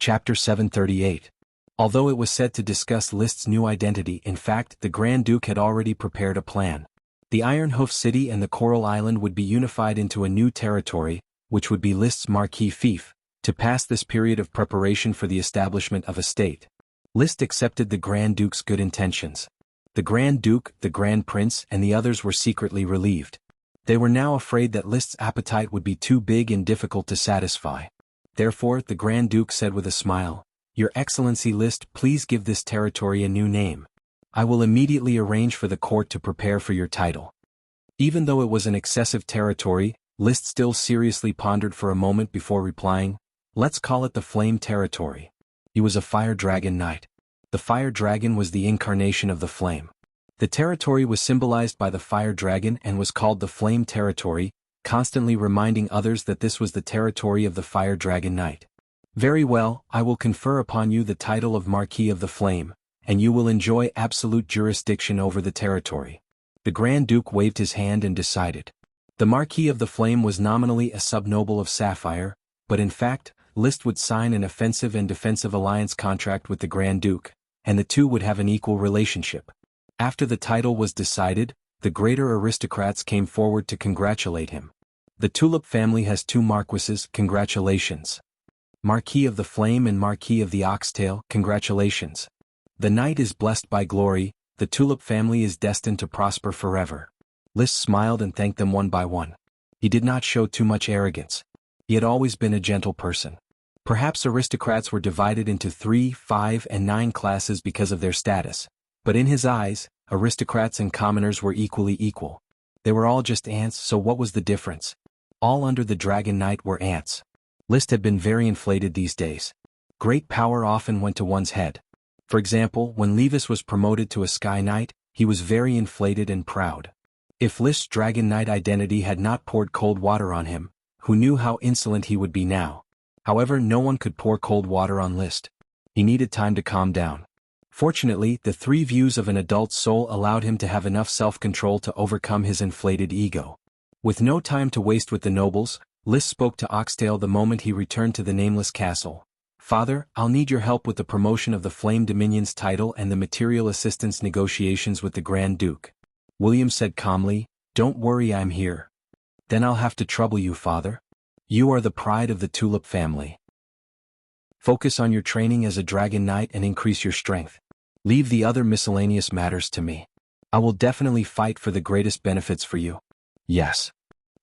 Chapter 738. Although it was said to discuss List's new identity, in fact, the Grand Duke had already prepared a plan. The Iron Hoof City and the Coral Island would be unified into a new territory, which would be List's marquis fief, to pass this period of preparation for the establishment of a state. List accepted the Grand Duke's good intentions. The Grand Duke, the Grand Prince, and the others were secretly relieved. They were now afraid that List's appetite would be too big and difficult to satisfy. Therefore, the Grand Duke said with a smile, "Your Excellency List, please give this territory a new name. I will immediately arrange for the court to prepare for your title." Even though it was an excessive territory, List still seriously pondered for a moment before replying, "Let's call it the Flame Territory." He was a fire dragon knight. The fire dragon was the incarnation of the flame. The territory was symbolized by the fire dragon and was called the Flame Territory, constantly reminding others that this was the territory of the fire dragon knight. "Very well, I will confer upon you the title of Marquis of the Flame, and you will enjoy absolute jurisdiction over the territory." The Grand Duke waved his hand and decided. The Marquis of the Flame was nominally a subnoble of Sapphire, but in fact, List would sign an offensive and defensive alliance contract with the Grand Duke, and the two would have an equal relationship. After the title was decided, the greater aristocrats came forward to congratulate him. "The Tulip family has 2 marquises, congratulations. Marquis of the Flame and Marquis of the Oxtail, congratulations. The knight is blessed by glory, the Tulip family is destined to prosper forever." List smiled and thanked them one by one. He did not show too much arrogance. He had always been a gentle person. Perhaps aristocrats were divided into 3, 5, and 9 classes because of their status, but in his eyes, aristocrats and commoners were equally equal. They were all just ants, so what was the difference? All under the Dragon Knight were ants. List had been very inflated these days. Great power often went to one's head. For example, when Levis was promoted to a Sky Knight, he was very inflated and proud. If List's Dragon Knight identity had not poured cold water on him, who knew how insolent he would be now? However, no one could pour cold water on List. He needed time to calm down. Fortunately, the 3 views of an adult soul allowed him to have enough self-control to overcome his inflated ego. With no time to waste with the nobles, List spoke to Oxtail the moment he returned to the nameless castle. "Father, I'll need your help with the promotion of the Flame Dominion's title and the material assistance negotiations with the Grand Duke." William said calmly, "Don't worry, I'm here." "Then I'll have to trouble you, Father. You are the pride of the Tulip family. Focus on your training as a Dragon Knight and increase your strength. Leave the other miscellaneous matters to me. I will definitely fight for the greatest benefits for you." Yes.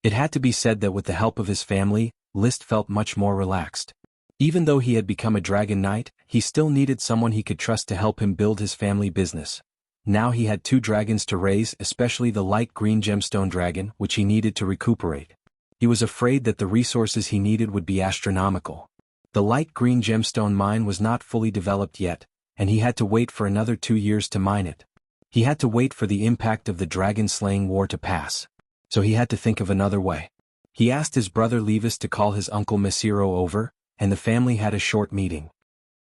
It had to be said that with the help of his family, List felt much more relaxed. Even though he had become a Dragon Knight, he still needed someone he could trust to help him build his family business. Now he had 2 dragons to raise, especially the light green gemstone dragon, which he needed to recuperate. He was afraid that the resources he needed would be astronomical. The light green gemstone mine was not fully developed yet, and he had to wait for another 2 years to mine it. He had to wait for the impact of the dragon-slaying war to pass. So he had to think of another way. He asked his brother Levis to call his uncle Mesiro over, and the family had a short meeting.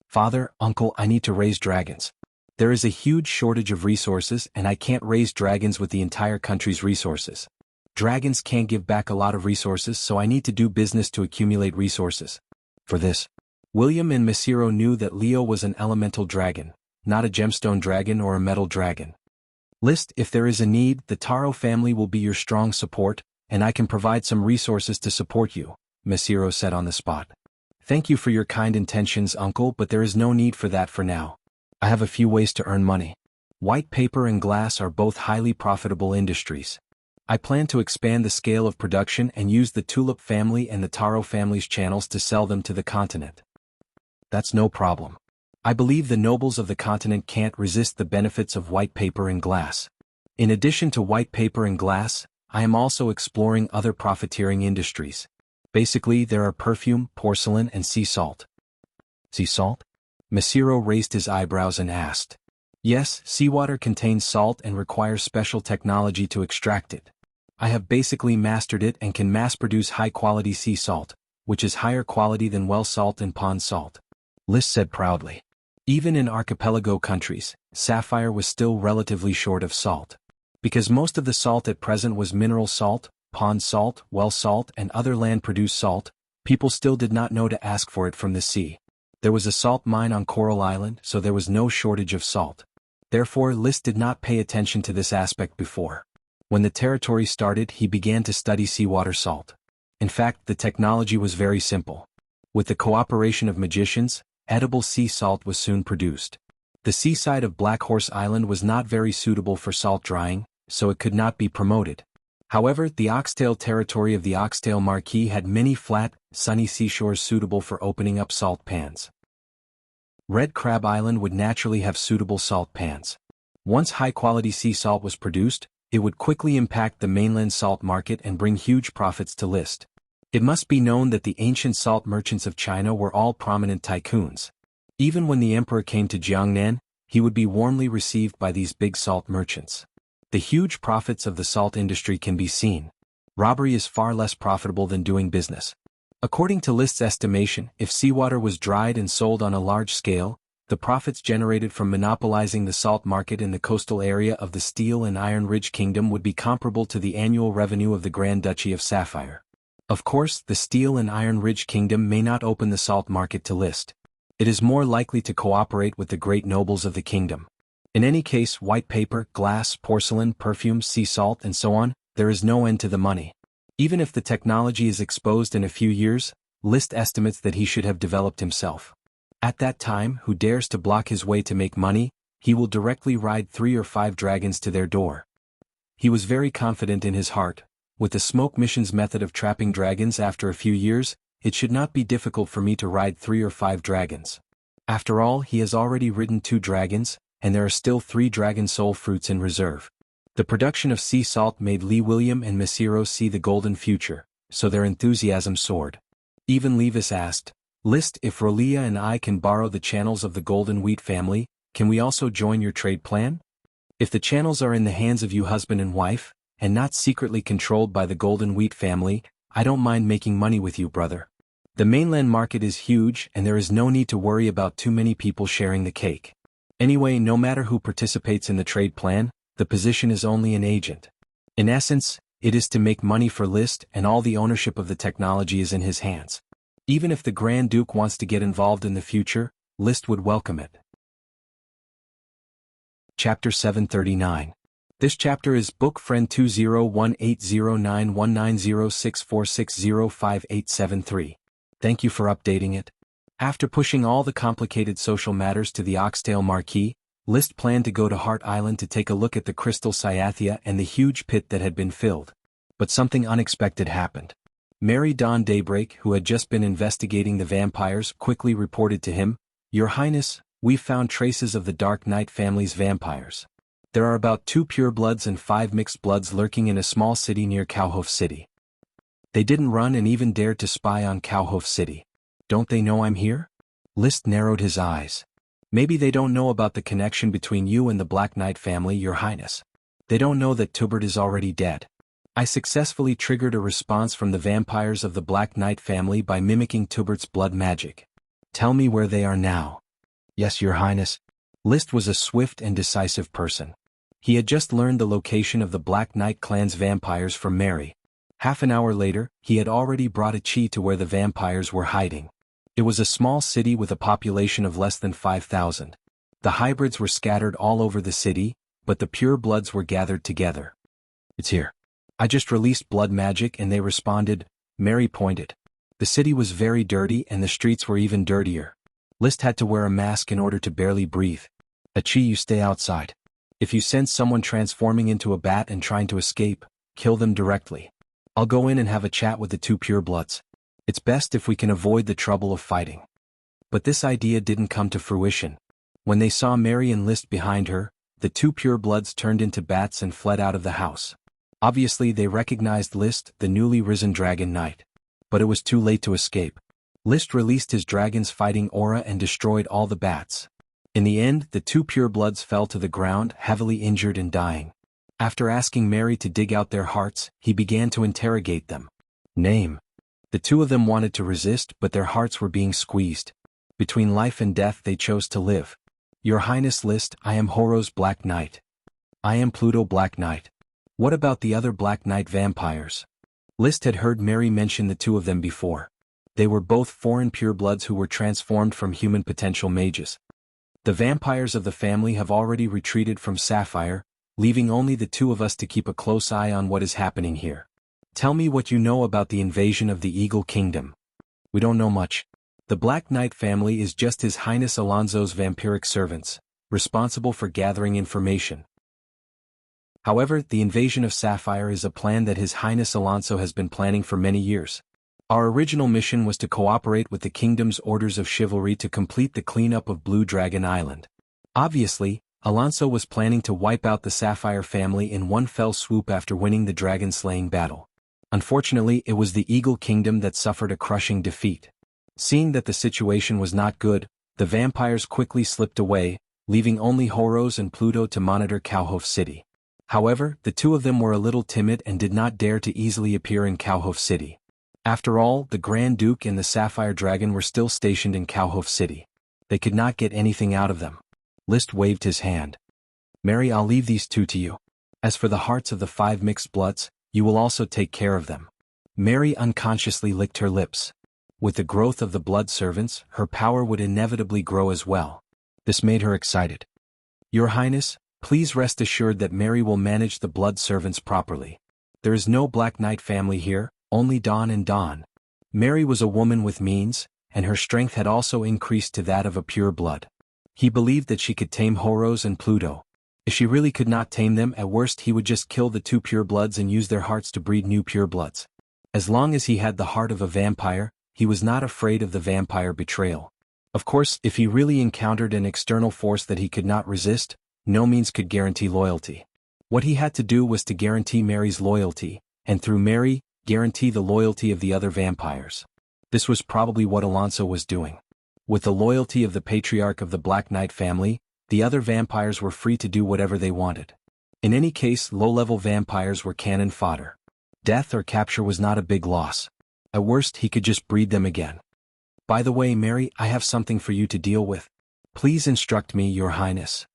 "Father, uncle, I need to raise dragons. There is a huge shortage of resources and I can't raise dragons with the entire country's resources. Dragons can't give back a lot of resources, so I need to do business to accumulate resources." For this, William and Mesiro knew that Leo was an elemental dragon, not a gemstone dragon or a metal dragon. "List, if there is a need, the Taro family will be your strong support, and I can provide some resources to support you," Mesiro said on the spot. "Thank you for your kind intentions, uncle, but there is no need for that for now. I have a few ways to earn money. White paper and glass are both highly profitable industries. I plan to expand the scale of production and use the Tulip family and the Taro family's channels to sell them to the continent." "That's no problem. I believe the nobles of the continent can't resist the benefits of white paper and glass. In addition to white paper and glass, I am also exploring other profiteering industries. Basically, there are perfume, porcelain, and sea salt." "Sea salt?" Mesiro raised his eyebrows and asked. "Yes, seawater contains salt and requires special technology to extract it. I have basically mastered it and can mass-produce high-quality sea salt, which is higher quality than well salt and pond salt," List said proudly. Even in archipelago countries, Sapphire was still relatively short of salt. Because most of the salt at present was mineral salt, pond salt, well salt, and other land-produced salt, people still did not know to ask for it from the sea. There was a salt mine on Coral Island, so there was no shortage of salt. Therefore, List did not pay attention to this aspect before. When the territory started, he began to study seawater salt. In fact, the technology was very simple. With the cooperation of magicians, edible sea salt was soon produced. The seaside of Black Horse Island was not very suitable for salt drying, so it could not be promoted. However, the oxtail territory of the Oxtail Marquis had many flat, sunny seashores suitable for opening up salt pans. Red Crab Island would naturally have suitable salt pans. Once high-quality sea salt was produced, it would quickly impact the mainland salt market and bring huge profits to List. It must be known that the ancient salt merchants of China were all prominent tycoons. Even when the emperor came to Jiangnan, he would be warmly received by these big salt merchants. The huge profits of the salt industry can be seen. Robbery is far less profitable than doing business. According to List's estimation, if seawater was dried and sold on a large scale, the profits generated from monopolizing the salt market in the coastal area of the Steel and Iron Ridge Kingdom would be comparable to the annual revenue of the Grand Duchy of Sapphire. Of course, the Steel and Iron Ridge Kingdom may not open the salt market to List. It is more likely to cooperate with the great nobles of the kingdom. In any case, white paper, glass, porcelain, perfumes, sea salt, and so on, there is no end to the money. Even if the technology is exposed in a few years, List estimates that he should have developed himself. At that time, who dares to block his way to make money, he will directly ride 3 or 5 dragons to their door. He was very confident in his heart. With the Smoke Mission's method of trapping dragons after a few years, it should not be difficult for me to ride 3 or 5 dragons. After all, he has already ridden 2 dragons, and there are still 3 dragon soul fruits in reserve. The production of sea salt made Lee William and Messiro see the golden future, so their enthusiasm soared. Even Levis asked, List, if Rolia and I can borrow the channels of the Golden Wheat family, can we also join your trade plan? If the channels are in the hands of you husband and wife, and not secretly controlled by the Golden Wheat family, I don't mind making money with you, brother. The mainland market is huge and there is no need to worry about too many people sharing the cake. Anyway, no matter who participates in the trade plan, the position is only an agent. In essence, it is to make money for List and all the ownership of the technology is in his hands. Even if the Grand Duke wants to get involved in the future, List would welcome it. Chapter 739. This chapter is Book Friend 20180919064605873. Thank you for updating it. After pushing all the complicated social matters to the Oxtail Marquis, List planned to go to Heart Island to take a look at the crystal Cyathea and the huge pit that had been filled. But something unexpected happened. Mary Dawn Daybreak, who had just been investigating the vampires, quickly reported to him, Your Highness, we've found traces of the Dark Knight family's vampires. There are about 2 purebloods and 5 mixed bloods lurking in a small city near Cowhoof City. They didn't run and even dared to spy on Cowhoof City. Don't they know I'm here? List narrowed his eyes. Maybe they don't know about the connection between you and the Black Knight family, Your Highness. They don't know that Tubert is already dead. I successfully triggered a response from the vampires of the Black Knight family by mimicking Tubert's blood magic. Tell me where they are now. Yes, Your Highness. List was a swift and decisive person. He had just learned the location of the Black Knight clan's vampires from Mary. Half an hour later, he had already brought a chi to where the vampires were hiding. It was a small city with a population of less than 5,000. The hybrids were scattered all over the city, but the pure bloods were gathered together. It's here. I just released blood magic and they responded, Mary pointed. The city was very dirty and the streets were even dirtier. List had to wear a mask in order to barely breathe. Chi, you stay outside. If you sense someone transforming into a bat and trying to escape, kill them directly. I'll go in and have a chat with the 2 purebloods. It's best if we can avoid the trouble of fighting. But this idea didn't come to fruition. When they saw Mary and List behind her, the 2 purebloods turned into bats and fled out of the house. Obviously they recognized List, the newly risen Dragon Knight. But it was too late to escape. List released his dragon's fighting aura and destroyed all the bats. In the end, the 2 purebloods fell to the ground, heavily injured and dying. After asking Mary to dig out their hearts, he began to interrogate them. Name. The 2 of them wanted to resist, but their hearts were being squeezed. Between life and death they chose to live. Your Highness List, I am Horo's Black Knight. I am Pluto Black Knight. What about the other Black Knight vampires? List had heard Mary mention the 2 of them before. They were both foreign purebloods who were transformed from human potential mages. The vampires of the family have already retreated from Sapphire, leaving only the two of us to keep a close eye on what is happening here. Tell me what you know about the invasion of the Eagle Kingdom. We don't know much. The Black Knight family is just His Highness Alonso's vampiric servants, responsible for gathering information. However, the invasion of Sapphire is a plan that His Highness Alonso has been planning for many years. Our original mission was to cooperate with the kingdom's orders of chivalry to complete the cleanup of Blue Dragon Island. Obviously, Alonso was planning to wipe out the Sapphire family in one fell swoop after winning the dragon-slaying battle. Unfortunately, it was the Eagle Kingdom that suffered a crushing defeat. Seeing that the situation was not good, the vampires quickly slipped away, leaving only Horos and Pluto to monitor Cowhoof City. However, the two of them were a little timid and did not dare to easily appear in Cowhoof City. After all, the Grand Duke and the Sapphire Dragon were still stationed in Cowhoof City. They could not get anything out of them. List waved his hand. Mary, I'll leave these two to you. As for the hearts of the 5 mixed bloods, you will also take care of them. Mary unconsciously licked her lips. With the growth of the blood servants, her power would inevitably grow as well. This made her excited. Your Highness, please rest assured that Mary will manage the blood servants properly. There is no Black Knight family here, only Dawn and Dawn. Mary was a woman with means, and her strength had also increased to that of a pure blood. He believed that she could tame Horos and Pluto. If she really could not tame them, at worst he would just kill the 2 purebloods and use their hearts to breed new purebloods. As long as he had the heart of a vampire, he was not afraid of the vampire betrayal. Of course, if he really encountered an external force that he could not resist, no means could guarantee loyalty. What he had to do was to guarantee Mary's loyalty, and through Mary, guarantee the loyalty of the other vampires. This was probably what Alonso was doing. With the loyalty of the patriarch of the Black Knight family, the other vampires were free to do whatever they wanted. In any case, low-level vampires were cannon fodder. Death or capture was not a big loss. At worst, he could just breed them again. By the way, Mary, I have something for you to deal with. Please instruct me, Your Highness.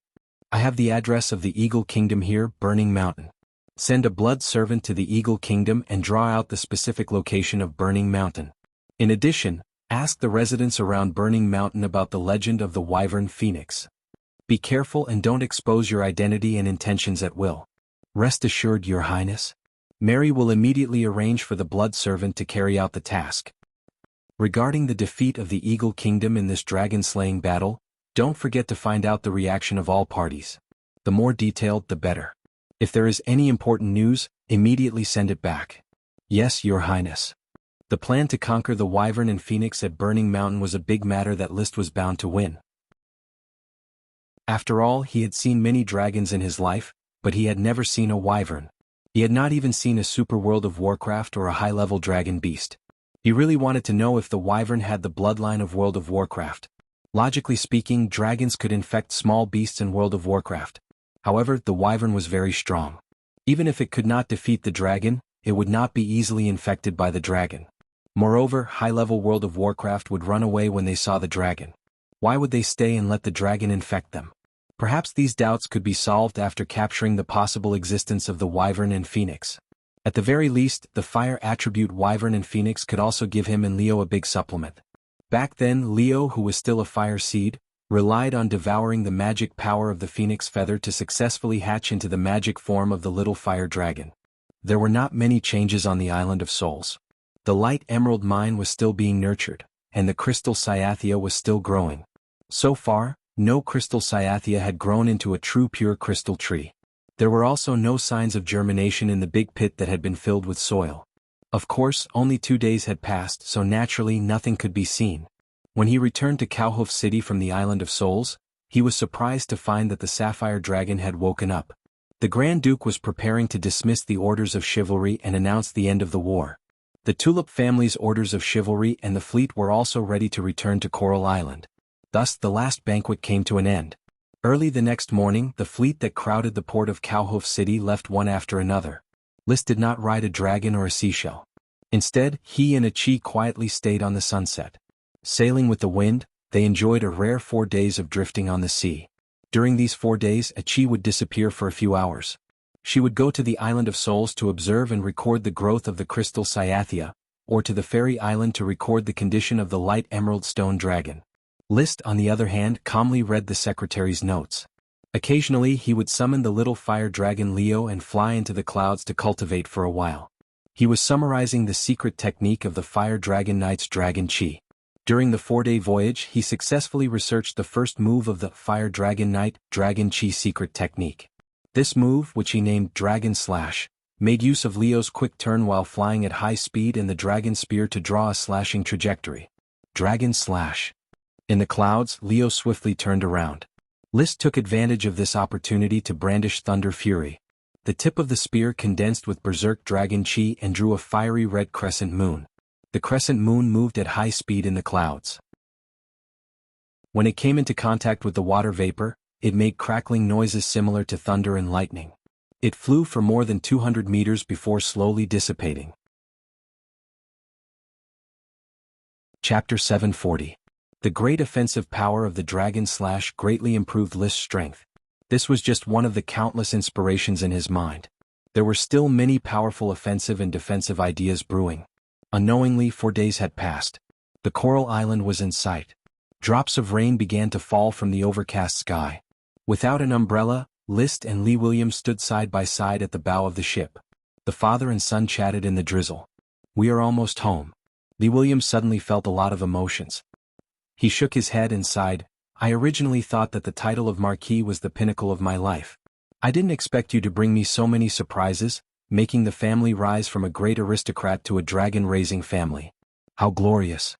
I have the address of the Eagle Kingdom here, Burning Mountain. Send a blood servant to the Eagle Kingdom and draw out the specific location of Burning Mountain. In addition, ask the residents around Burning Mountain about the legend of the Wyvern Phoenix. Be careful and don't expose your identity and intentions at will. Rest assured, Your Highness. Mary will immediately arrange for the blood servant to carry out the task. Regarding the defeat of the Eagle Kingdom in this dragon-slaying battle, don't forget to find out the reaction of all parties. The more detailed, the better. If there is any important news, immediately send it back. Yes, Your Highness. The plan to conquer the Wyvern and Phoenix at Burning Mountain was a big matter that List was bound to win. After all, he had seen many dragons in his life, but he had never seen a wyvern. He had not even seen a super World of Warcraft or a high-level dragon beast. He really wanted to know if the wyvern had the bloodline of World of Warcraft. Logically speaking, dragons could infect small beasts in World of Warcraft. However, the wyvern was very strong. Even if it could not defeat the dragon, it would not be easily infected by the dragon. Moreover, high-level World of Warcraft would run away when they saw the dragon. Why would they stay and let the dragon infect them? Perhaps these doubts could be solved after capturing the possible existence of the Wyvern and Phoenix. At the very least, the fire attribute Wyvern and Phoenix could also give him and Leo a big supplement. Back then, Leo, who was still a fire seed, relied on devouring the magic power of the phoenix feather to successfully hatch into the magic form of the little fire dragon. There were not many changes on the Island of Souls. The light emerald mine was still being nurtured, and the crystal cyathea was still growing. So far, no crystal cyathea had grown into a true pure crystal tree. There were also no signs of germination in the big pit that had been filled with soil. Of course, only 2 days had passed, so naturally nothing could be seen. When he returned to Cowhoof City from the Island of Souls, he was surprised to find that the Sapphire Dragon had woken up. The Grand Duke was preparing to dismiss the orders of chivalry and announce the end of the war. The Tulip family's orders of chivalry and the fleet were also ready to return to Coral Island. Thus, the last banquet came to an end. Early the next morning, the fleet that crowded the port of Cowhoof City left one after another. List did not ride a dragon or a seashell. Instead, he and Achi quietly stayed on the sunset. Sailing with the wind, they enjoyed a rare 4 days of drifting on the sea. During these 4 days, Achi would disappear for a few hours. She would go to the Island of Souls to observe and record the growth of the crystal cyathea, or to the Fairy Island to record the condition of the light emerald stone dragon. List, on the other hand, calmly read the secretary's notes. Occasionally he would summon the little fire dragon Leo and fly into the clouds to cultivate for a while. He was summarizing the secret technique of the Fire Dragon Knight's Dragon Chi. During the 4-day voyage he successfully researched the first move of the Fire Dragon Knight Dragon Chi secret technique. This move, which he named Dragon Slash, made use of Leo's quick turn while flying at high speed and the dragon spear to draw a slashing trajectory. Dragon Slash. In the clouds, Leo swiftly turned around. List took advantage of this opportunity to brandish Thunder Fury. The tip of the spear condensed with Berserk Dragon Chi and drew a fiery red crescent moon. The crescent moon moved at high speed in the clouds. When it came into contact with the water vapor, it made crackling noises similar to thunder and lightning. It flew for more than 200 meters before slowly dissipating. Chapter 740. The great offensive power of the Dragon Slash greatly improved List's strength. This was just one of the countless inspirations in his mind. There were still many powerful offensive and defensive ideas brewing. Unknowingly, 4 days had passed. The Coral Island was in sight. Drops of rain began to fall from the overcast sky. Without an umbrella, List and Lee Williams stood side by side at the bow of the ship. The father and son chatted in the drizzle. "We are almost home." Lee Williams suddenly felt a lot of emotions. He shook his head and sighed. "I originally thought that the title of Marquis was the pinnacle of my life. I didn't expect you to bring me so many surprises, making the family rise from a great aristocrat to a dragon-raising family. How glorious."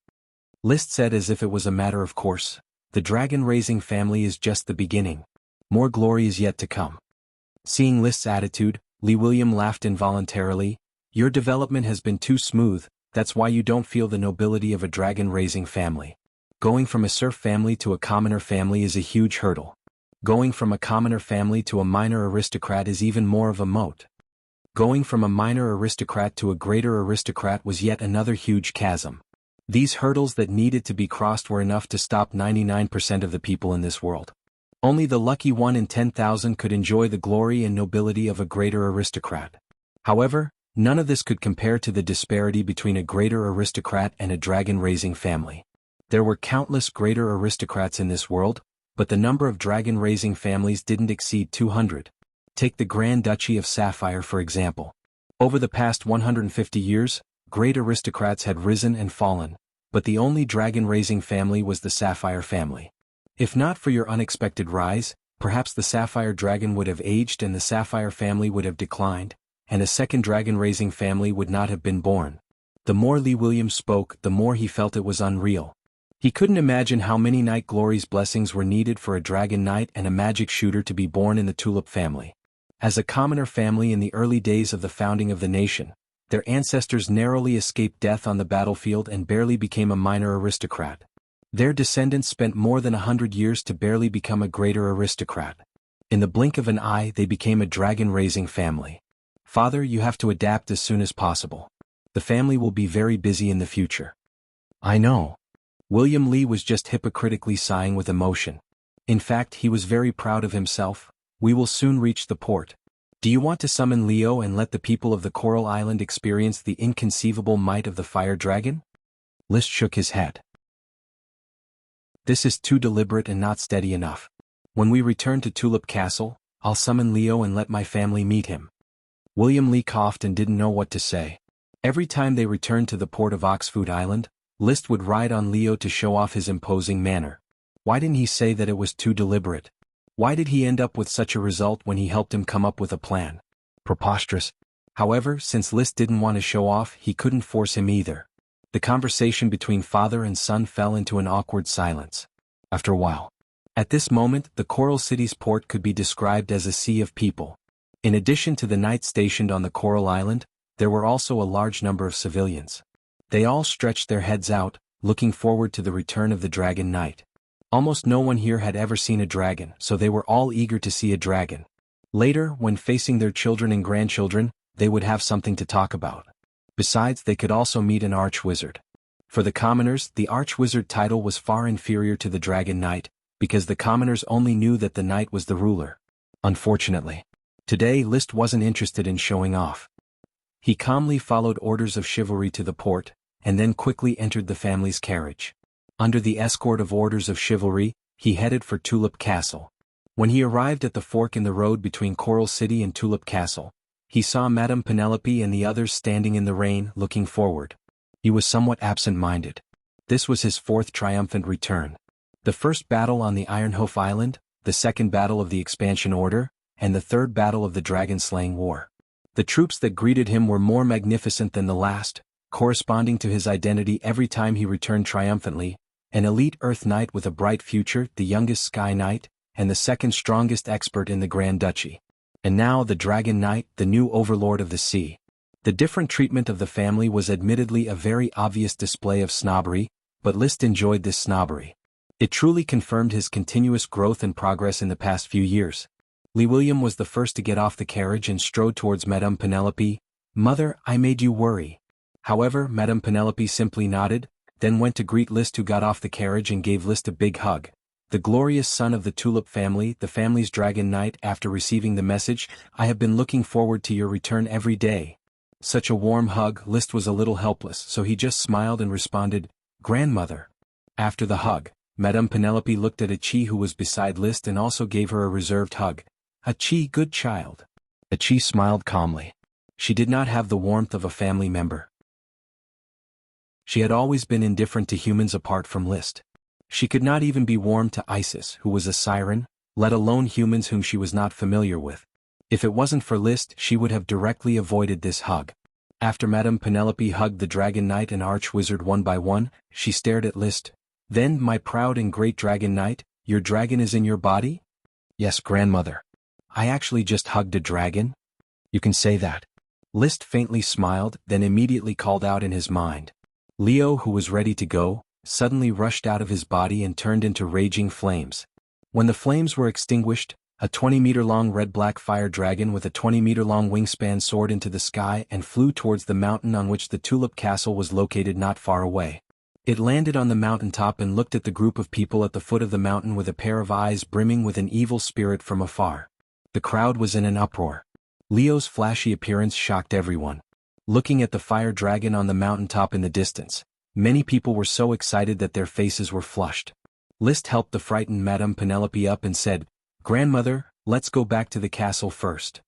List said as if it was a matter of course. "The dragon-raising family is just the beginning. More glory is yet to come." Seeing List's attitude, Lee William laughed involuntarily. "Your development has been too smooth, that's why you don't feel the nobility of a dragon-raising family. Going from a serf family to a commoner family is a huge hurdle. Going from a commoner family to a minor aristocrat is even more of a moat. Going from a minor aristocrat to a greater aristocrat was yet another huge chasm. These hurdles that needed to be crossed were enough to stop 99% of the people in this world. Only the lucky 1 in 10,000 could enjoy the glory and nobility of a greater aristocrat. However, none of this could compare to the disparity between a greater aristocrat and a dragon-raising family. There were countless greater aristocrats in this world, but the number of dragon-raising families didn't exceed 200. Take the Grand Duchy of Sapphire for example. Over the past 150 years, great aristocrats had risen and fallen, but the only dragon-raising family was the Sapphire family. If not for your unexpected rise, perhaps the Sapphire dragon would have aged and the Sapphire family would have declined, and a second dragon-raising family would not have been born. The more Lee Williams spoke, the more he felt it was unreal. He couldn't imagine how many Night Glory's blessings were needed for a dragon knight and a magic shooter to be born in the Tulip family. As a commoner family in the early days of the founding of the nation, their ancestors narrowly escaped death on the battlefield and barely became a minor aristocrat. Their descendants spent more than 100 years to barely become a greater aristocrat. In the blink of an eye they became a dragon-raising family. "Father, you have to adapt as soon as possible. The family will be very busy in the future." "I know." William Lee was just hypocritically sighing with emotion. In fact, he was very proud of himself. "We will soon reach the port. Do you want to summon Leo and let the people of the Coral Island experience the inconceivable might of the fire dragon?" List shook his head. "This is too deliberate and not steady enough. When we return to Tulip Castle, I'll summon Leo and let my family meet him." William Lee coughed and didn't know what to say. Every time they returned to the port of Oxfood Island, List would ride on Leo to show off his imposing manner. Why didn't he say that it was too deliberate? Why did he end up with such a result when he helped him come up with a plan? Preposterous. However, since List didn't want to show off, he couldn't force him either. The conversation between father and son fell into an awkward silence. After a while. At this moment, the Coral City's port could be described as a sea of people. In addition to the knights stationed on the Coral Island, there were also a large number of civilians. They all stretched their heads out, looking forward to the return of the Dragon Knight. Almost no one here had ever seen a dragon, so they were all eager to see a dragon. Later, when facing their children and grandchildren, they would have something to talk about. Besides, they could also meet an arch-wizard. For the commoners, the arch-wizard title was far inferior to the Dragon Knight, because the commoners only knew that the knight was the ruler. Unfortunately, today List wasn't interested in showing off. He calmly followed orders of chivalry to the port, and then quickly entered the family's carriage. Under the escort of orders of chivalry, he headed for Tulip Castle. When he arrived at the fork in the road between Coral City and Tulip Castle, he saw Madame Penelope and the others standing in the rain, looking forward. He was somewhat absent-minded. This was his fourth triumphant return. The first battle on the Ironhoof Island, the second battle of the Expansion Order, and the third battle of the Dragon-Slaying War. The troops that greeted him were more magnificent than the last, corresponding to his identity every time he returned triumphantly: an elite Earth Knight with a bright future, the youngest Sky Knight, and the second strongest expert in the Grand Duchy. And now the Dragon Knight, the new overlord of the sea. The different treatment of the family was admittedly a very obvious display of snobbery, but Liszt enjoyed this snobbery. It truly confirmed his continuous growth and progress in the past few years. Lee William was the first to get off the carriage and strode towards Madame Penelope. "Mother, I made you worry." However, Madame Penelope simply nodded, then went to greet Liszt, who got off the carriage and gave Liszt a big hug. The glorious son of the Tulip family, the family's Dragon Knight, after receiving the message, "I have been looking forward to your return every day." Such a warm hug. Liszt was a little helpless, so he just smiled and responded, "Grandmother." After the hug, Madame Penelope looked at Achi, who was beside Liszt, and also gave her a reserved hug. "Achi, good child." Achi smiled calmly. She did not have the warmth of a family member. She had always been indifferent to humans apart from Liszt. She could not even be warm to Isis, who was a siren, let alone humans whom she was not familiar with. If it wasn't for Liszt, she would have directly avoided this hug. After Madame Penelope hugged the Dragon Knight and Arch-Wizard one by one, she stared at Liszt. "Then, my proud and great Dragon Knight, your dragon is in your body?" "Yes, grandmother. I actually just hugged a dragon." "You can say that." Liszt faintly smiled, then immediately called out in his mind. Leo, who was ready to go, suddenly rushed out of his body and turned into raging flames. When the flames were extinguished, a 20-meter-long red-black fire dragon with a 20-meter-long wingspan soared into the sky and flew towards the mountain on which the Tulip Castle was located not far away. It landed on the mountaintop and looked at the group of people at the foot of the mountain with a pair of eyes brimming with an evil spirit from afar. The crowd was in an uproar. Leo's flashy appearance shocked everyone. Looking at the fire dragon on the mountaintop in the distance, many people were so excited that their faces were flushed. Liszt helped the frightened Madame Penelope up and said, "Grandmother, let's go back to the castle first."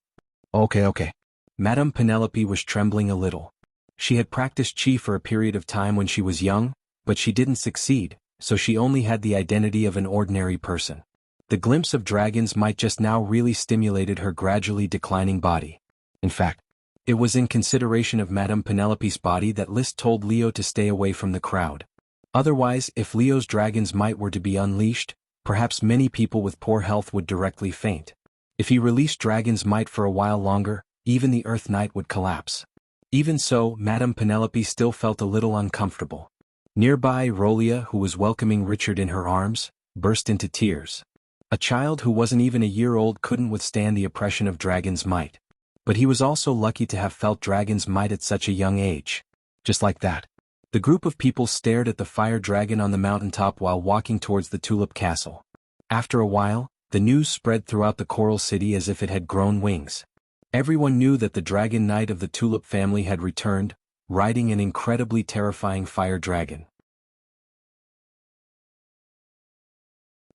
Okay. Madame Penelope was trembling a little. She had practiced Qi for a period of time when she was young, but she didn't succeed, so she only had the identity of an ordinary person. The glimpse of dragons might just now really stimulated her gradually declining body. In fact, it was in consideration of Madame Penelope's body that Liszt told Leo to stay away from the crowd. Otherwise, if Leo's dragon's might were to be unleashed, perhaps many people with poor health would directly faint. If he released dragon's might for a while longer, even the Earth Knight would collapse. Even so, Madame Penelope still felt a little uncomfortable. Nearby, Rolia, who was welcoming Richard in her arms, burst into tears. A child who wasn't even a year old couldn't withstand the oppression of dragon's might. But he was also lucky to have felt dragon's might at such a young age. Just like that, the group of people stared at the fire dragon on the mountaintop while walking towards the Tulip Castle. After a while, the news spread throughout the Coral City as if it had grown wings. Everyone knew that the Dragon Knight of the Tulip family had returned, riding an incredibly terrifying fire dragon.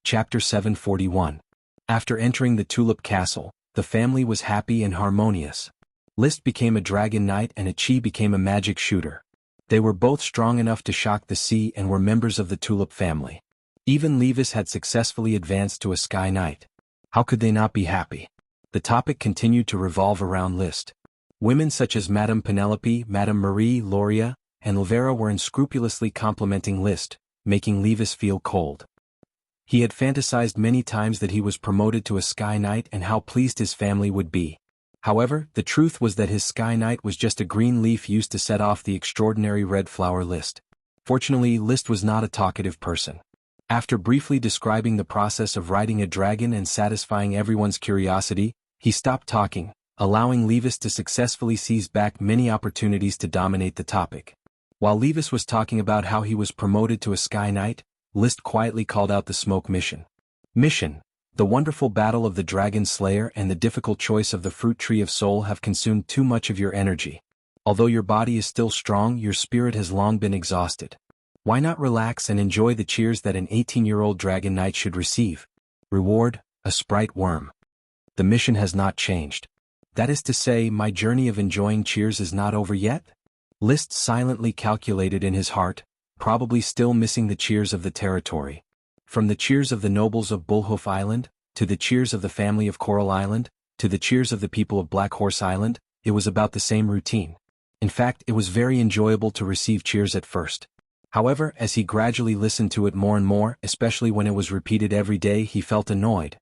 Chapter 741. After entering the Tulip Castle, the family was happy and harmonious. Liszt became a Dragon Knight and Achi became a magic shooter. They were both strong enough to shock the sea and were members of the Tulip family. Even Levis had successfully advanced to a Sky Knight. How could they not be happy? The topic continued to revolve around Liszt. Women such as Madame Penelope, Madame Marie, Loria, and Elvira were unscrupulously complimenting Liszt, making Levis feel cold. He had fantasized many times that he was promoted to a Sky Knight and how pleased his family would be. However, the truth was that his Sky Knight was just a green leaf used to set off the extraordinary red flower Liszt. Fortunately, Liszt was not a talkative person. After briefly describing the process of riding a dragon and satisfying everyone's curiosity, he stopped talking, allowing Levis to successfully seize back many opportunities to dominate the topic. While Levis was talking about how he was promoted to a Sky Knight, Liszt quietly called out the smoke mission. Mission: the wonderful battle of the Dragon Slayer and the difficult choice of the Fruit Tree of Soul have consumed too much of your energy. Although your body is still strong, your spirit has long been exhausted. Why not relax and enjoy the cheers that an 18-year-old dragon knight should receive? Reward, a sprite worm. The mission has not changed. That is to say, my journey of enjoying cheers is not over yet? List silently calculated in his heart, probably still missing the cheers of the territory. From the cheers of the nobles of Bullhoof Island, to the cheers of the family of Coral Island, to the cheers of the people of Black Horse Island, it was about the same routine. In fact, it was very enjoyable to receive cheers at first. However, as he gradually listened to it more and more, especially when it was repeated every day, he felt annoyed.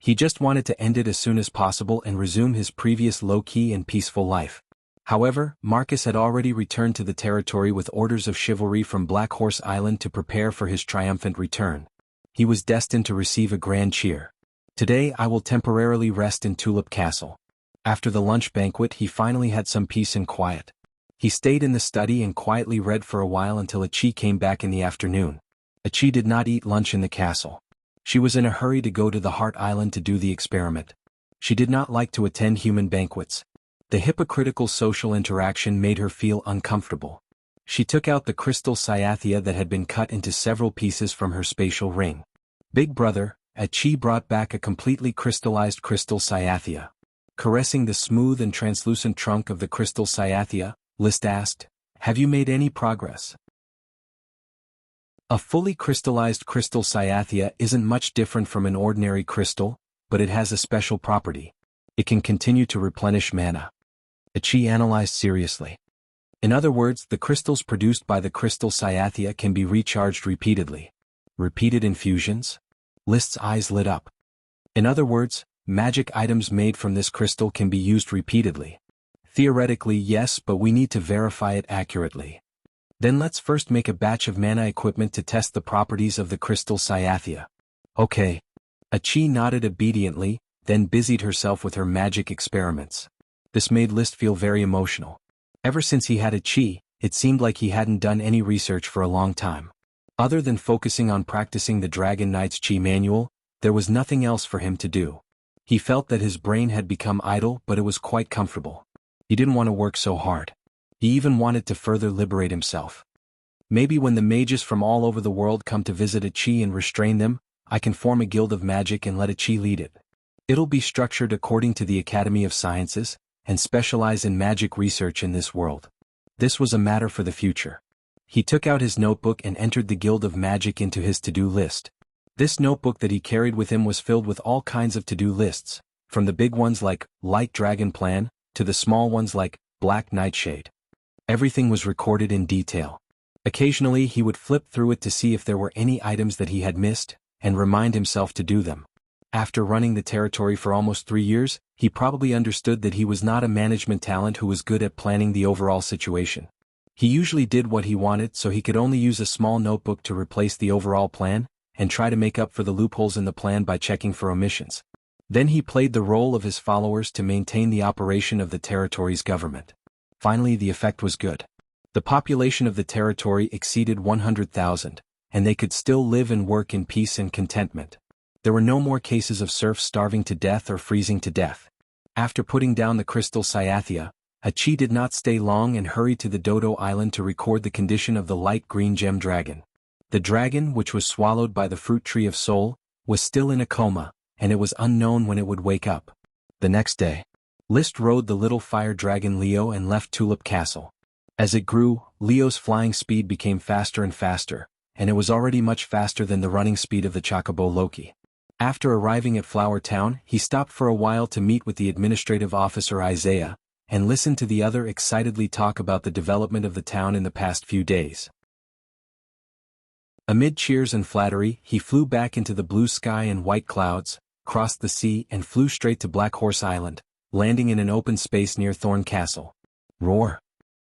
He just wanted to end it as soon as possible and resume his previous low-key and peaceful life. However, Marcus had already returned to the territory with orders of chivalry from Black Horse Island to prepare for his triumphant return. He was destined to receive a grand cheer. Today I will temporarily rest in Tulip Castle. After the lunch banquet, he finally had some peace and quiet. He stayed in the study and quietly read for a while until Achi came back in the afternoon. Achi did not eat lunch in the castle. She was in a hurry to go to the Heart Island to do the experiment. She did not like to attend human banquets. The hypocritical social interaction made her feel uncomfortable. She took out the crystal cyathea that had been cut into several pieces from her spatial ring. Big brother, Achi brought back a completely crystallized crystal cyathea. Caressing the smooth and translucent trunk of the crystal cyathea, List asked, "Have you made any progress?" A fully crystallized crystal cyathea isn't much different from an ordinary crystal, but it has a special property. It can continue to replenish mana. Achi analyzed seriously. In other words, the crystals produced by the crystal cyathea can be recharged repeatedly. Repeated infusions? List's eyes lit up. In other words, magic items made from this crystal can be used repeatedly. Theoretically, yes, but we need to verify it accurately. Then let's first make a batch of mana equipment to test the properties of the crystal cyathea. Okay. Achi nodded obediently, then busied herself with her magic experiments. This made List feel very emotional. Ever since he had Achi, it seemed like he hadn't done any research for a long time. Other than focusing on practicing the Dragon Knight's Chi manual, there was nothing else for him to do. He felt that his brain had become idle, but it was quite comfortable. He didn't want to work so hard. He even wanted to further liberate himself. Maybe when the mages from all over the world come to visit Achi and restrain them, I can form a guild of magic and let Achi lead it. It'll be structured according to the Academy of Sciences, and specialize in magic research in this world. This was a matter for the future. He took out his notebook and entered the Guild of Magic into his to-do list. This notebook that he carried with him was filled with all kinds of to-do lists, from the big ones like Light Dragon Plan, to the small ones like Black Nightshade. Everything was recorded in detail. Occasionally he would flip through it to see if there were any items that he had missed, and remind himself to do them. After running the territory for almost 3 years, he probably understood that he was not a management talent who was good at planning the overall situation. He usually did what he wanted, so he could only use a small notebook to replace the overall plan, and try to make up for the loopholes in the plan by checking for omissions. Then he played the role of his followers to maintain the operation of the territory's government. Finally, the effect was good. The population of the territory exceeded 100,000, and they could still live and work in peace and contentment. There were no more cases of serfs starving to death or freezing to death. After putting down the crystal cyathea, Achi did not stay long and hurried to the Dodo Island to record the condition of the light green gem dragon. The dragon, which was swallowed by the fruit tree of soul, was still in a coma, and it was unknown when it would wake up. The next day, List rode the little fire dragon Leo and left Tulip Castle. As it grew, Leo's flying speed became faster and faster, and it was already much faster than the running speed of the Chocobo Loki. After arriving at Flower Town, he stopped for a while to meet with the administrative officer Isaiah, and listen to the other excitedly talk about the development of the town in the past few days. Amid cheers and flattery, he flew back into the blue sky and white clouds, crossed the sea and flew straight to Black Horse Island, landing in an open space near Thorn Castle. Roar!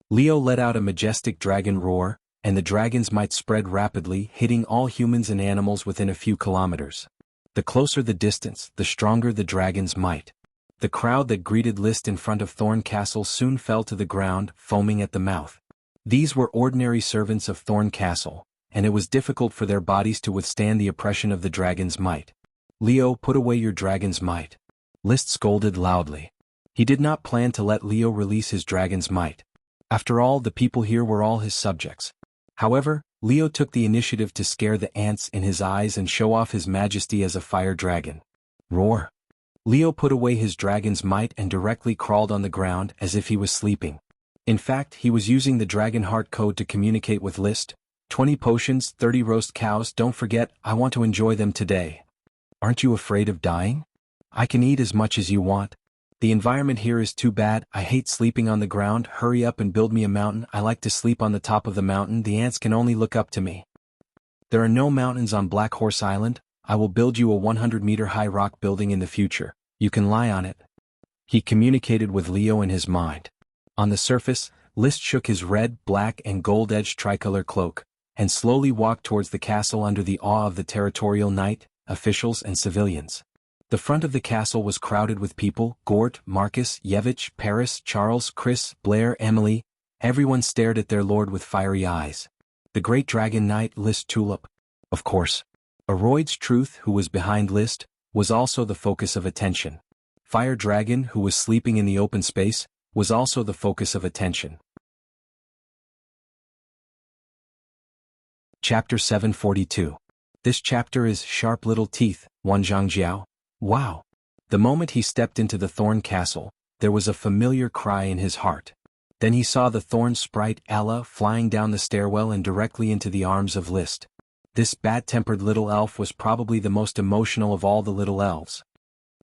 Leo let out a majestic dragon roar, and the dragon's might spread rapidly, hitting all humans and animals within a few kilometers. The closer the distance, the stronger the dragon's might. The crowd that greeted List in front of Thorn Castle soon fell to the ground, foaming at the mouth. These were ordinary servants of Thorn Castle, and it was difficult for their bodies to withstand the oppression of the dragon's might. Leo, put away your dragon's might. List scolded loudly. He did not plan to let Leo release his dragon's might. After all, the people here were all his subjects. However, Leo took the initiative to scare the ants in his eyes and show off his majesty as a fire dragon. Roar! Leo put away his dragon's might and directly crawled on the ground as if he was sleeping. In fact, he was using the Dragon Heart code to communicate with List. 20 potions, 30 roast cows, don't forget, I want to enjoy them today. Aren't you afraid of dying? I can eat as much as you want. The environment here is too bad, I hate sleeping on the ground, hurry up and build me a mountain, I like to sleep on the top of the mountain, the ants can only look up to me. There are no mountains on Black Horse Island, I will build you a 100-meter high rock building in the future, you can lie on it. He communicated with Leo in his mind. On the surface, List shook his red, black and gold-edged tricolor cloak, and slowly walked towards the castle under the awe of the territorial knight, officials and civilians. The front of the castle was crowded with people, Gort, Marcus, Yevich, Paris, Charles, Chris, Blair, Emily, everyone stared at their lord with fiery eyes. The great dragon knight List Tulip. Of course. Aroyd's Truth, who was behind List, was also the focus of attention. Fire Dragon, who was sleeping in the open space, was also the focus of attention. Chapter 742. This chapter is Sharp Little Teeth, Wanzhang Jiao. Wow! The moment he stepped into the Thorn Castle, there was a familiar cry in his heart. Then he saw the Thorn sprite Ella flying down the stairwell and directly into the arms of List. This bad-tempered little elf was probably the most emotional of all the little elves.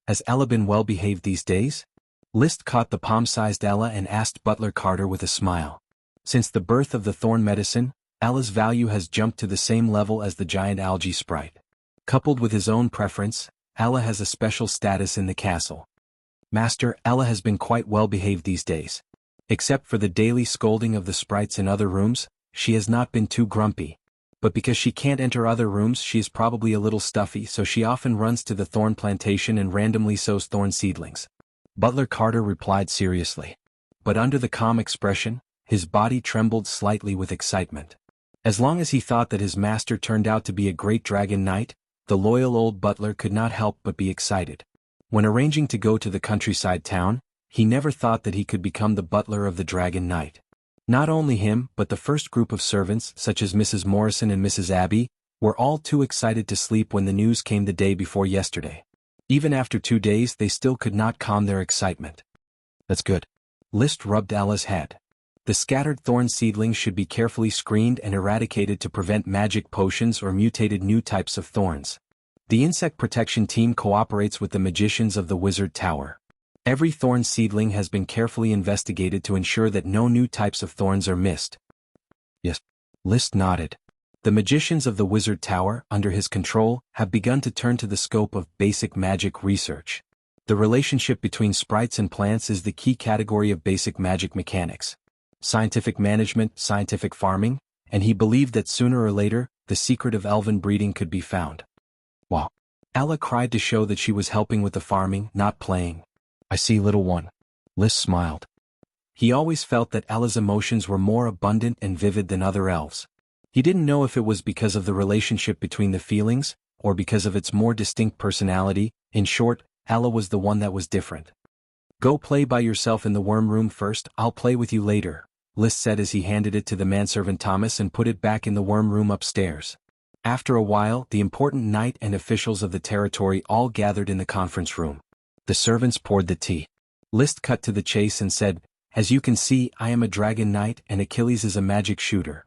Has Ella been well behaved these days? List caught the palm-sized Ella and asked Butler Carter with a smile. Since the birth of the thorn medicine, Ella's value has jumped to the same level as the giant algae sprite. Coupled with his own preference, Ella has a special status in the castle. Master, Ella has been quite well behaved these days. Except for the daily scolding of the sprites in other rooms, she has not been too grumpy. But because she can't enter other rooms, she is probably a little stuffy, so she often runs to the thorn plantation and randomly sows thorn seedlings. Butler Carter replied seriously. But under the calm expression, his body trembled slightly with excitement. As long as he thought that his master turned out to be a great dragon knight, the loyal old butler could not help but be excited. When arranging to go to the countryside town, he never thought that he could become the butler of the dragon knight. Not only him, but the first group of servants, such as Mrs. Morrison and Mrs. Abbey, were all too excited to sleep when the news came the day before yesterday. Even after 2 days they still could not calm their excitement. That's good. List rubbed Ella's head. The scattered thorn seedlings should be carefully screened and eradicated to prevent magic potions or mutated new types of thorns. The insect protection team cooperates with the magicians of the Wizard Tower. Every thorn seedling has been carefully investigated to ensure that no new types of thorns are missed. Yes. List nodded. The magicians of the Wizard Tower, under his control, have begun to turn to the scope of basic magic research. The relationship between sprites and plants is the key category of basic magic mechanics. Scientific management, scientific farming, and he believed that sooner or later, the secret of elven breeding could be found. Wow. Ella cried to show that she was helping with the farming, not playing. I see, little one. List smiled. He always felt that Ella's emotions were more abundant and vivid than other elves. He didn't know if it was because of the relationship between the feelings, or because of its more distinct personality. In short, Ella was the one that was different. Go play by yourself in the worm room first, I'll play with you later, List said as he handed it to the manservant Thomas and put it back in the worm room upstairs. After a while, the important knight and officials of the territory all gathered in the conference room. The servants poured the tea. List cut to the chase and said, "As you can see, I am a dragon knight and Achilles is a magic shooter.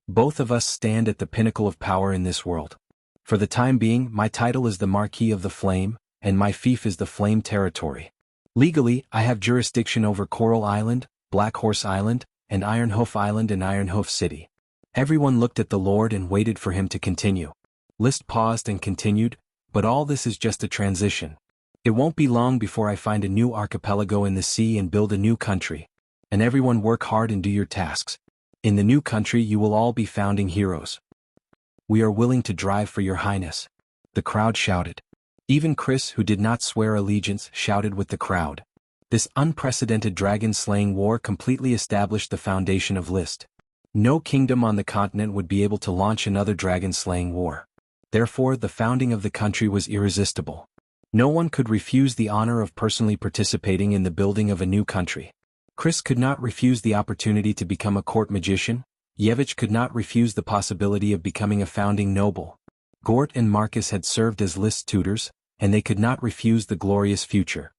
Both of us stand at the pinnacle of power in this world. For the time being, my title is the Marquis of the Flame, and my fief is the Flame Territory. Legally, I have jurisdiction over Coral Island, Black Horse Island, and Ironhoof Island and Ironhoof City." Everyone looked at the Lord and waited for him to continue. List paused and continued, "But all this is just a transition. It won't be long before I find a new archipelago in the sea and build a new country. And everyone work hard and do your tasks. In the new country you will all be founding heroes. We are willing to drive for your highness." The crowd shouted. Even Chris, who did not swear allegiance, shouted with the crowd. This unprecedented dragon-slaying war completely established the foundation of List. No kingdom on the continent would be able to launch another dragon-slaying war. Therefore, the founding of the country was irresistible. No one could refuse the honor of personally participating in the building of a new country. Chris could not refuse the opportunity to become a court magician. Yevich could not refuse the possibility of becoming a founding noble. Gort and Marcus had served as List's tutors, and they could not refuse the glorious future.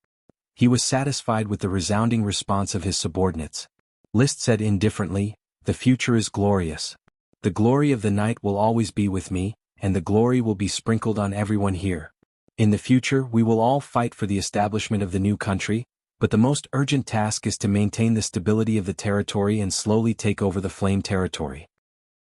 He was satisfied with the resounding response of his subordinates. List said indifferently, "The future is glorious. The glory of the night will always be with me, and the glory will be sprinkled on everyone here. In the future we will all fight for the establishment of the new country, but the most urgent task is to maintain the stability of the territory and slowly take over the Flame territory."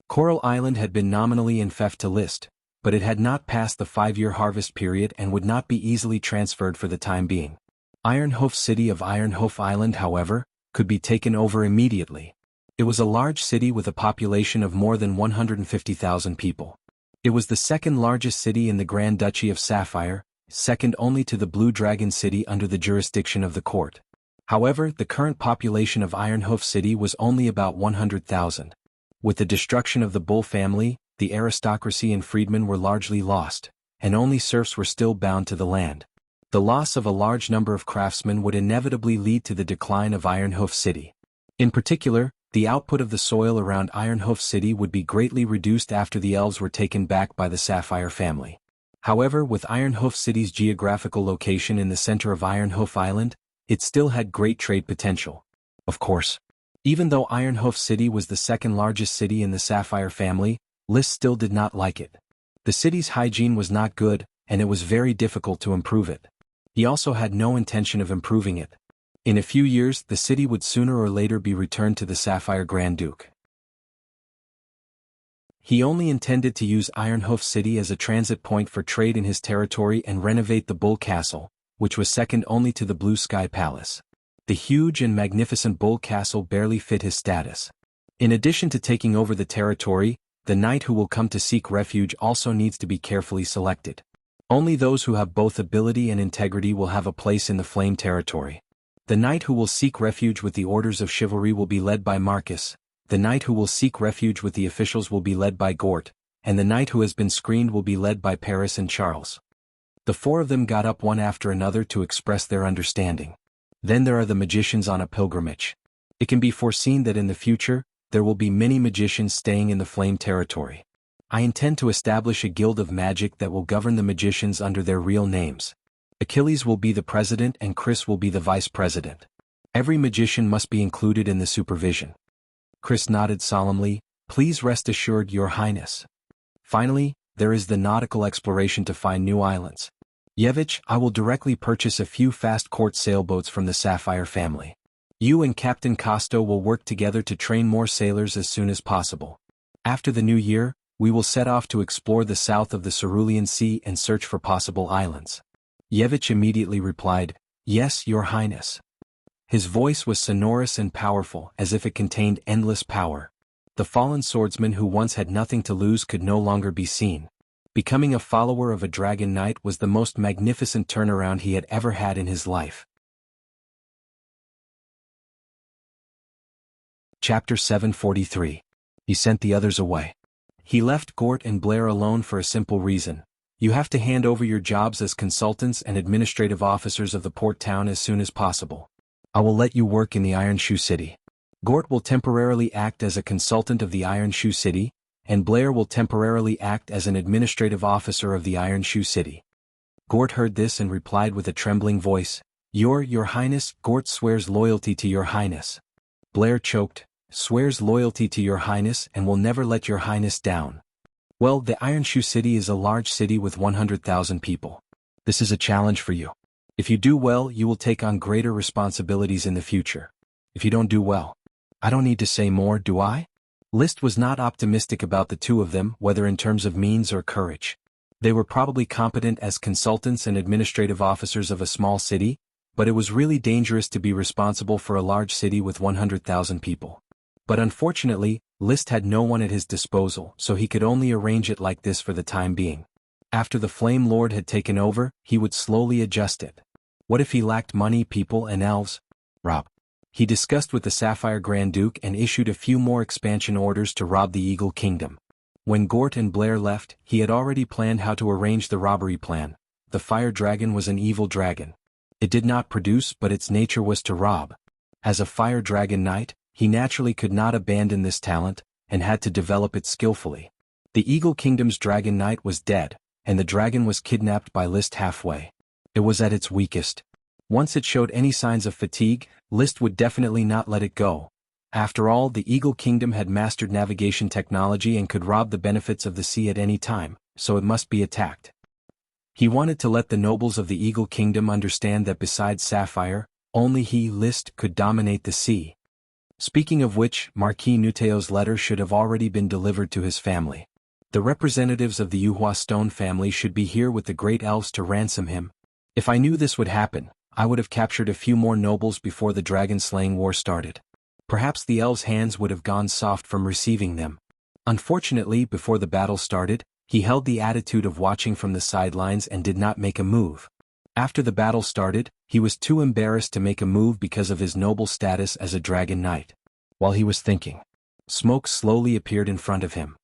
Coral Island had been nominally in fief to List, but it had not passed the 5-year harvest period and would not be easily transferred for the time being. Ironhoof city of Ironhoof Island, however, could be taken over immediately. It was a large city with a population of more than 150,000 people. It was the second largest city in the Grand Duchy of Sapphire, second only to the Blue Dragon City under the jurisdiction of the court. However, the current population of Ironhoof City was only about 100,000. With the destruction of the Bull family, the aristocracy and freedmen were largely lost, and only serfs were still bound to the land. The loss of a large number of craftsmen would inevitably lead to the decline of Ironhoof City. In particular, the output of the soil around Ironhoof City would be greatly reduced after the elves were taken back by the Sapphire family. However, with Ironhoof City's geographical location in the center of Ironhoof Island, it still had great trade potential. Of course, even though Ironhoof City was the second largest city in the Sapphire family, List still did not like it. The city's hygiene was not good, and it was very difficult to improve it. He also had no intention of improving it. In a few years, the city would sooner or later be returned to the Sapphire Grand Duke. He only intended to use Ironhoof City as a transit point for trade in his territory and renovate the Bull Castle, which was second only to the Blue Sky Palace. The huge and magnificent Bull Castle barely fit his status. In addition to taking over the territory, the knight who will come to seek refuge also needs to be carefully selected. Only those who have both ability and integrity will have a place in the Flame territory. The knight who will seek refuge with the Orders of Chivalry will be led by Marcus, the knight who will seek refuge with the officials will be led by Gort, and the knight who has been screened will be led by Paris and Charles. The four of them got up one after another to express their understanding. Then there are the magicians on a pilgrimage. It can be foreseen that in the future, there will be many magicians staying in the Flame territory. I intend to establish a guild of magic that will govern the magicians under their real names. Achilles will be the president and Chris will be the vice president. Every magician must be included in the supervision. Chris nodded solemnly, "Please rest assured, Your Highness." Finally, there is the nautical exploration to find new islands. Yevich, I will directly purchase a few fast court sailboats from the Sapphire family. You and Captain Costo will work together to train more sailors as soon as possible. After the new year, we will set off to explore the south of the Cerulean Sea and search for possible islands. Yevich immediately replied, "Yes, Your Highness." His voice was sonorous and powerful, as if it contained endless power. The fallen swordsman who once had nothing to lose could no longer be seen. Becoming a follower of a dragon knight was the most magnificent turnaround he had ever had in his life. Chapter 743. He sent the others away. He left Gort and Blair alone for a simple reason. You have to hand over your jobs as consultants and administrative officers of the port town as soon as possible. I will let you work in the Iron Shoe City. Gort will temporarily act as a consultant of the Iron Shoe City, and Blair will temporarily act as an administrative officer of the Iron Shoe City. Gort heard this and replied with a trembling voice, Your Highness, Gort swears loyalty to Your Highness." Blair choked, "Swears loyalty to Your Highness and will never let Your Highness down." Well, the Iron Shoe City is a large city with 100,000 people. This is a challenge for you. If you do well, you will take on greater responsibilities in the future. If you don't do well, I don't need to say more, do I? List was not optimistic about the two of them, whether in terms of means or courage. They were probably competent as consultants and administrative officers of a small city, but it was really dangerous to be responsible for a large city with 100,000 people. But unfortunately, List had no one at his disposal, so he could only arrange it like this for the time being. After the Flame Lord had taken over, he would slowly adjust it. What if he lacked money, people, and elves? Rob. He discussed with the Sapphire Grand Duke and issued a few more expansion orders to rob the Eagle Kingdom. When Gort and Blair left, he had already planned how to arrange the robbery plan. The fire dragon was an evil dragon. It did not produce, but its nature was to rob. As a fire dragon knight, he naturally could not abandon this talent, and had to develop it skillfully. The Eagle Kingdom's dragon knight was dead, and the dragon was kidnapped by List halfway. It was at its weakest. Once it showed any signs of fatigue, List would definitely not let it go. After all, the Eagle Kingdom had mastered navigation technology and could rob the benefits of the sea at any time, so it must be attacked. He wanted to let the nobles of the Eagle Kingdom understand that besides Sapphire, only he, List, could dominate the sea. Speaking of which, Marquis Nuteo's letter should have already been delivered to his family. The representatives of the Yuhua Stone family should be here with the great elves to ransom him. If I knew this would happen, I would have captured a few more nobles before the dragon-slaying war started. Perhaps the elves' hands would have gone soft from receiving them. Unfortunately, before the battle started, he held the attitude of watching from the sidelines and did not make a move. After the battle started, he was too embarrassed to make a move because of his noble status as a dragon knight. While he was thinking, smoke slowly appeared in front of him.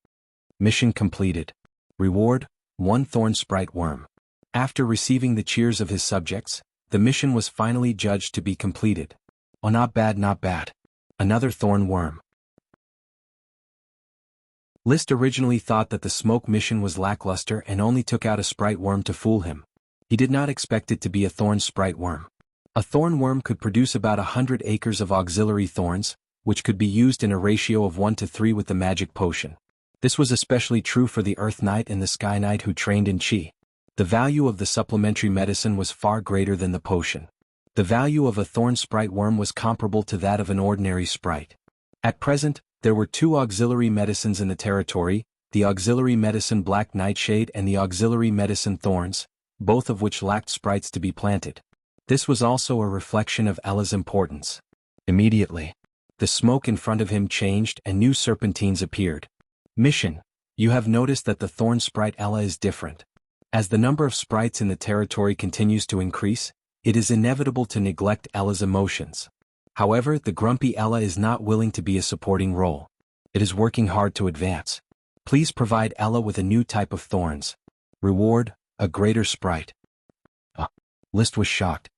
Mission completed. Reward, 1 thorn sprite worm. After receiving the cheers of his subjects, the mission was finally judged to be completed. Oh, not bad, not bad. Another thorn worm. List originally thought that the smoke mission was lackluster and only took out a sprite worm to fool him. He did not expect it to be a thorn sprite worm. A thorn worm could produce about 100 acres of auxiliary thorns, which could be used in a ratio of 1 to 3 with the magic potion. This was especially true for the Earth Knight and the Sky Knight who trained in Qi. The value of the supplementary medicine was far greater than the potion. The value of a thorn sprite worm was comparable to that of an ordinary sprite. At present, there were 2 auxiliary medicines in the territory, the auxiliary medicine Black Nightshade and the auxiliary medicine Thorns, both of which lacked sprites to be planted. This was also a reflection of Ella's importance. Immediately, the smoke in front of him changed and new serpentines appeared. Mission: you have noticed that the thorn sprite Ella is different. As the number of sprites in the territory continues to increase, it is inevitable to neglect Ella's emotions. However, the grumpy Ella is not willing to be a supporting role. It is working hard to advance. Please provide Ella with a new type of thorns. Reward, a greater sprite. List was shocked.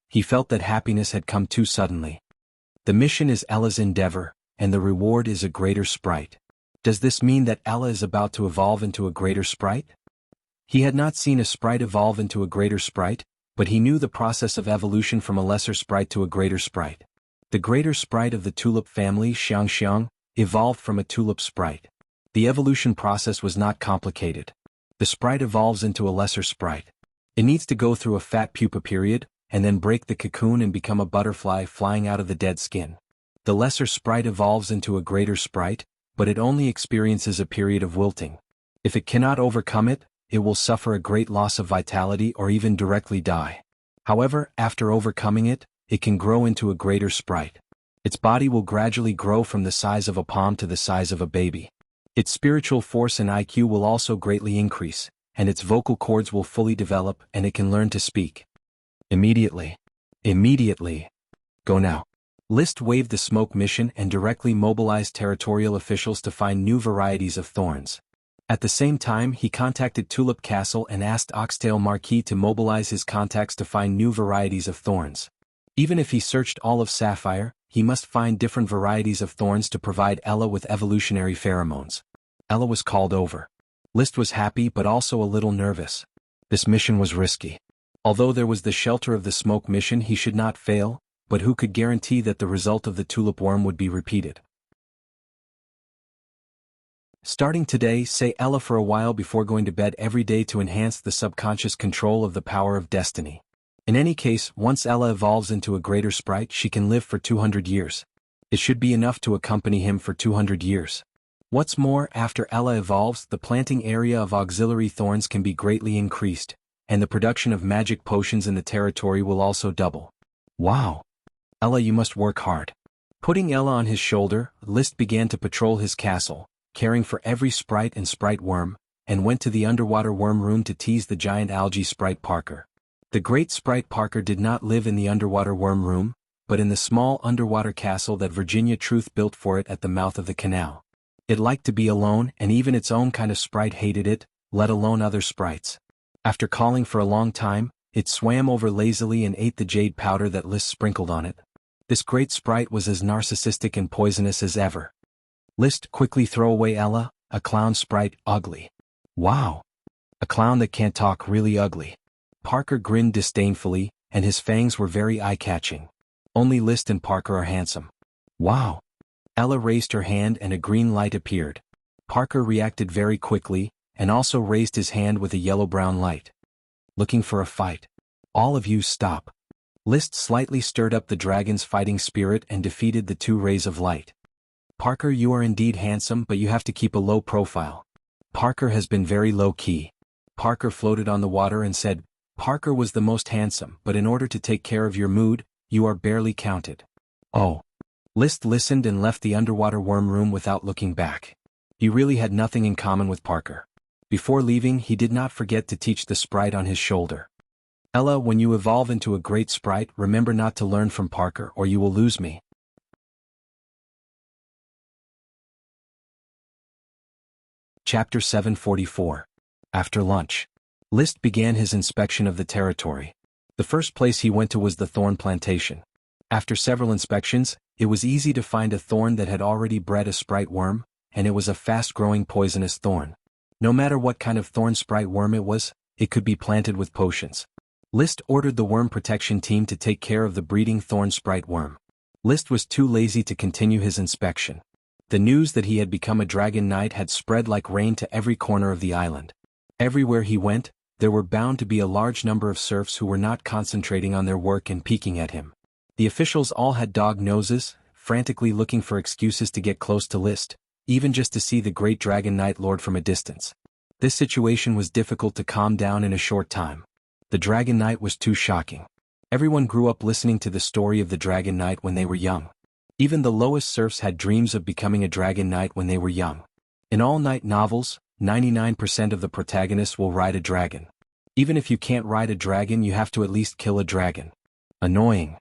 He felt that happiness had come too suddenly. The mission is Ella's endeavor, and the reward is a greater sprite. Does this mean that Ella is about to evolve into a greater sprite? He had not seen a sprite evolve into a greater sprite, but he knew the process of evolution from a lesser sprite to a greater sprite. The greater sprite of the tulip family, Xiangxiang, evolved from a tulip sprite. The evolution process was not complicated. The sprite evolves into a lesser sprite. It needs to go through a fat pupa period, and then break the cocoon and become a butterfly flying out of the dead skin. The lesser sprite evolves into a greater sprite, but it only experiences a period of wilting. If it cannot overcome it, it will suffer a great loss of vitality or even directly die. However, after overcoming it, it can grow into a greater sprite. Its body will gradually grow from the size of a palm to the size of a baby. Its spiritual force and IQ will also greatly increase, and its vocal cords will fully develop and it can learn to speak. Immediately. Go now. List waved the smoke mission and directly mobilized territorial officials to find new varieties of thorns. At the same time, he contacted Tulip Castle and asked Oxtail Marquis to mobilize his contacts to find new varieties of thorns. Even if he searched all of Sapphire, he must find different varieties of thorns to provide Ella with evolutionary pheromones. Ella was called over. List was happy but also a little nervous. This mission was risky. Although there was the shelter of the smoke mission, he should not fail, but who could guarantee that the result of the tulip worm would be repeated? Starting today, say Ella for a while before going to bed every day to enhance the subconscious control of the power of destiny. In any case, once Ella evolves into a greater sprite, she can live for 200 years. It should be enough to accompany him for 200 years. What's more, after Ella evolves, the planting area of auxiliary thorns can be greatly increased, and the production of magic potions in the territory will also double. Wow! Ella, you must work hard. Putting Ella on his shoulder, List began to patrol his castle, caring for every sprite and sprite worm, and went to the underwater worm room to tease the giant algae sprite Parker. The great sprite Parker did not live in the underwater worm room, but in the small underwater castle that Virginia Truth built for it at the mouth of the canal. It liked to be alone, and even its own kind of sprite hated it, let alone other sprites. After calling for a long time, it swam over lazily and ate the jade powder that List sprinkled on it. This great sprite was as narcissistic and poisonous as ever. List, quickly throw away Ella, a clown sprite, ugly. Wow. A clown that can't talk, really ugly. Parker grinned disdainfully, and his fangs were very eye-catching. Only List and Parker are handsome. Wow. Ella raised her hand and a green light appeared. Parker reacted very quickly, and also raised his hand with a yellow-brown light. Looking for a fight. All of you stop. List slightly stirred up the dragon's fighting spirit and defeated the two rays of light. Parker, you are indeed handsome, but you have to keep a low profile. Parker has been very low-key. Parker floated on the water and said, Parker was the most handsome, but in order to take care of your mood, you are barely counted. Oh. List listened and left the underwater worm room without looking back. He really had nothing in common with Parker. Before leaving, he did not forget to teach the sprite on his shoulder. Ella, when you evolve into a great sprite, remember not to learn from Parker or you will lose me. Chapter 744. After lunch. List began his inspection of the territory. The first place he went to was the thorn plantation. After several inspections, it was easy to find a thorn that had already bred a sprite worm, and it was a fast-growing poisonous thorn. No matter what kind of thorn sprite worm it was, it could be planted with potions. List ordered the worm protection team to take care of the breeding thorn sprite worm. List was too lazy to continue his inspection. The news that he had become a dragon knight had spread like rain to every corner of the island. Everywhere he went, there were bound to be a large number of serfs who were not concentrating on their work and peeking at him. The officials all had dog noses, frantically looking for excuses to get close to List, even just to see the great dragon knight lord from a distance. This situation was difficult to calm down in a short time. The dragon knight was too shocking. Everyone grew up listening to the story of the dragon knight when they were young. Even the lowest serfs had dreams of becoming a dragon knight when they were young. In all knight novels, 99% of the protagonists will ride a dragon. Even if you can't ride a dragon, you have to at least kill a dragon. Annoying.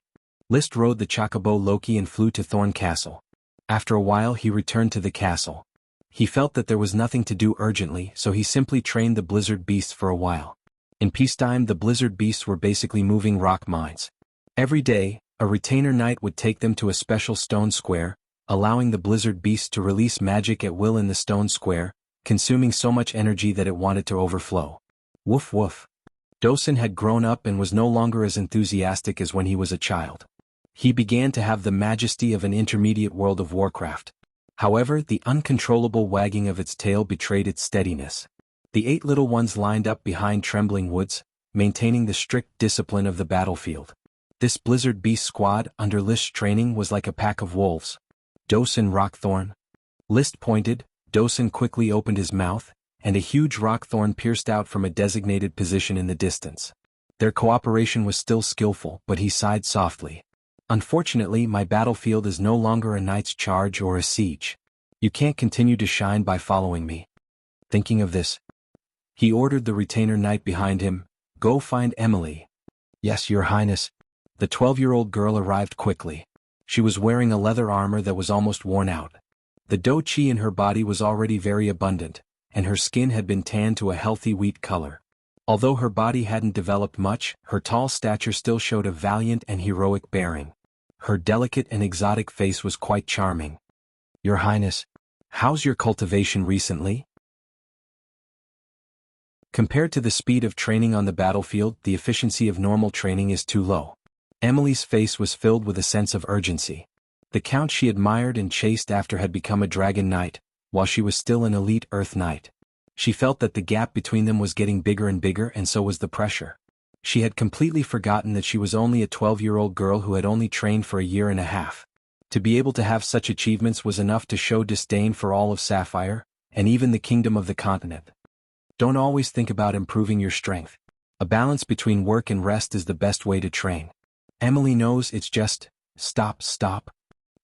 List rode the chocobo Loki and flew to Thorn Castle. After a while he returned to the castle. He felt that there was nothing to do urgently, so he simply trained the blizzard beasts for a while. In peacetime, the blizzard beasts were basically moving rock mines. Every day, a retainer knight would take them to a special stone square, allowing the blizzard beast to release magic at will in the stone square, consuming so much energy that it wanted to overflow. Woof woof. Dosen had grown up and was no longer as enthusiastic as when he was a child. He began to have the majesty of an intermediate World of Warcraft. However, the uncontrollable wagging of its tail betrayed its steadiness. The 8 little ones lined up behind Trembling Woods, maintaining the strict discipline of the battlefield. This blizzard beast squad, under List's training, was like a pack of wolves. Dosen Rockthorn. List pointed, Dosen quickly opened his mouth, and a huge rockthorn pierced out from a designated position in the distance. Their cooperation was still skillful, but he sighed softly. Unfortunately, my battlefield is no longer a knight's charge or a siege. You can't continue to shine by following me. Thinking of this, he ordered the retainer knight behind him, go find Emily. Yes, your highness. The 12-year-old girl arrived quickly. She was wearing a leather armor that was almost worn out. The dough chi in her body was already very abundant, and her skin had been tanned to a healthy wheat color. Although her body hadn't developed much, her tall stature still showed a valiant and heroic bearing. Her delicate and exotic face was quite charming. Your highness, how's your cultivation recently? Compared to the speed of training on the battlefield, the efficiency of normal training is too low. Emily's face was filled with a sense of urgency. The count she admired and chased after had become a dragon knight, while she was still an elite earth knight. She felt that the gap between them was getting bigger and bigger, and so was the pressure. She had completely forgotten that she was only a 12-year-old girl who had only trained for a year and a half. To be able to have such achievements was enough to show disdain for all of Sapphire, and even the kingdom of the continent. Don't always think about improving your strength. A balance between work and rest is the best way to train. Emily knows it's just, stop.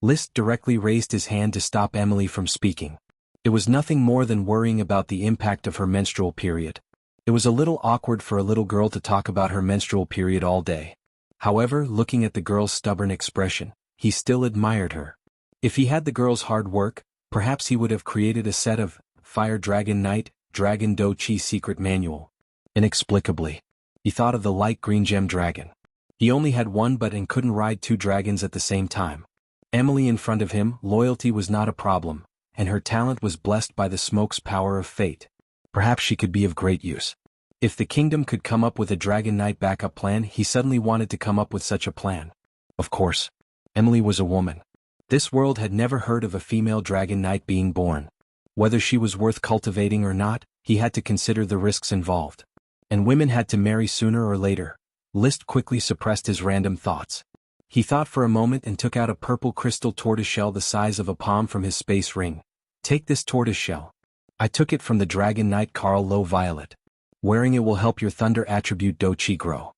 List directly raised his hand to stop Emily from speaking. It was nothing more than worrying about the impact of her menstrual period. It was a little awkward for a little girl to talk about her menstrual period all day. However, looking at the girl's stubborn expression, he still admired her. If he had the girl's hard work, perhaps he would have created a set of Fire Dragon Knight, Dragon Do Chi secret manual. Inexplicably, he thought of the light green gem dragon. He only had one and couldn't ride two dragons at the same time. Emily in front of him, loyalty was not a problem, and her talent was blessed by the smoke's power of fate. Perhaps she could be of great use. If the kingdom could come up with a Dragon Knight backup plan, he suddenly wanted to come up with such a plan. Of course, Emily was a woman. This world had never heard of a female Dragon Knight being born. Whether she was worth cultivating or not, he had to consider the risks involved. And women had to marry sooner or later. Liszt quickly suppressed his random thoughts. He thought for a moment and took out a purple crystal tortoiseshell the size of a palm from his space ring. Take this tortoiseshell. I took it from the Dragon Knight Carl Low Violet. Wearing it will help your thunder attribute Do Chi grow.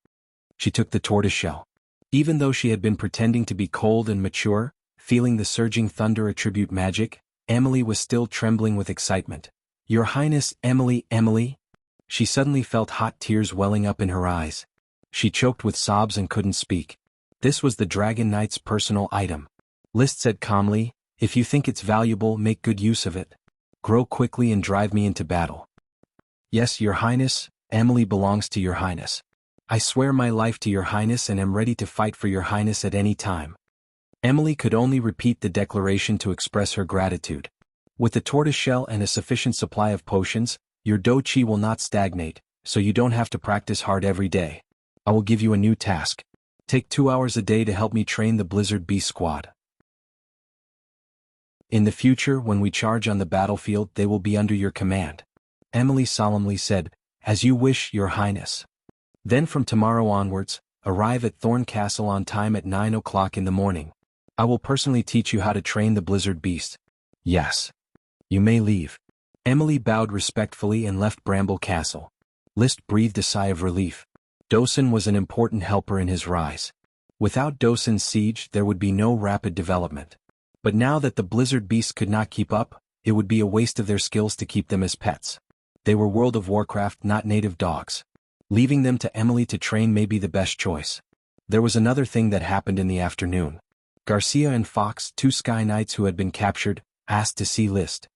She took the tortoiseshell. Even though she had been pretending to be cold and mature, feeling the surging thunder attribute magic, Emily was still trembling with excitement. Your Highness, Emily. She suddenly felt hot tears welling up in her eyes. She choked with sobs and couldn't speak. This was the Dragon Knight's personal item. Liszt said calmly, if you think it's valuable, make good use of it. Grow quickly and drive me into battle. Yes, Your Highness, Emily belongs to Your Highness. I swear my life to Your Highness and am ready to fight for Your Highness at any time. Emily could only repeat the declaration to express her gratitude. With the tortoiseshell and a sufficient supply of potions, your Do Chi will not stagnate, so you don't have to practice hard every day. I will give you a new task. Take 2 hours a day to help me train the Blizzard Beast Squad. In the future, when we charge on the battlefield, they will be under your command. Emily solemnly said, as you wish, Your Highness. Then from tomorrow onwards, arrive at Thorn Castle on time at 9 o'clock in the morning. I will personally teach you how to train the Blizzard Beast. Yes. You may leave. Emily bowed respectfully and left Bramble Castle. Liszt breathed a sigh of relief. Dosun was an important helper in his rise. Without Dosun's siege, there would be no rapid development. But now that the Blizzard Beasts could not keep up, it would be a waste of their skills to keep them as pets. They were World of Warcraft, not native dogs. Leaving them to Emily to train may be the best choice. There was another thing that happened in the afternoon. Garcia and Fox, two Sky Knights who had been captured, asked to see Liszt.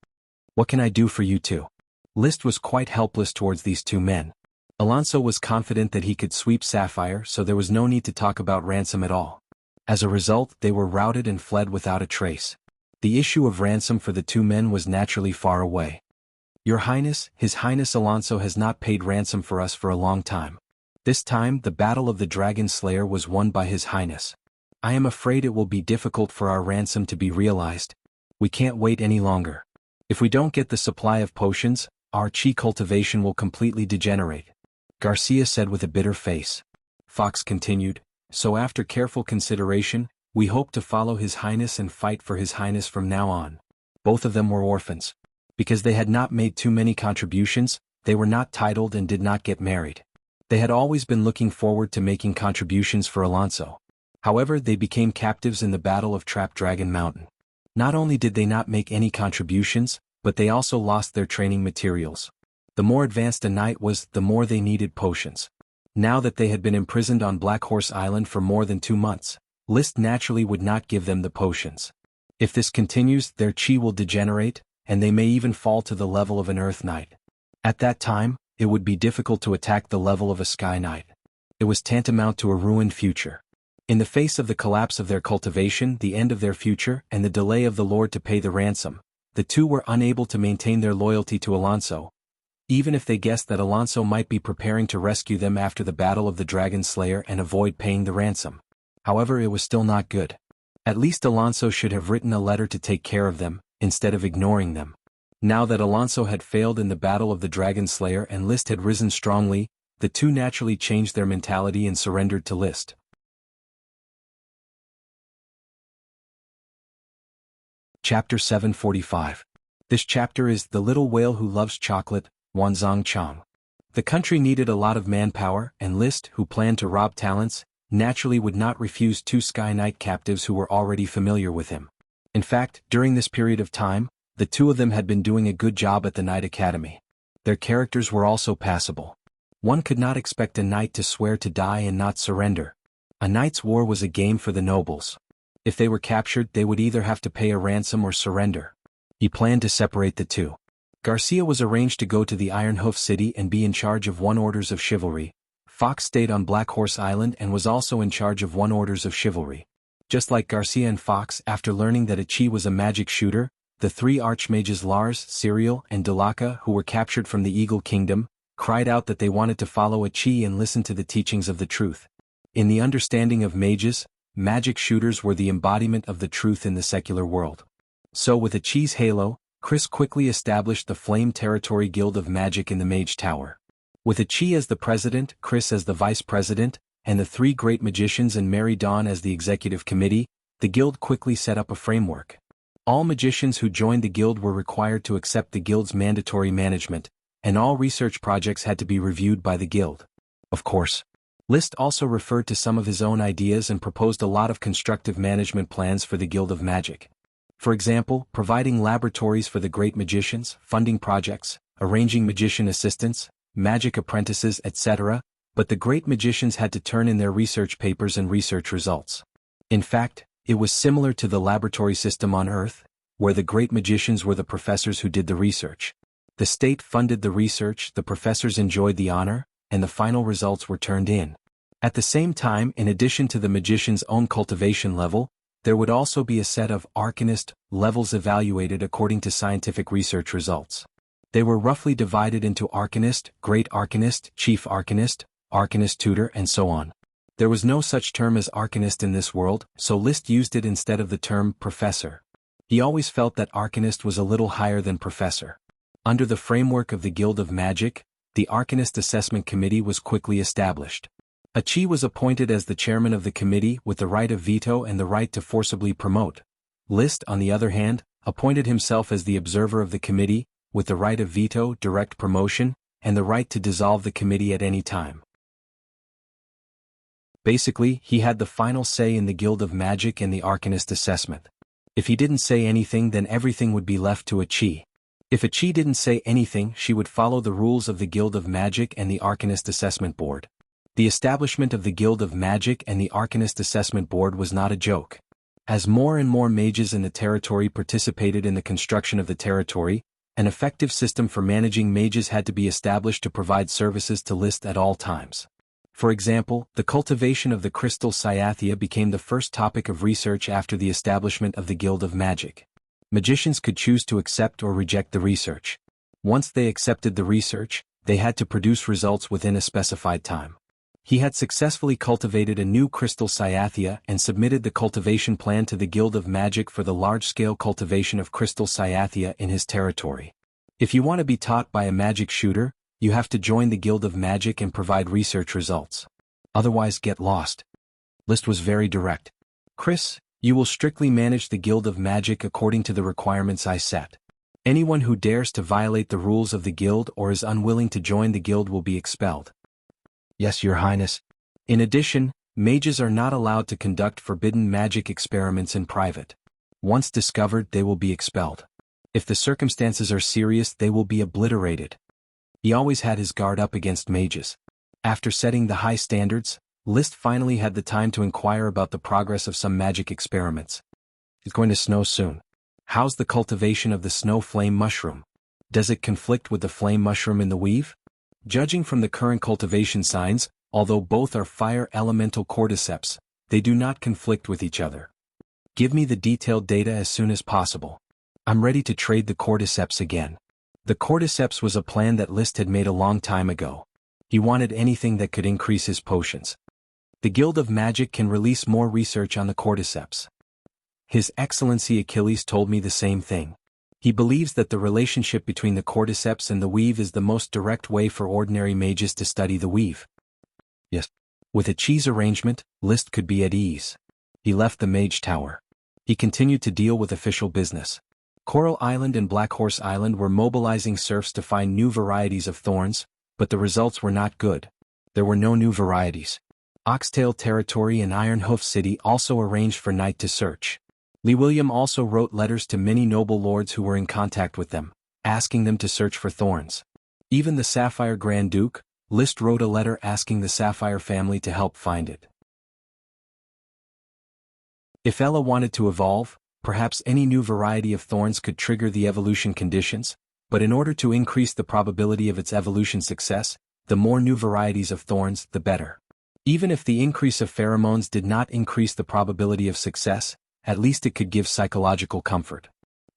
What can I do for you two? Liszt was quite helpless towards these two men. Alonso was confident that he could sweep Sapphire, so there was no need to talk about ransom at all. As a result, they were routed and fled without a trace. The issue of ransom for the two men was naturally far away. Your Highness, His Highness Alonso has not paid ransom for us for a long time. This time, the Battle of the Dragon Slayer was won by His Highness. I am afraid it will be difficult for our ransom to be realized. We can't wait any longer. If we don't get the supply of potions, our chi cultivation will completely degenerate. Garcia said with a bitter face. Fox continued, so after careful consideration, we hope to follow His Highness and fight for His Highness from now on. Both of them were orphans. Because they had not made too many contributions, they were not titled and did not get married. They had always been looking forward to making contributions for Alonso. However, they became captives in the Battle of Trap Dragon Mountain. Not only did they not make any contributions, but they also lost their training materials. The more advanced a knight was, the more they needed potions. Now that they had been imprisoned on Black Horse Island for more than 2 months, Liszt naturally would not give them the potions. If this continues, their chi will degenerate, and they may even fall to the level of an Earth Knight. At that time, it would be difficult to attack the level of a Sky Knight. It was tantamount to a ruined future. In the face of the collapse of their cultivation, the end of their future, and the delay of the Lord to pay the ransom, the two were unable to maintain their loyalty to Alonso, even if they guessed that Alonso might be preparing to rescue them after the Battle of the Dragon Slayer and avoid paying the ransom. However, it was still not good. At least Alonso should have written a letter to take care of them, instead of ignoring them. Now that Alonso had failed in the Battle of the Dragon Slayer and Liszt had risen strongly, the two naturally changed their mentality and surrendered to Liszt. Chapter 745. This chapter is The Little Whale Who Loves Chocolate, Wanzhong Chang. The country needed a lot of manpower, and Liszt, who planned to rob talents, naturally would not refuse 2 Sky Knight captives who were already familiar with him. In fact, during this period of time, the two of them had been doing a good job at the Knight Academy. Their characters were also passable. One could not expect a knight to swear to die and not surrender. A knight's war was a game for the nobles. If they were captured, they would either have to pay a ransom or surrender. He planned to separate the two. Garcia was arranged to go to the Iron Hoof City and be in charge of 1 Orders of Chivalry, Fox stayed on Black Horse Island and was also in charge of 1 Orders of Chivalry. Just like Garcia and Fox, after learning that Ichi was a magic shooter, the 3 archmages Lars, Cyril, and Delaka, who were captured from the Eagle Kingdom, cried out that they wanted to follow Ichi and listen to the teachings of the truth. In the understanding of mages, magic shooters were the embodiment of the truth in the secular world. So with Ichi's halo, Chris quickly established the Flame Territory Guild of Magic in the Mage Tower. With Ichi as the president, Chris as the vice president, and the 3 great magicians and Mary Dawn as the executive committee, the guild quickly set up a framework. All magicians who joined the guild were required to accept the guild's mandatory management, and all research projects had to be reviewed by the guild. Of course, Liszt also referred to some of his own ideas and proposed a lot of constructive management plans for the Guild of Magic. For example, providing laboratories for the great magicians, funding projects, arranging magician assistants, magic apprentices, etc., but the great magicians had to turn in their research papers and research results. In fact, it was similar to the laboratory system on Earth, where the great magicians were the professors who did the research. The state funded the research, the professors enjoyed the honor, and the final results were turned in. At the same time, in addition to the magician's own cultivation level, there would also be a set of arcanist levels evaluated according to scientific research results. They were roughly divided into arcanist, great arcanist, chief arcanist, arcanist tutor, and so on. There was no such term as arcanist in this world, so Liszt used it instead of the term professor. He always felt that arcanist was a little higher than professor. Under the framework of the Guild of Magic, the Arcanist Assessment Committee was quickly established. Ichi was appointed as the chairman of the committee with the right of veto and the right to forcibly promote. Liszt, on the other hand, appointed himself as the observer of the committee, with the right of veto, direct promotion, and the right to dissolve the committee at any time. Basically, he had the final say in the Guild of Magic and the Arcanist Assessment. If he didn't say anything, then everything would be left to Ichi. If Ichi didn't say anything, she would follow the rules of the Guild of Magic and the Arcanist Assessment Board. The establishment of the Guild of Magic and the Arcanist Assessment Board was not a joke. As more and more mages in the territory participated in the construction of the territory, an effective system for managing mages had to be established to provide services to Liszt at all times. For example, the cultivation of the crystal cyathea became the first topic of research after the establishment of the Guild of Magic. Magicians could choose to accept or reject the research. Once they accepted the research, they had to produce results within a specified time. He had successfully cultivated a new crystal cyathea and submitted the cultivation plan to the Guild of Magic for the large-scale cultivation of crystal cyathea in his territory. If you want to be taught by a magic shooter, you have to join the Guild of Magic and provide research results. Otherwise, get lost. Liszt was very direct. Chris, you will strictly manage the Guild of Magic according to the requirements I set. Anyone who dares to violate the rules of the guild or is unwilling to join the guild will be expelled. Yes, Your Highness. In addition, mages are not allowed to conduct forbidden magic experiments in private. Once discovered, they will be expelled. If the circumstances are serious, they will be obliterated. He always had his guard up against mages. After setting the high standards, Liszt finally had the time to inquire about the progress of some magic experiments. It's going to snow soon. How's the cultivation of the snow flame mushroom? Does it conflict with the flame mushroom in the weave? Judging from the current cultivation signs, although both are fire elemental cordyceps, they do not conflict with each other. Give me the detailed data as soon as possible. I'm ready to trade the cordyceps again. The cordyceps was a plan that Liszt had made a long time ago. He wanted anything that could increase his potions. The Guild of Magic can release more research on the cordyceps. His Excellency Achilles told me the same thing. He believes that the relationship between the cordyceps and the weave is the most direct way for ordinary mages to study the weave. Yes. With Ichi's arrangement, Liszt could be at ease. He left the Mage Tower. He continued to deal with official business. Coral Island and Black Horse Island were mobilizing serfs to find new varieties of thorns, but the results were not good. There were no new varieties. Oxtail Territory and Ironhoof City also arranged for night to search. Lee William also wrote letters to many noble lords who were in contact with them, asking them to search for thorns. Even the Sapphire Grand Duke, Liszt wrote a letter asking the Sapphire family to help find it. If Ella wanted to evolve, perhaps any new variety of thorns could trigger the evolution conditions, but in order to increase the probability of its evolution success, the more new varieties of thorns, the better. Even if the increase of pheromones did not increase the probability of success, at least it could give psychological comfort.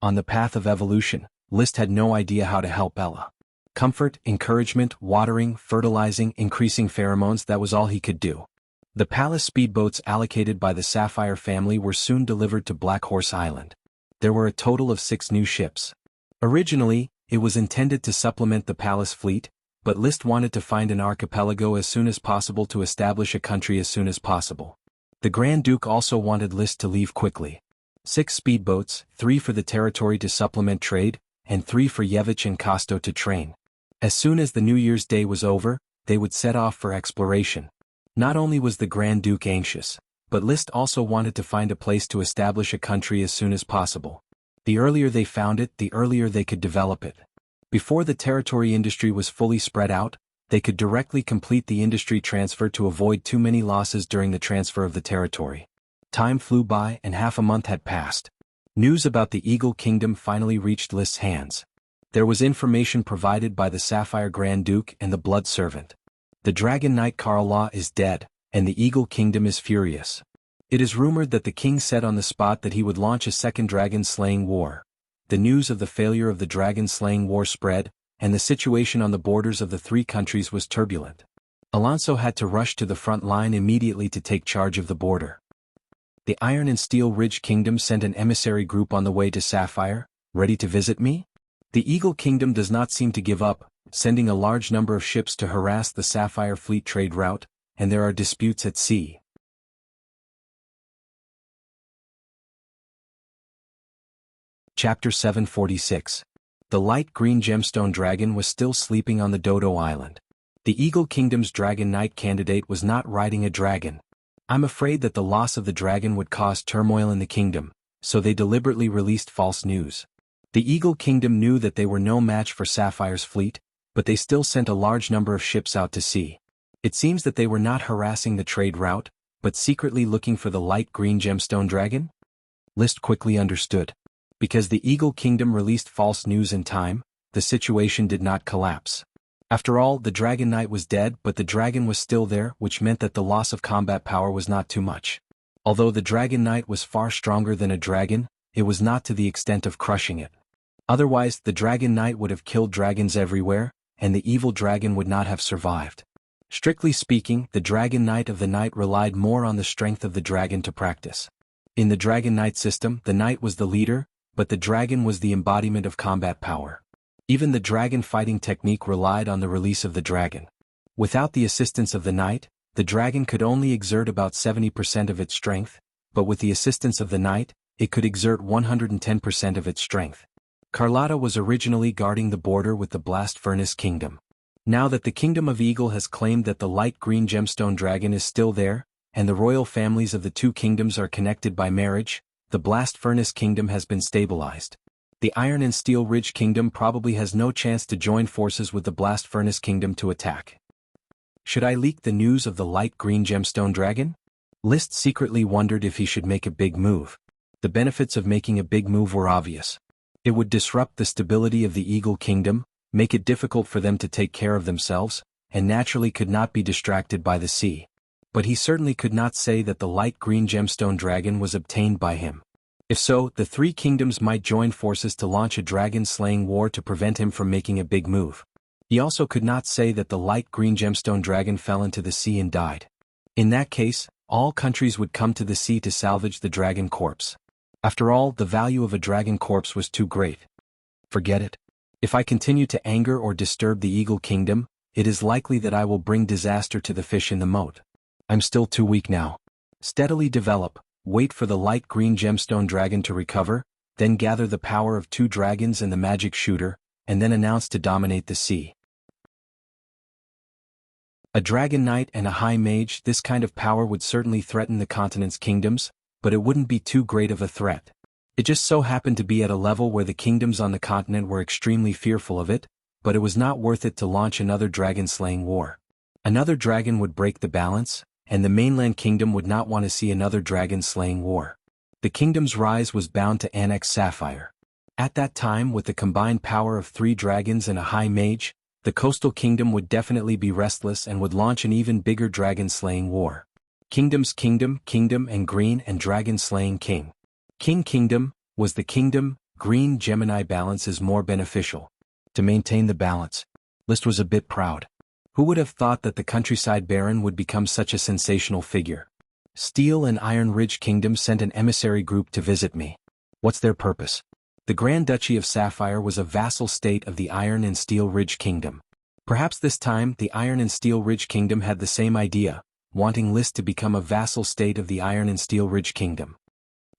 On the path of evolution, Liszt had no idea how to help Ella. Comfort, encouragement, watering, fertilizing, increasing pheromones, that was all he could do. The palace speedboats allocated by the Sapphire family were soon delivered to Black Horse Island. There were a total of 6 new ships. Originally, it was intended to supplement the palace fleet, but Liszt wanted to find an archipelago as soon as possible to establish a country as soon as possible. The Grand Duke also wanted Liszt to leave quickly. 6 speedboats, 3 for the territory to supplement trade, and 3 for Yevich and Kosto to train. As soon as the New Year's Day was over, they would set off for exploration. Not only was the Grand Duke anxious, but Liszt also wanted to find a place to establish a country as soon as possible. The earlier they found it, the earlier they could develop it. Before the territory industry was fully spread out, they could directly complete the industry transfer to avoid too many losses during the transfer of the territory. Time flew by and half a month had passed. News about the Eagle Kingdom finally reached Liszt's hands. There was information provided by the Sapphire Grand Duke and the Blood Servant. The Dragon Knight Karl Law is dead, and the Eagle Kingdom is furious. It is rumored that the king said on the spot that he would launch a second dragon-slaying war. The news of the failure of the dragon-slaying war spread, and the situation on the borders of the 3 countries was turbulent. Alonso had to rush to the front line immediately to take charge of the border. The Iron and Steel Ridge Kingdom sent an emissary group on the way to Sapphire, ready to visit me? The Eagle Kingdom does not seem to give up, sending a large number of ships to harass the Sapphire Fleet trade route, and there are disputes at sea. Chapter 746. The light green gemstone dragon was still sleeping on the Dodo Island. The Eagle Kingdom's Dragon Knight candidate was not riding a dragon. I'm afraid that the loss of the dragon would cause turmoil in the kingdom, so they deliberately released false news. The Eagle Kingdom knew that they were no match for Sapphire's fleet, but they still sent a large number of ships out to sea. It seems that they were not harassing the trade route, but secretly looking for the light green gemstone dragon? Liszt quickly understood. Because the Eagle Kingdom released false news in time, the situation did not collapse. After all, the Dragon Knight was dead, but the dragon was still there, which meant that the loss of combat power was not too much. Although the Dragon Knight was far stronger than a dragon, it was not to the extent of crushing it. Otherwise, the Dragon Knight would have killed dragons everywhere, and the evil dragon would not have survived. Strictly speaking, the Dragon Knight of the Night relied more on the strength of the dragon to practice. In the Dragon Knight system, the knight was the leader, but the dragon was the embodiment of combat power. Even the dragon fighting technique relied on the release of the dragon. Without the assistance of the knight, the dragon could only exert about 70% of its strength, but with the assistance of the knight, it could exert 110% of its strength. Carlotta was originally guarding the border with the Blast Furnace Kingdom. Now that the Kingdom of Eagle has claimed that the light green gemstone dragon is still there, and the royal families of the 2 kingdoms are connected by marriage, the Blast Furnace Kingdom has been stabilized. The Iron and Steel Ridge Kingdom probably has no chance to join forces with the Blast Furnace Kingdom to attack. Should I leak the news of the light green gemstone dragon? Liszt secretly wondered if he should make a big move. The benefits of making a big move were obvious. It would disrupt the stability of the Eagle Kingdom, make it difficult for them to take care of themselves, and naturally could not be distracted by the sea. But he certainly could not say that the light green gemstone dragon was obtained by him. If so, the 3 kingdoms might join forces to launch a dragon-slaying war to prevent him from making a big move. He also could not say that the light green gemstone dragon fell into the sea and died. In that case, all countries would come to the sea to salvage the dragon corpse. After all, the value of a dragon corpse was too great. Forget it. If I continue to anger or disturb the Eagle Kingdom, it is likely that I will bring disaster to the fish in the moat. I'm still too weak now. Steadily develop, wait for the light green gemstone dragon to recover, then gather the power of 2 dragons and the magic shooter, and then announce to dominate the sea. A dragon knight and a high mage, this kind of power would certainly threaten the continent's kingdoms, but it wouldn't be too great of a threat. It just so happened to be at a level where the kingdoms on the continent were extremely fearful of it, but it was not worth it to launch another dragon-slaying war. Another dragon would break the balance, and the mainland kingdom would not want to see another dragon-slaying war. The kingdom's rise was bound to annex Sapphire. At that time, with the combined power of 3 dragons and a high mage, The coastal kingdom would definitely be restless and would launch an even bigger dragon-slaying war. Kingdom's kingdom, kingdom and green and dragon-slaying king. King kingdom, was the kingdom, green Gemini balance is more beneficial. To maintain the balance. List was a bit proud. Who would have thought that the countryside baron would become such a sensational figure? Steel and Iron Ridge Kingdom sent an emissary group to visit me. What's their purpose? The Grand Duchy of Sapphire was a vassal state of the Iron and Steel Ridge Kingdom. Perhaps this time the Iron and Steel Ridge Kingdom had the same idea, wanting List to become a vassal state of the Iron and Steel Ridge Kingdom.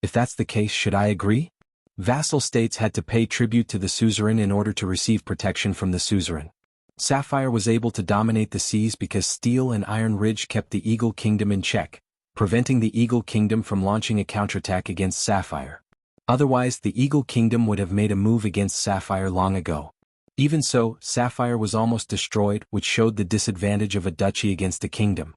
If that's the case, should I agree? Vassal states had to pay tribute to the suzerain in order to receive protection from the suzerain. Sapphire was able to dominate the seas because Steel and Iron Ridge kept the Eagle Kingdom in check, preventing the Eagle Kingdom from launching a counterattack against Sapphire. Otherwise, the Eagle Kingdom would have made a move against Sapphire long ago. Even so, Sapphire was almost destroyed, which showed the disadvantage of a duchy against a kingdom.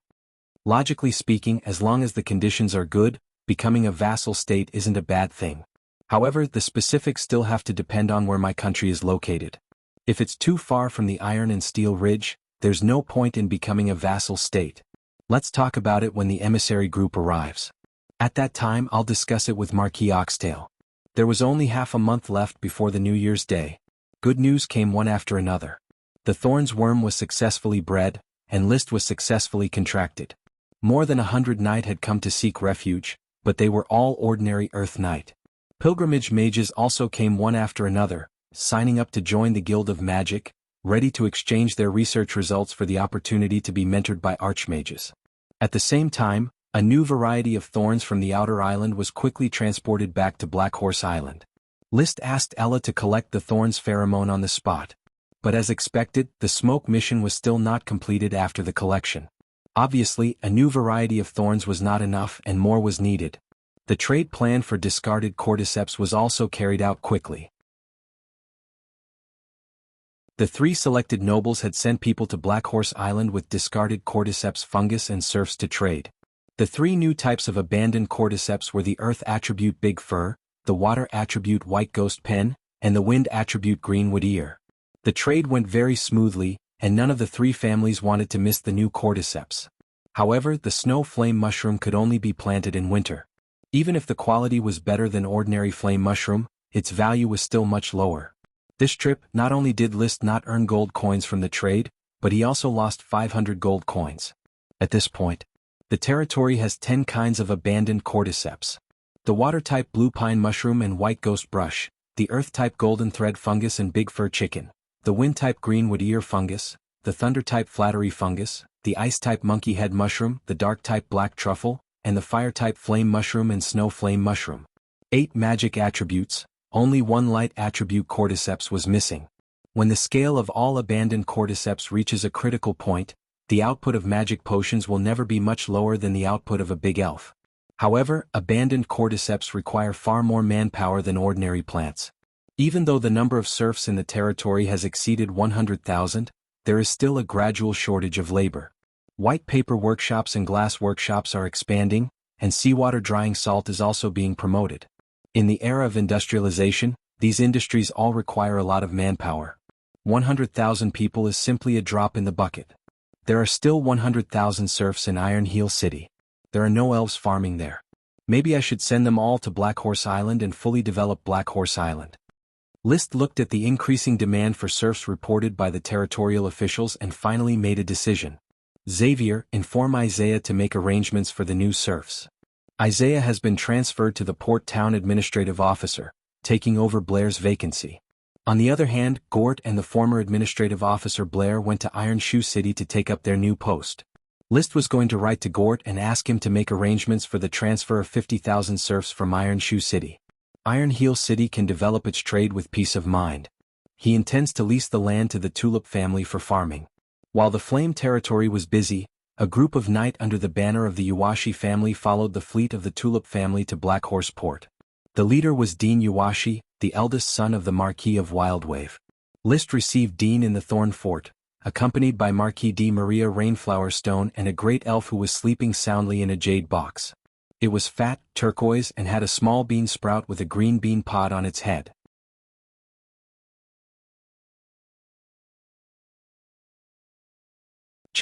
Logically speaking, as long as the conditions are good, becoming a vassal state isn't a bad thing. However, the specifics still have to depend on where my country is located. If it's too far from the Iron and Steel Ridge, there's no point in becoming a vassal state. Let's talk about it when the emissary group arrives. At that time I'll discuss it with Marquis Oxtail. There was only half a month left before the New Year's Day. Good news came one after another. The Thorns worm was successfully bred, and List was successfully contracted. More than 100 knight had come to seek refuge, but they were all ordinary Earth Knight. Pilgrimage mages also came one after another, signing up to join the Guild of Magic, ready to exchange their research results for the opportunity to be mentored by archmages. At the same time, a new variety of thorns from the outer island was quickly transported back to Black Horse Island. List asked Ella to collect the thorns pheromone on the spot. But as expected, the smoke mission was still not completed after the collection. Obviously, a new variety of thorns was not enough and more was needed. The trade plan for discarded cordyceps was also carried out quickly. The 3 selected nobles had sent people to Black Horse Island with discarded cordyceps fungus and serfs to trade. The 3 new types of abandoned cordyceps were the earth attribute Big Fur, the water attribute White Ghost Pen, and the wind attribute Greenwood Ear. The trade went very smoothly, and none of the 3 families wanted to miss the new cordyceps. However, the snow flame mushroom could only be planted in winter. Even if the quality was better than ordinary flame mushroom, its value was still much lower. This trip, not only did List not earn gold coins from the trade, but he also lost 500 gold coins. At this point, the territory has 10 kinds of abandoned cordyceps. The water-type blue pine mushroom and white ghost brush, the earth-type golden thread fungus and big fur chicken, the wind-type greenwood ear fungus, the thunder-type flattery fungus, the ice-type monkey head mushroom, the dark-type black truffle, and the fire-type flame mushroom and snow flame mushroom. 8 magic attributes, only 1 light attribute cordyceps was missing. When the scale of all abandoned cordyceps reaches a critical point, the output of magic potions will never be much lower than the output of a big elf. However, abandoned cordyceps require far more manpower than ordinary plants. Even though the number of serfs in the territory has exceeded 100,000, there is still a gradual shortage of labor. White paper workshops and glass workshops are expanding, and seawater drying salt is also being promoted. In the era of industrialization, these industries all require a lot of manpower. 100,000 people is simply a drop in the bucket. There are still 100,000 serfs in Iron Heel City. There are no elves farming there. Maybe I should send them all to Black Horse Island and fully develop Black Horse Island. List looked at the increasing demand for serfs reported by the territorial officials and finally made a decision. Xavier, inform Isaiah to make arrangements for the new serfs. Isaiah has been transferred to the Port Town Administrative Officer, taking over Blair's vacancy. On the other hand, Gort and the former Administrative Officer Blair went to Iron Shoe City to take up their new post. List was going to write to Gort and ask him to make arrangements for the transfer of 50,000 serfs from Iron Shoe City. Iron Heel City can develop its trade with peace of mind. He intends to lease the land to the Tulip family for farming. While the Flame territory was busy, a group of knight under the banner of the Uwashi family followed the fleet of the Tulip family to Black Horse Port. The leader was Dean Uwashi, the eldest son of the Marquis of Wildwave. List received Dean in the Thorn Fort, accompanied by Marquis D. Maria Rainflower Stone and a great elf who was sleeping soundly in a jade box. It was fat, turquoise and had a small bean sprout with a green bean pod on its head.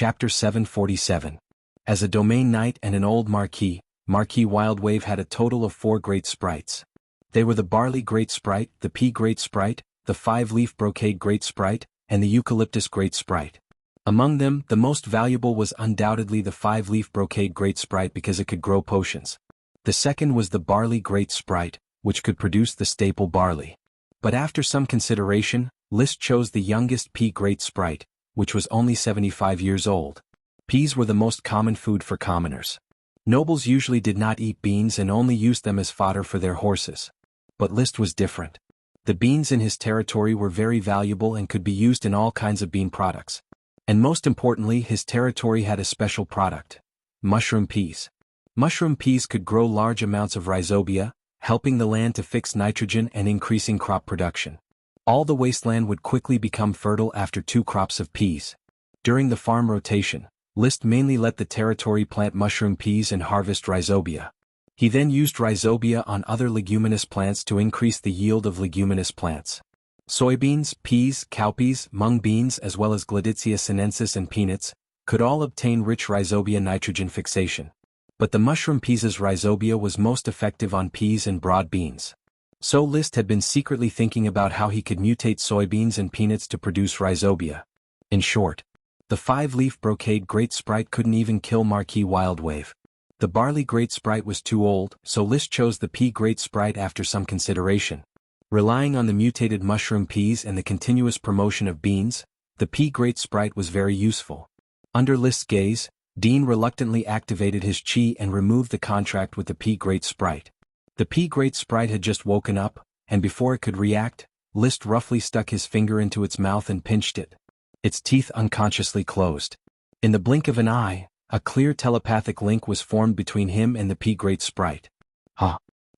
Chapter 747. As a domain knight and an old Marquis, Marquis Wildwave had a total of 4 great sprites. They were the Barley Great Sprite, the Pea Great Sprite, the 5-Leaf Brocade Great Sprite, and the Eucalyptus Great Sprite. Among them, the most valuable was undoubtedly the 5-Leaf Brocade Great Sprite because it could grow potions. The second was the Barley Great Sprite, which could produce the staple barley. But after some consideration, List chose the youngest Pea Great Sprite, which was only 75 years old. Peas were the most common food for commoners. Nobles usually did not eat beans and only used them as fodder for their horses. But List was different. The beans in his territory were very valuable and could be used in all kinds of bean products. And most importantly, his territory had a special product: mushroom peas. Mushroom peas could grow large amounts of rhizobia, helping the land to fix nitrogen and increasing crop production. All the wasteland would quickly become fertile after 2 crops of peas. During the farm rotation, List mainly let the territory plant mushroom peas and harvest rhizobia. He then used rhizobia on other leguminous plants to increase the yield of leguminous plants. Soybeans, peas, cowpeas, mung beans as well as Gladitsia sinensis and peanuts could all obtain rich rhizobia nitrogen fixation. But the mushroom peas' rhizobia was most effective on peas and broad beans. So List had been secretly thinking about how he could mutate soybeans and peanuts to produce rhizobia. In short, the 5-Leaf Brocade Great Sprite couldn't even kill Marquis Wildwave. The Barley Great Sprite was too old, so List chose the Pea Great Sprite after some consideration. Relying on the mutated mushroom peas and the continuous promotion of beans, the Pea Great Sprite was very useful. Under List's gaze, Dean reluctantly activated his chi and removed the contract with the Pea Great Sprite. The Pea Great Sprite had just woken up, and before it could react, List roughly stuck his finger into its mouth and pinched it. Its teeth unconsciously closed. In the blink of an eye, a clear telepathic link was formed between him and the Pea Great Sprite.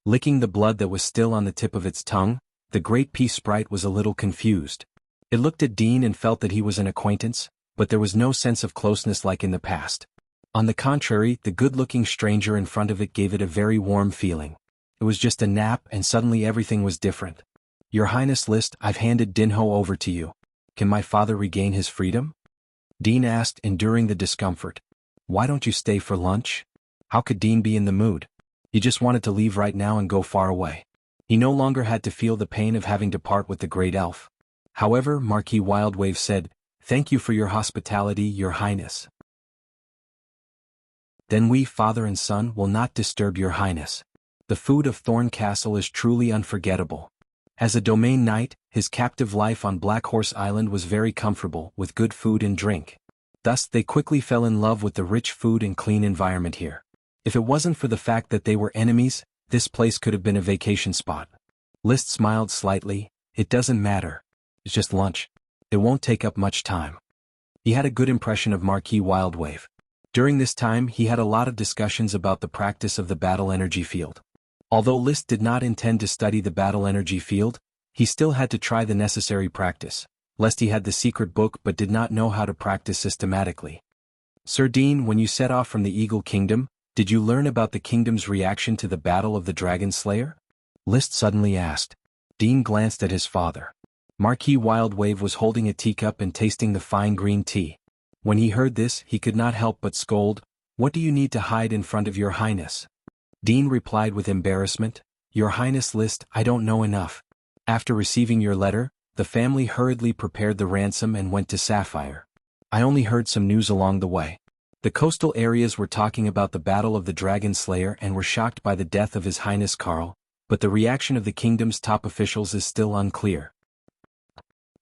Licking the blood that was still on the tip of its tongue, the Great Pea Sprite was a little confused. It looked at Dean and felt that he was an acquaintance, but there was no sense of closeness like in the past. On the contrary, the good-looking stranger in front of it gave it a very warm feeling. It was just a nap and suddenly everything was different. "Your Highness List, I've handed Dinho over to you. Can my father regain his freedom?" Dean asked, enduring the discomfort. "Why don't you stay for lunch?" How could Dean be in the mood? He just wanted to leave right now and go far away. He no longer had to feel the pain of having to part with the great elf. However, Marquis Wildwave said, "Thank you for your hospitality, Your Highness. Then we, father and son, will not disturb Your Highness. The food of Thorn Castle is truly unforgettable." As a domain knight, his captive life on Black Horse Island was very comfortable, with good food and drink. Thus they quickly fell in love with the rich food and clean environment here. If it wasn't for the fact that they were enemies, this place could have been a vacation spot. List smiled slightly. "It doesn't matter. It's just lunch. It won't take up much time." He had a good impression of Marquis Wildwave. During this time he had a lot of discussions about the practice of the battle energy field. Although List did not intend to study the battle energy field, he still had to try the necessary practice, lest he had the secret book but did not know how to practice systematically. "Sir Dean, when you set off from the Eagle Kingdom, did you learn about the kingdom's reaction to the Battle of the Dragon Slayer?" List suddenly asked. Dean glanced at his father. Marquis Wildwave was holding a teacup and tasting the fine green tea. When he heard this, he could not help but scold, "What do you need to hide in front of Your Highness?" Dean replied with embarrassment, "Your Highness List, I don't know enough. After receiving your letter, the family hurriedly prepared the ransom and went to Sapphire. I only heard some news along the way. The coastal areas were talking about the Battle of the Dragon Slayer and were shocked by the death of His Highness Carl, but the reaction of the kingdom's top officials is still unclear."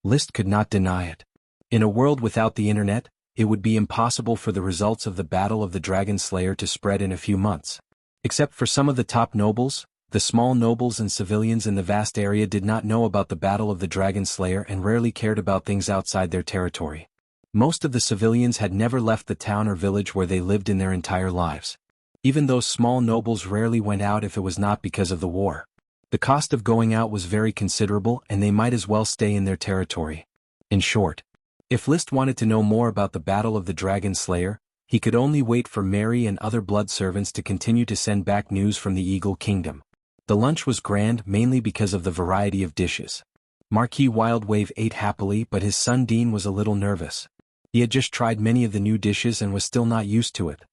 List could not deny it. In a world without the internet, it would be impossible for the results of the Battle of the Dragon Slayer to spread in a few months. Except for some of the top nobles, the small nobles and civilians in the vast area did not know about the Battle of the Dragon Slayer and rarely cared about things outside their territory. Most of the civilians had never left the town or village where they lived in their entire lives. Even those small nobles rarely went out if it was not because of the war. The cost of going out was very considerable and they might as well stay in their territory. In short, if List wanted to know more about the Battle of the Dragon Slayer, he could only wait for Mary and other blood servants to continue to send back news from the Eagle Kingdom. The lunch was grand mainly because of the variety of dishes. Marquis Wildwave ate happily but his son Dean was a little nervous. He had just tried many of the new dishes and was still not used to it.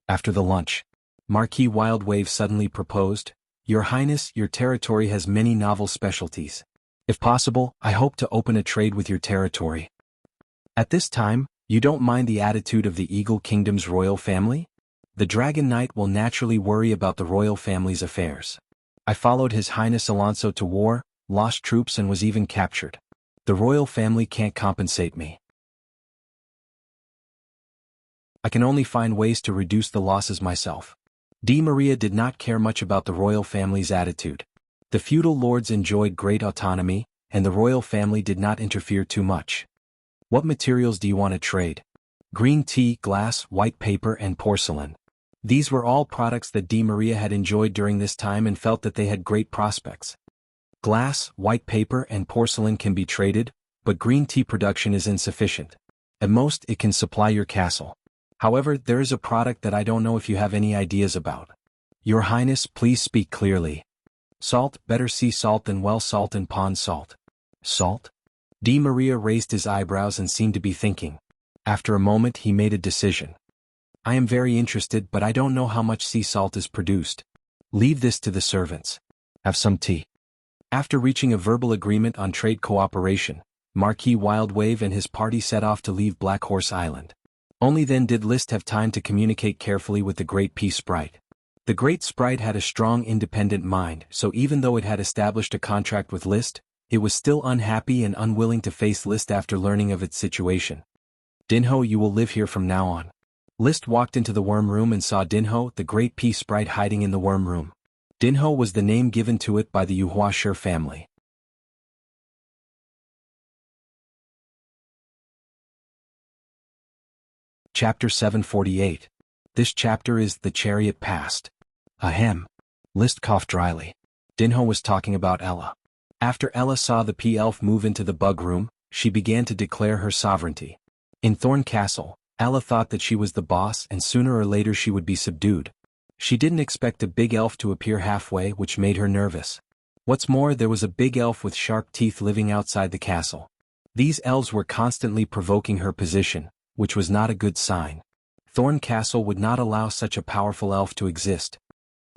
After the lunch, Marquis Wildwave suddenly proposed, "Your Highness, your territory has many novel specialties. If possible, I hope to open a trade with your territory." At this time, you don't mind the attitude of the Eagle Kingdom's royal family? The Dragon Knight will naturally worry about the royal family's affairs. I followed His Highness Alonso to war, lost troops and was even captured. The royal family can't compensate me. I can only find ways to reduce the losses myself. Di Maria did not care much about the royal family's attitude. The feudal lords enjoyed great autonomy, and the royal family did not interfere too much. What materials do you want to trade? Green tea, glass, white paper and porcelain. These were all products that Di Maria had enjoyed during this time and felt that they had great prospects. Glass, white paper and porcelain can be traded, but green tea production is insufficient. At most, it can supply your castle. However, there is a product that I don't know if you have any ideas about. Your Highness, please speak clearly. Salt, better sea salt than well salt and pond salt. Salt? Di Maria raised his eyebrows and seemed to be thinking. After a moment he made a decision. I am very interested, but I don't know how much sea salt is produced. Leave this to the servants. Have some tea. After reaching a verbal agreement on trade cooperation, Marquis Wildwave and his party set off to leave Black Horse Island. Only then did List have time to communicate carefully with the Great Pea Sprite. The Great Sprite had a strong independent mind, so even though it had established a contract with List, it was still unhappy and unwilling to face List after learning of its situation. Dinho, you will live here from now on. List walked into the worm room and saw Dinho, the Great Pea Sprite, hiding in the worm room. Dinho was the name given to it by the Yuhuashir family. Chapter 748. This chapter is The Chariot Past. Ahem. List coughed dryly. Dinho was talking about Ella. After Ella saw the pea elf move into the bug room, she began to declare her sovereignty. In Thorn Castle, Ella thought that she was the boss and sooner or later she would be subdued. She didn't expect a big elf to appear halfway, which made her nervous. What's more, there was a big elf with sharp teeth living outside the castle. These elves were constantly provoking her position, which was not a good sign. Thorn Castle would not allow such a powerful elf to exist.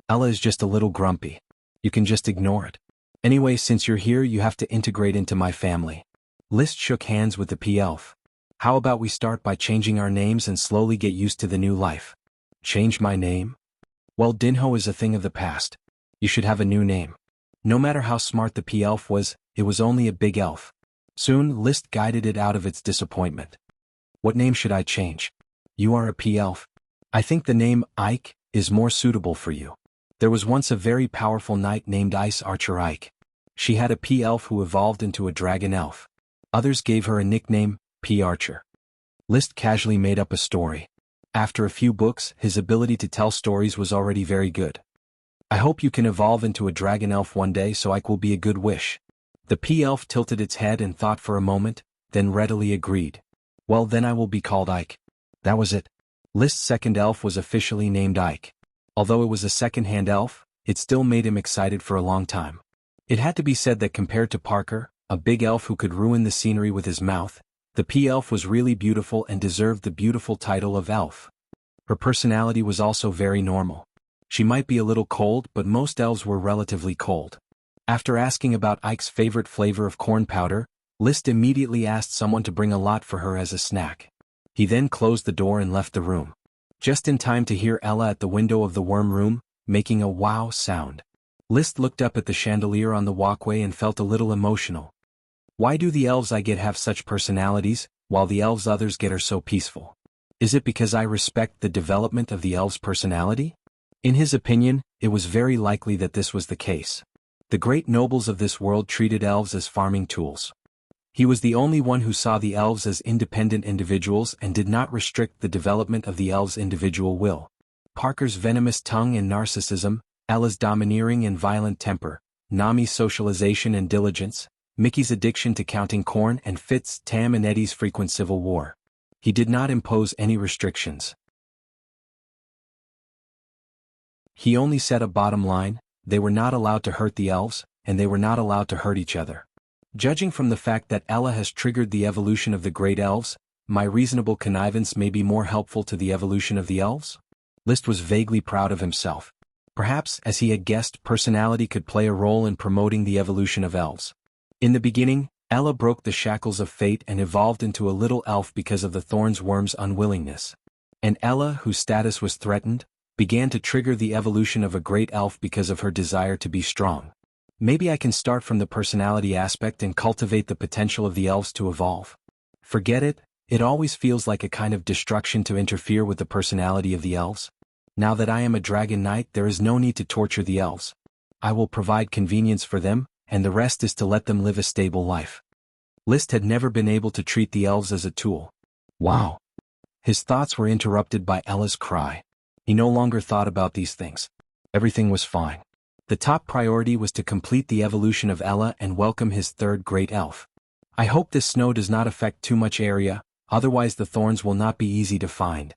Ella is just a little grumpy. You can just ignore it. Anyway, since you're here, you have to integrate into my family. List shook hands with the pea elf. How about we start by changing our names and slowly get used to the new life? Change my name? Well, Dinho is a thing of the past. You should have a new name. No matter how smart the pea elf was, it was only a big elf. Soon, List guided it out of its disappointment. What name should I change? You are a pea elf. I think the name Ike is more suitable for you. There was once a very powerful knight named Ice Archer Ike. She had a pea elf who evolved into a dragon elf. Others gave her a nickname, Pea Archer. List casually made up a story. After a few books, his ability to tell stories was already very good. I hope you can evolve into a dragon elf one day, so Ike will be a good wish. The pea elf tilted its head and thought for a moment, then readily agreed. Well, then I will be called Ike. That was it. List's second elf was officially named Ike. Although it was a second-hand elf, it still made him excited for a long time. It had to be said that compared to Parker, a big elf who could ruin the scenery with his mouth, the pea elf was really beautiful and deserved the beautiful title of elf. Her personality was also very normal. She might be a little cold, but most elves were relatively cold. After asking about Ike's favorite flavor of corn powder, List immediately asked someone to bring a lot for her as a snack. He then closed the door and left the room. Just in time to hear Ella at the window of the worm room, making a wow sound. List looked up at the chandelier on the walkway and felt a little emotional. Why do the elves I get have such personalities, while the elves others get are so peaceful? Is it because I respect the development of the elves' personality? In his opinion, it was very likely that this was the case. The great nobles of this world treated elves as farming tools. He was the only one who saw the elves as independent individuals and did not restrict the development of the elves' individual will. Parker's venomous tongue and narcissism, Ella's domineering and violent temper, Nami's socialization and diligence, Mickey's addiction to counting corn, and Fitz, Tam and Eddie's frequent civil war. He did not impose any restrictions. He only set a bottom line: they were not allowed to hurt the elves, and they were not allowed to hurt each other. Judging from the fact that Ella has triggered the evolution of the great elves, my reasonable connivance may be more helpful to the evolution of the elves? List was vaguely proud of himself. Perhaps, as he had guessed, personality could play a role in promoting the evolution of elves. In the beginning, Ella broke the shackles of fate and evolved into a little elf because of the thorns worm's unwillingness. And Ella, whose status was threatened, began to trigger the evolution of a great elf because of her desire to be strong. Maybe I can start from the personality aspect and cultivate the potential of the elves to evolve. Forget it, it always feels like a kind of destruction to interfere with the personality of the elves. Now that I am a dragon knight, there is no need to torture the elves. I will provide convenience for them, and the rest is to let them live a stable life. List had never been able to treat the elves as a tool. Wow. His thoughts were interrupted by Ella's cry. He no longer thought about these things. Everything was fine. The top priority was to complete the evolution of Ella and welcome his third great elf. I hope this snow does not affect too much area, otherwise the thorns will not be easy to find.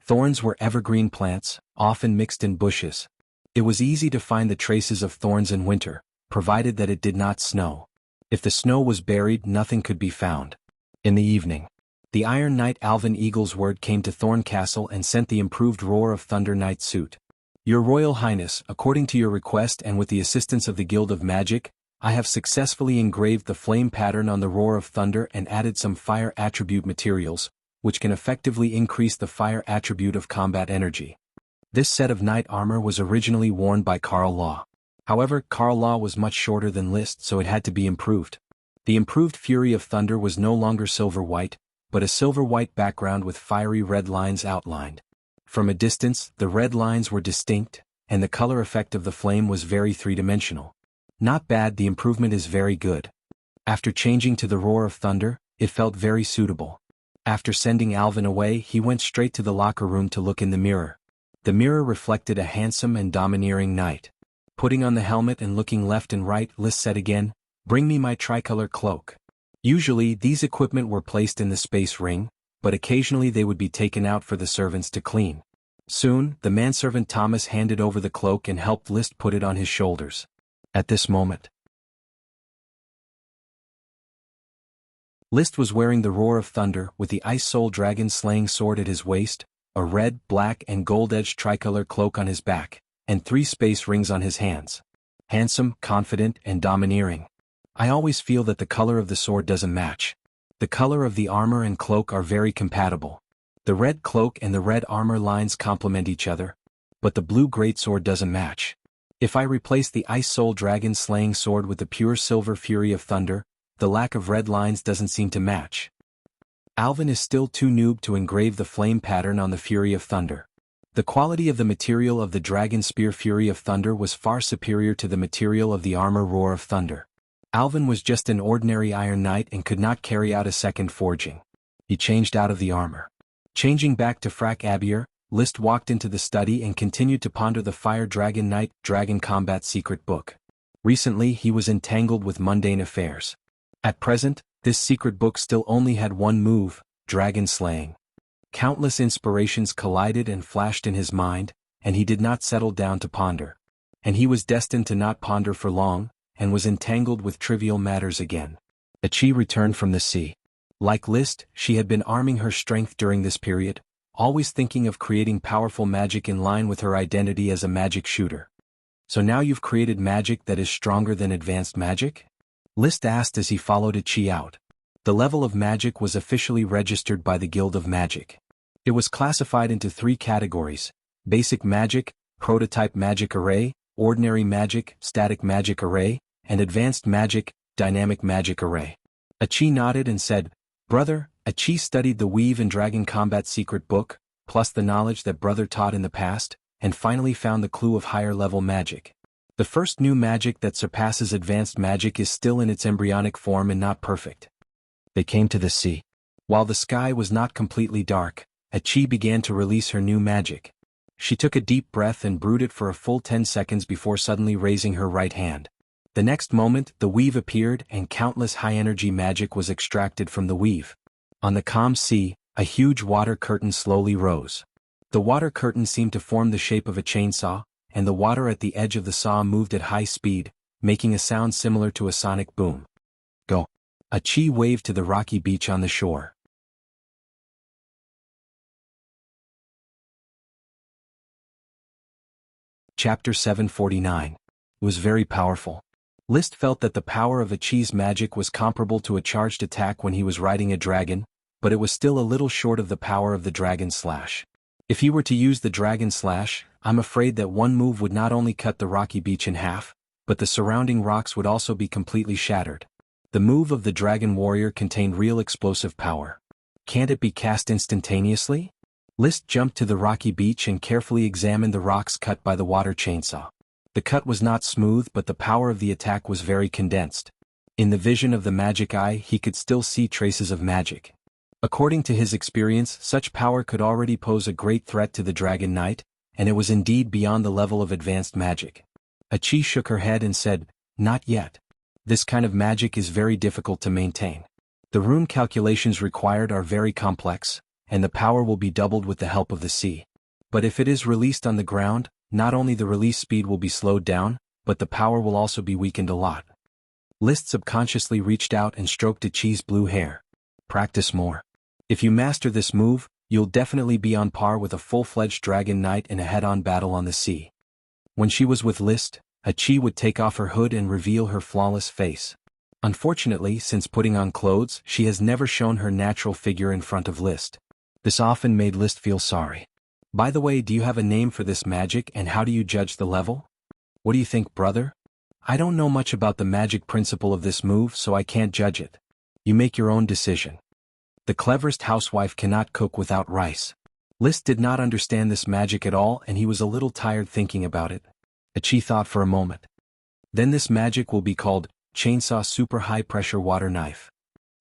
Thorns were evergreen plants, often mixed in bushes. It was easy to find the traces of thorns in winter, provided that it did not snow. If the snow was buried, nothing could be found. In the evening, the Iron Knight Alvin Eagle's word came to Thorn Castle and sent the improved Roar of Thunder Knight suit. Your Royal Highness, according to your request and with the assistance of the Guild of Magic, I have successfully engraved the flame pattern on the Roar of Thunder and added some fire attribute materials, which can effectively increase the fire attribute of combat energy. This set of knight armor was originally worn by Carl Law. However, Carl Law was much shorter than List, so it had to be improved. The improved Fury of Thunder was no longer silver-white, but a silver-white background with fiery red lines outlined. From a distance, the red lines were distinct, and the color effect of the flame was very three-dimensional. Not bad, the improvement is very good. After changing to the Roar of Thunder, it felt very suitable. After sending Alvin away, he went straight to the locker room to look in the mirror. The mirror reflected a handsome and domineering knight. Putting on the helmet and looking left and right, List said again, "Bring me my tricolor cloak." Usually, these equipment were placed in the space ring, but occasionally they would be taken out for the servants to clean. Soon, the manservant Thomas handed over the cloak and helped List put it on his shoulders. At this moment, List was wearing the Roar of Thunder with the Ice Soul Dragon slaying sword at his waist, a red, black and gold-edged tricolor cloak on his back, and 3 space rings on his hands. Handsome, confident, and domineering. I always feel that the color of the sword doesn't match. The color of the armor and cloak are very compatible. The red cloak and the red armor lines complement each other, but the blue greatsword doesn't match. If I replace the Ice Soul Dragon slaying sword with the pure silver Fury of Thunder, the lack of red lines doesn't seem to match. Alvin is still too noob to engrave the flame pattern on the Fury of Thunder. The quality of the material of the Dragon Spear Fury of Thunder was far superior to the material of the armor Roar of Thunder. Alvin was just an ordinary Iron Knight and could not carry out a second forging. He changed out of the armor. Changing back to Frack Abier, List walked into the study and continued to ponder the Fire Dragon Knight Dragon Combat secret book. Recently he was entangled with mundane affairs. At present, this secret book still only had one move, dragon slaying. Countless inspirations collided and flashed in his mind, and he did not settle down to ponder. And he was destined to not ponder for long, and was entangled with trivial matters again. Achi returned from the sea. Like List, she had been arming her strength during this period, always thinking of creating powerful magic in line with her identity as a magic shooter. So now you've created magic that is stronger than advanced magic? List asked as he followed Achi out. The level of magic was officially registered by the Guild of Magic. It was classified into 3 categories: basic magic, prototype magic array, ordinary magic, static magic array, and advanced magic, dynamic magic array. Achi nodded and said, "Brother," Achi studied the Weave and Dragon Combat secret book, plus the knowledge that brother taught in the past, and finally found the clue of higher level magic. The first new magic that surpasses advanced magic is still in its embryonic form and not perfect. They came to the sea. While the sky was not completely dark, Achi began to release her new magic. She took a deep breath and brewed it for a full 10 seconds before suddenly raising her right hand. The next moment, the weave appeared and countless high-energy magic was extracted from the weave. On the calm sea, a huge water curtain slowly rose. The water curtain seemed to form the shape of a chainsaw, and the water at the edge of the saw moved at high speed, making a sound similar to a sonic boom. Go. Achi waved to the rocky beach on the shore. Chapter 749. It was very powerful. List felt that the power of Achi's magic was comparable to a charged attack when he was riding a dragon, but it was still a little short of the power of the dragon slash. If he were to use the dragon slash, I'm afraid that one move would not only cut the rocky beach in half, but the surrounding rocks would also be completely shattered. The move of the dragon warrior contained real explosive power. Can't it be cast instantaneously? List jumped to the rocky beach and carefully examined the rocks cut by the water chainsaw. The cut was not smooth, but the power of the attack was very condensed. In the vision of the magic eye, he could still see traces of magic. According to his experience, such power could already pose a great threat to the Dragon Knight, and it was indeed beyond the level of advanced magic. Achi shook her head and said, "Not yet. This kind of magic is very difficult to maintain. The rune calculations required are very complex, and the power will be doubled with the help of the sea. But if it is released on the ground, not only the release speed will be slowed down, but the power will also be weakened a lot." List subconsciously reached out and stroked Achi's blue hair. "Practice more. If you master this move, you'll definitely be on par with a full-fledged Dragon Knight in a head-on battle on the sea." When she was with List, Achi would take off her hood and reveal her flawless face. Unfortunately, since putting on clothes, she has never shown her natural figure in front of List. This often made List feel sorry. "By the way, do you have a name for this magic, and how do you judge the level? What do you think, brother? I don't know much about the magic principle of this move, so I can't judge it. You make your own decision. The cleverest housewife cannot cook without rice." List did not understand this magic at all, and he was a little tired thinking about it. Achi thought for a moment. "Then this magic will be called Chainsaw Super High Pressure Water Knife.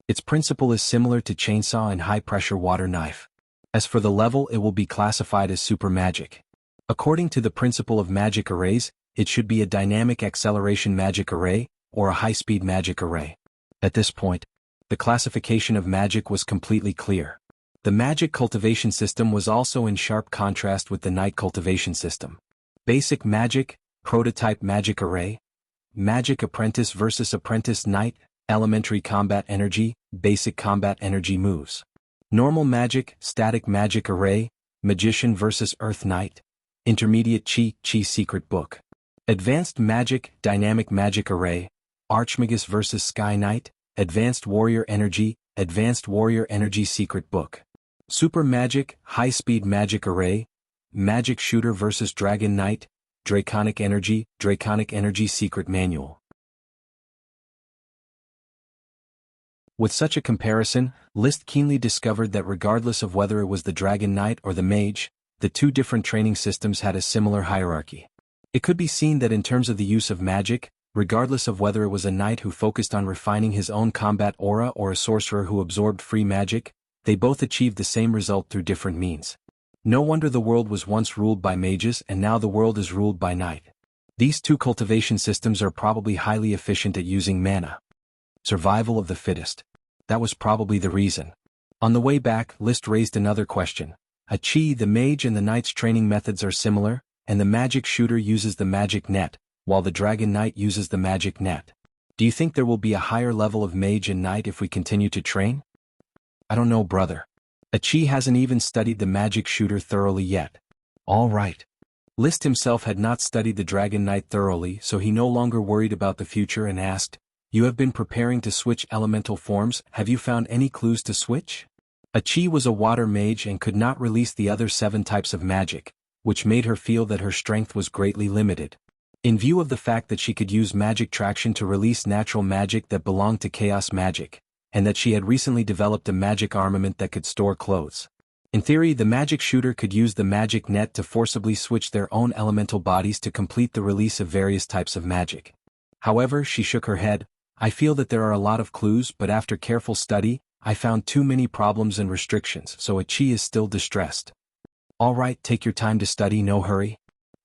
Its principle is similar to chainsaw and high pressure water knife. As for the level, it will be classified as super magic. According to the principle of magic arrays, it should be a dynamic acceleration magic array, or a high-speed magic array." At this point, the classification of magic was completely clear. The magic cultivation system was also in sharp contrast with the knight cultivation system. Basic magic, prototype magic array, magic apprentice versus apprentice knight, elementary combat energy, basic combat energy moves. Normal magic, static magic array, magician versus earth knight, intermediate chi secret book. Advanced magic, dynamic magic array, archmagus versus sky knight, advanced warrior energy secret book. Super magic, high-speed magic array, magic shooter versus dragon knight, draconic energy secret manual. With such a comparison, List keenly discovered that regardless of whether it was the Dragon Knight or the Mage, the two different training systems had a similar hierarchy. It could be seen that in terms of the use of magic, regardless of whether it was a knight who focused on refining his own combat aura or a sorcerer who absorbed free magic, they both achieved the same result through different means. No wonder the world was once ruled by mages and now the world is ruled by knight. These two cultivation systems are probably highly efficient at using mana. Survival of the fittest. That was probably the reason. On the way back, List raised another question. Achi, the mage and the knight's training methods are similar, and the magic shooter uses the magic net, while the dragon knight uses the magic net. Do you think there will be a higher level of mage and knight if we continue to train? I don't know, brother. Achi hasn't even studied the magic shooter thoroughly yet. All right. List himself had not studied the dragon knight thoroughly, so he no longer worried about the future and asked, "You have been preparing to switch elemental forms, have you found any clues to switch?" Achi was a water mage and could not release the other 7 types of magic, which made her feel that her strength was greatly limited. In view of the fact that she could use magic traction to release natural magic that belonged to chaos magic, and that she had recently developed a magic armament that could store clothes. In theory, the magic shooter could use the magic net to forcibly switch their own elemental bodies to complete the release of various types of magic. However, she shook her head. "I feel that there are a lot of clues, but after careful study, I found too many problems and restrictions, so Achi is still distressed." "All right, take your time to study, no hurry."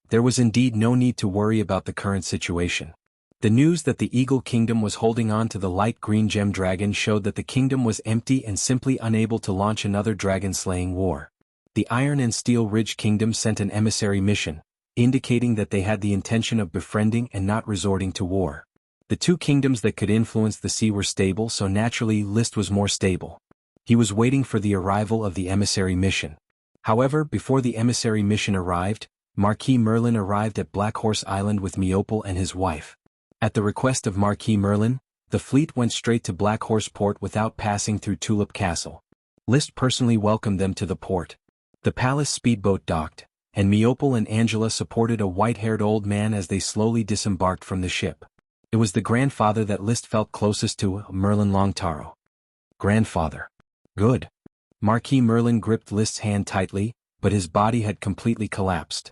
There was indeed no need to worry about the current situation. The news that the Eagle Kingdom was holding on to the light green gem dragon showed that the kingdom was empty and simply unable to launch another dragon-slaying war. The Iron and Steel Ridge Kingdom sent an emissary mission, indicating that they had the intention of befriending and not resorting to war. The two kingdoms that could influence the sea were stable, so naturally List was more stable. He was waiting for the arrival of the emissary mission. However, before the emissary mission arrived, Marquis Merlin arrived at Black Horse Island with Meopel and his wife. At the request of Marquis Merlin, the fleet went straight to Black Horse Port without passing through Tulip Castle. Liszt personally welcomed them to the port. The palace speedboat docked, and Meopel and Angela supported a white-haired old man as they slowly disembarked from the ship. It was the grandfather that Liszt felt closest to, Merlin Longtaro. Grandfather. Good. Marquis Merlin gripped Liszt's hand tightly, but his body had completely collapsed.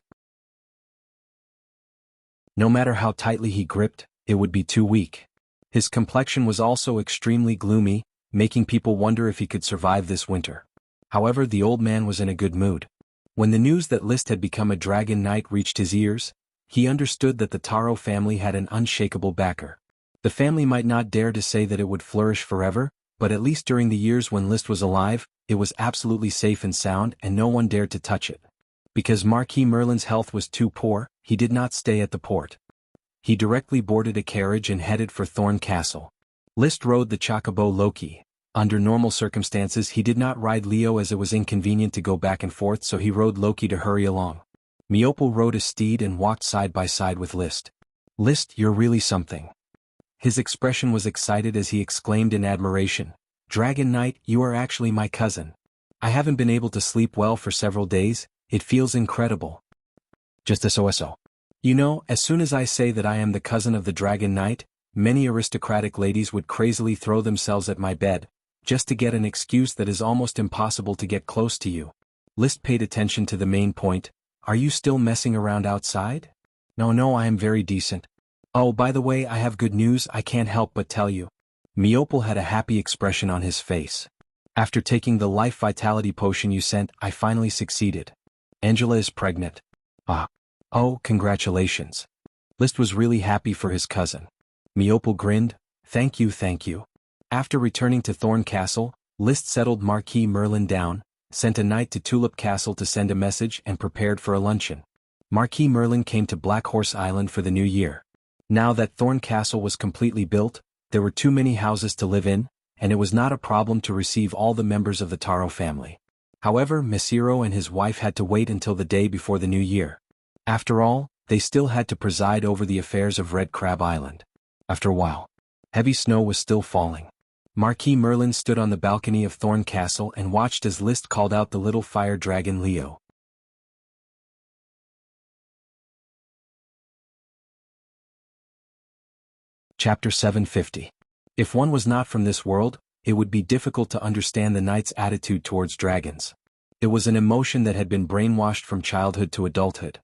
No matter how tightly he gripped, it would be too weak. His complexion was also extremely gloomy, making people wonder if he could survive this winter. However, the old man was in a good mood. When the news that Liszt had become a dragon knight reached his ears, he understood that the Taro family had an unshakable backer. The family might not dare to say that it would flourish forever, but at least during the years when Liszt was alive, it was absolutely safe and sound and no one dared to touch it. Because Marquis Merlin's health was too poor, he did not stay at the port. He directly boarded a carriage and headed for Thorn Castle. Liszt rode the chocobo Loki. Under normal circumstances he did not ride Leo as it was inconvenient to go back and forth, so he rode Loki to hurry along. Meopel rode a steed and walked side by side with Liszt. Liszt, you're really something. His expression was excited as he exclaimed in admiration, Dragon Knight, you are actually my cousin. I haven't been able to sleep well for several days, it feels incredible. Just so. You know, as soon as I say that I am the cousin of the Dragon Knight, many aristocratic ladies would crazily throw themselves at my bed, just to get an excuse that is almost impossible to get close to you. Liszt paid attention to the main point. Are you still messing around outside? No, I am very decent. Oh, by the way, I have good news I can't help but tell you. Meopel had a happy expression on his face. After taking the life vitality potion you sent, I finally succeeded. Angela is pregnant. Oh, congratulations. Liszt was really happy for his cousin. Meopel grinned, thank you. After returning to Thorn Castle, Liszt settled Marquis Merlin down, sent a knight to Tulip Castle to send a message and prepared for a luncheon. Marquis Merlin came to Black Horse Island for the new year. Now that Thorn Castle was completely built, there were too many houses to live in, and it was not a problem to receive all the members of the Taro family. However, Mesiro and his wife had to wait until the day before the new year. After all, they still had to preside over the affairs of Red Crab Island. After a while, heavy snow was still falling. Marquis Merlin stood on the balcony of Thorn Castle and watched as Liszt called out the little fire dragon Leo. Chapter 750. If one was not from this world, it would be difficult to understand the knight's attitude towards dragons. It was an emotion that had been brainwashed from childhood to adulthood.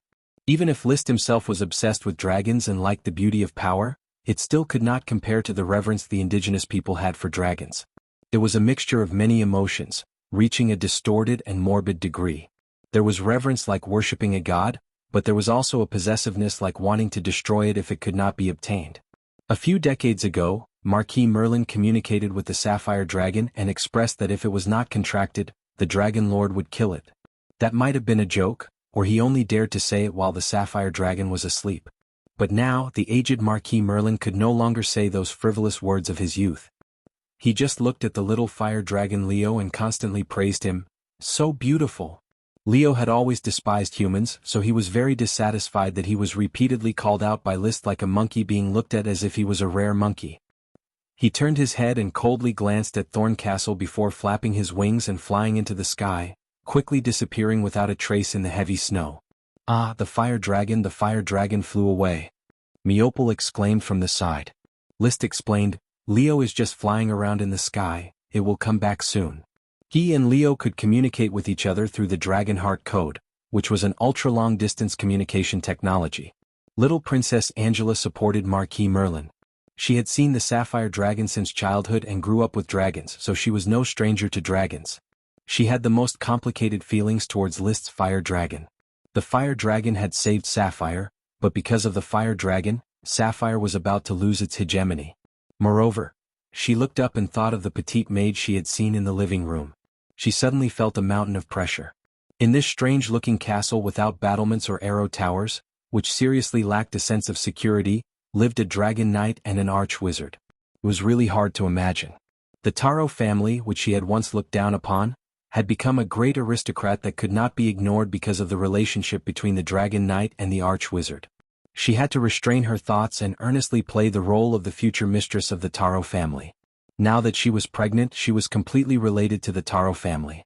Even if Liszt himself was obsessed with dragons and liked the beauty of power, it still could not compare to the reverence the indigenous people had for dragons. It was a mixture of many emotions, reaching a distorted and morbid degree. There was reverence like worshipping a god, but there was also a possessiveness like wanting to destroy it if it could not be obtained. A few decades ago, Marquis Merlin communicated with the Sapphire Dragon and expressed that if it was not contracted, the Dragon Lord would kill it. That might have been a joke, or he only dared to say it while the Sapphire Dragon was asleep. But now, the aged Marquis Merlin could no longer say those frivolous words of his youth. He just looked at the little fire dragon Leo and constantly praised him. So beautiful. Leo had always despised humans, so he was very dissatisfied that he was repeatedly called out by Liszt like a monkey being looked at as if he was a rare monkey. He turned his head and coldly glanced at Thorn Castle before flapping his wings and flying into the sky, quickly disappearing without a trace in the heavy snow. The fire dragon flew away. Meopel exclaimed from the side. Liszt explained, Leo is just flying around in the sky, it will come back soon. He and Leo could communicate with each other through the Dragon Heart Code, which was an ultra-long-distance communication technology. Little Princess Angela supported Marquis Merlin. She had seen the Sapphire Dragon since childhood and grew up with dragons, so she was no stranger to dragons. She had the most complicated feelings towards Liszt's fire dragon. The fire dragon had saved Sapphire, but because of the fire dragon, Sapphire was about to lose its hegemony. Moreover, she looked up and thought of the petite maid she had seen in the living room. She suddenly felt a mountain of pressure. In this strange-looking castle without battlements or arrow towers, which seriously lacked a sense of security, lived a dragon knight and an arch-wizard. It was really hard to imagine. The Taro family, which she had once looked down upon, had become a great aristocrat that could not be ignored because of the relationship between the Dragon Knight and the Arch-Wizard. She had to restrain her thoughts and earnestly play the role of the future mistress of the Taro family. Now that she was pregnant, she was completely related to the Taro family.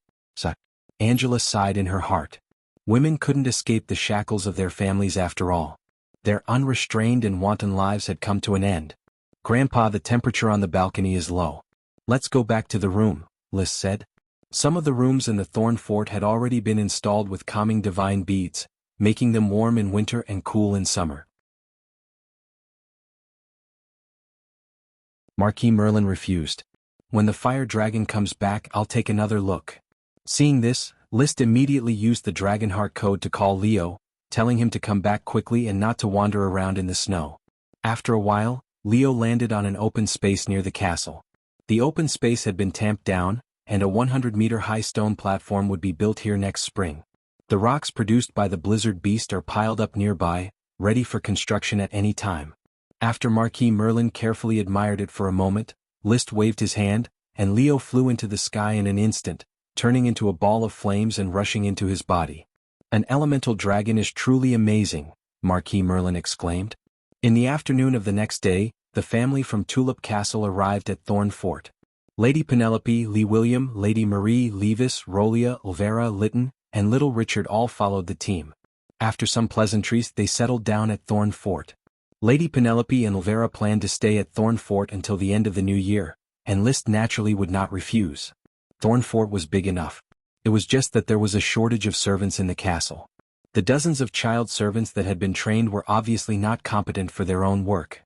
Angela sighed in her heart. Women couldn't escape the shackles of their families after all. Their unrestrained and wanton lives had come to an end. Grandpa, the temperature on the balcony is low. Let's go back to the room, List said. Some of the rooms in the Thorn Fort had already been installed with calming divine beads, making them warm in winter and cool in summer. Marquis Merlin refused. When the fire dragon comes back, I'll take another look. Seeing this, List immediately used the Dragonheart code to call Leo, telling him to come back quickly and not to wander around in the snow. After a while, Leo landed on an open space near the castle. The open space had been tamped down, and a 100-meter-high stone platform would be built here next spring. The rocks produced by the blizzard beast are piled up nearby, ready for construction at any time. After Marquis Merlin carefully admired it for a moment, List waved his hand, and Leo flew into the sky in an instant, turning into a ball of flames and rushing into his body. An elemental dragon is truly amazing, Marquis Merlin exclaimed. In the afternoon of the next day, the family from Tulip Castle arrived at Thorn Fort. Lady Penelope, Lee William, Lady Marie, Levis, Rolia, Olvera, Lytton, and little Richard all followed the team. After some pleasantries, they settled down at Thorn Fort. Lady Penelope and Olvera planned to stay at Thorn Fort until the end of the new year, and List naturally would not refuse. Thorn Fort was big enough. It was just that there was a shortage of servants in the castle. The dozens of child servants that had been trained were obviously not competent for their own work.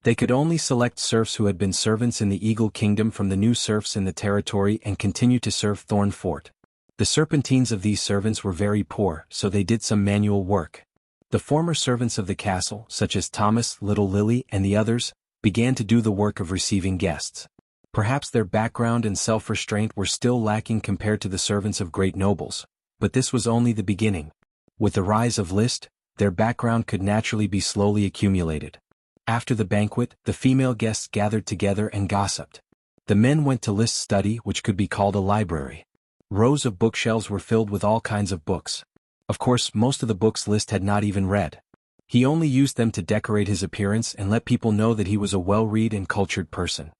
They could only select serfs who had been servants in the Eagle Kingdom from the new serfs in the territory and continue to serve Thorn Fort. The serpentines of these servants were very poor, so they did some manual work. The former servants of the castle, such as Thomas, Little Lily, and the others, began to do the work of receiving guests. Perhaps their background and self-restraint were still lacking compared to the servants of great nobles, but this was only the beginning. With the rise of List, their background could naturally be slowly accumulated. After the banquet, the female guests gathered together and gossiped. The men went to List's study, which could be called a library. Rows of bookshelves were filled with all kinds of books. Of course, most of the books List had not even read. He only used them to decorate his appearance and let people know that he was a well-read and cultured person.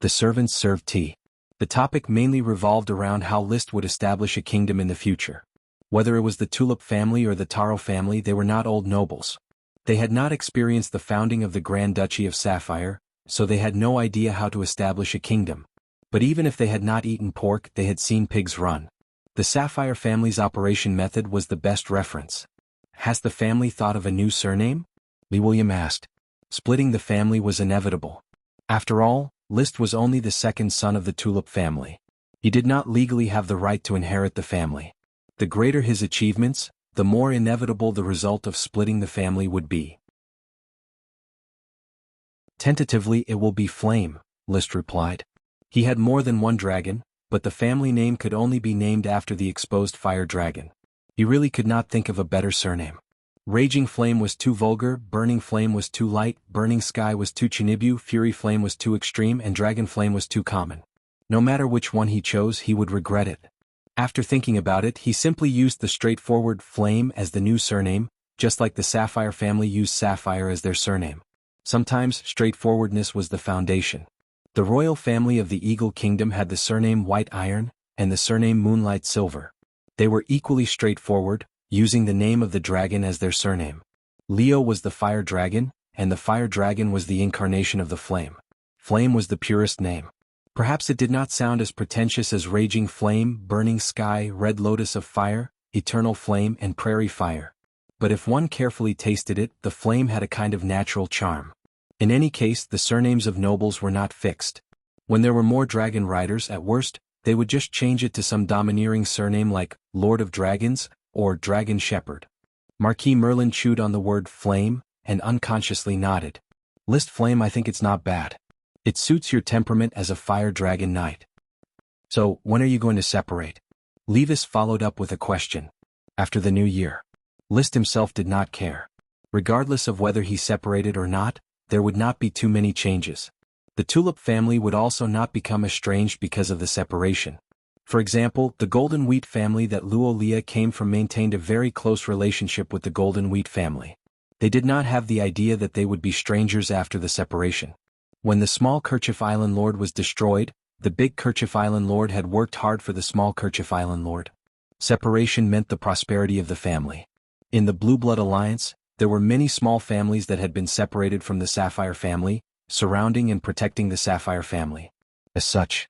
The servants served tea. The topic mainly revolved around how List would establish a kingdom in the future. Whether it was the Tulip family or the Taro family, they were not old nobles. They had not experienced the founding of the Grand Duchy of Sapphire, so they had no idea how to establish a kingdom. But even if they had not eaten pork, they had seen pigs run. The Sapphire family's operation method was the best reference. Has the family thought of a new surname? Lee William asked. Splitting the family was inevitable. After all, List was only the second son of the Tulip family. He did not legally have the right to inherit the family. The greater his achievements, the more inevitable the result of splitting the family would be. Tentatively, it will be Flame, List replied. He had more than one dragon, but the family name could only be named after the exposed fire dragon. He really could not think of a better surname. Raging Flame was too vulgar, Burning Flame was too light, Burning Sky was too Chinibu, Fury Flame was too extreme, and Dragon Flame was too common. No matter which one he chose, he would regret it. After thinking about it, he simply used the straightforward Flame as the new surname, just like the Sapphire family used Sapphire as their surname. Sometimes straightforwardness was the foundation. The royal family of the Eagle Kingdom had the surname White Iron, and the surname Moonlight Silver. They were equally straightforward, using the name of the dragon as their surname. Leo was the fire dragon, and the fire dragon was the incarnation of the flame. Flame was the purest name. Perhaps it did not sound as pretentious as Raging Flame, Burning Sky, Red Lotus of Fire, Eternal Flame, and Prairie Fire. But if one carefully tasted it, the flame had a kind of natural charm. In any case, the surnames of nobles were not fixed. When there were more dragon riders, at worst, they would just change it to some domineering surname like Lord of Dragons, or Dragon Shepherd. Marquis Merlin chewed on the word flame, and unconsciously nodded. List Flame, I think it's not bad. It suits your temperament as a fire dragon knight. So, when are you going to separate? Levis followed up with a question. After the new year. List himself did not care. Regardless of whether he separated or not, there would not be too many changes. The Tulip family would also not become estranged because of the separation. For example, the Golden Wheat family that Luo Lia came from maintained a very close relationship with the Golden Wheat family. They did not have the idea that they would be strangers after the separation. When the small Kerchief Island Lord was destroyed, the big Kerchief Island Lord had worked hard for the small Kerchief Island Lord. Separation meant the prosperity of the family. In the Blue Blood Alliance, there were many small families that had been separated from the Sapphire family, surrounding and protecting the Sapphire family. As such,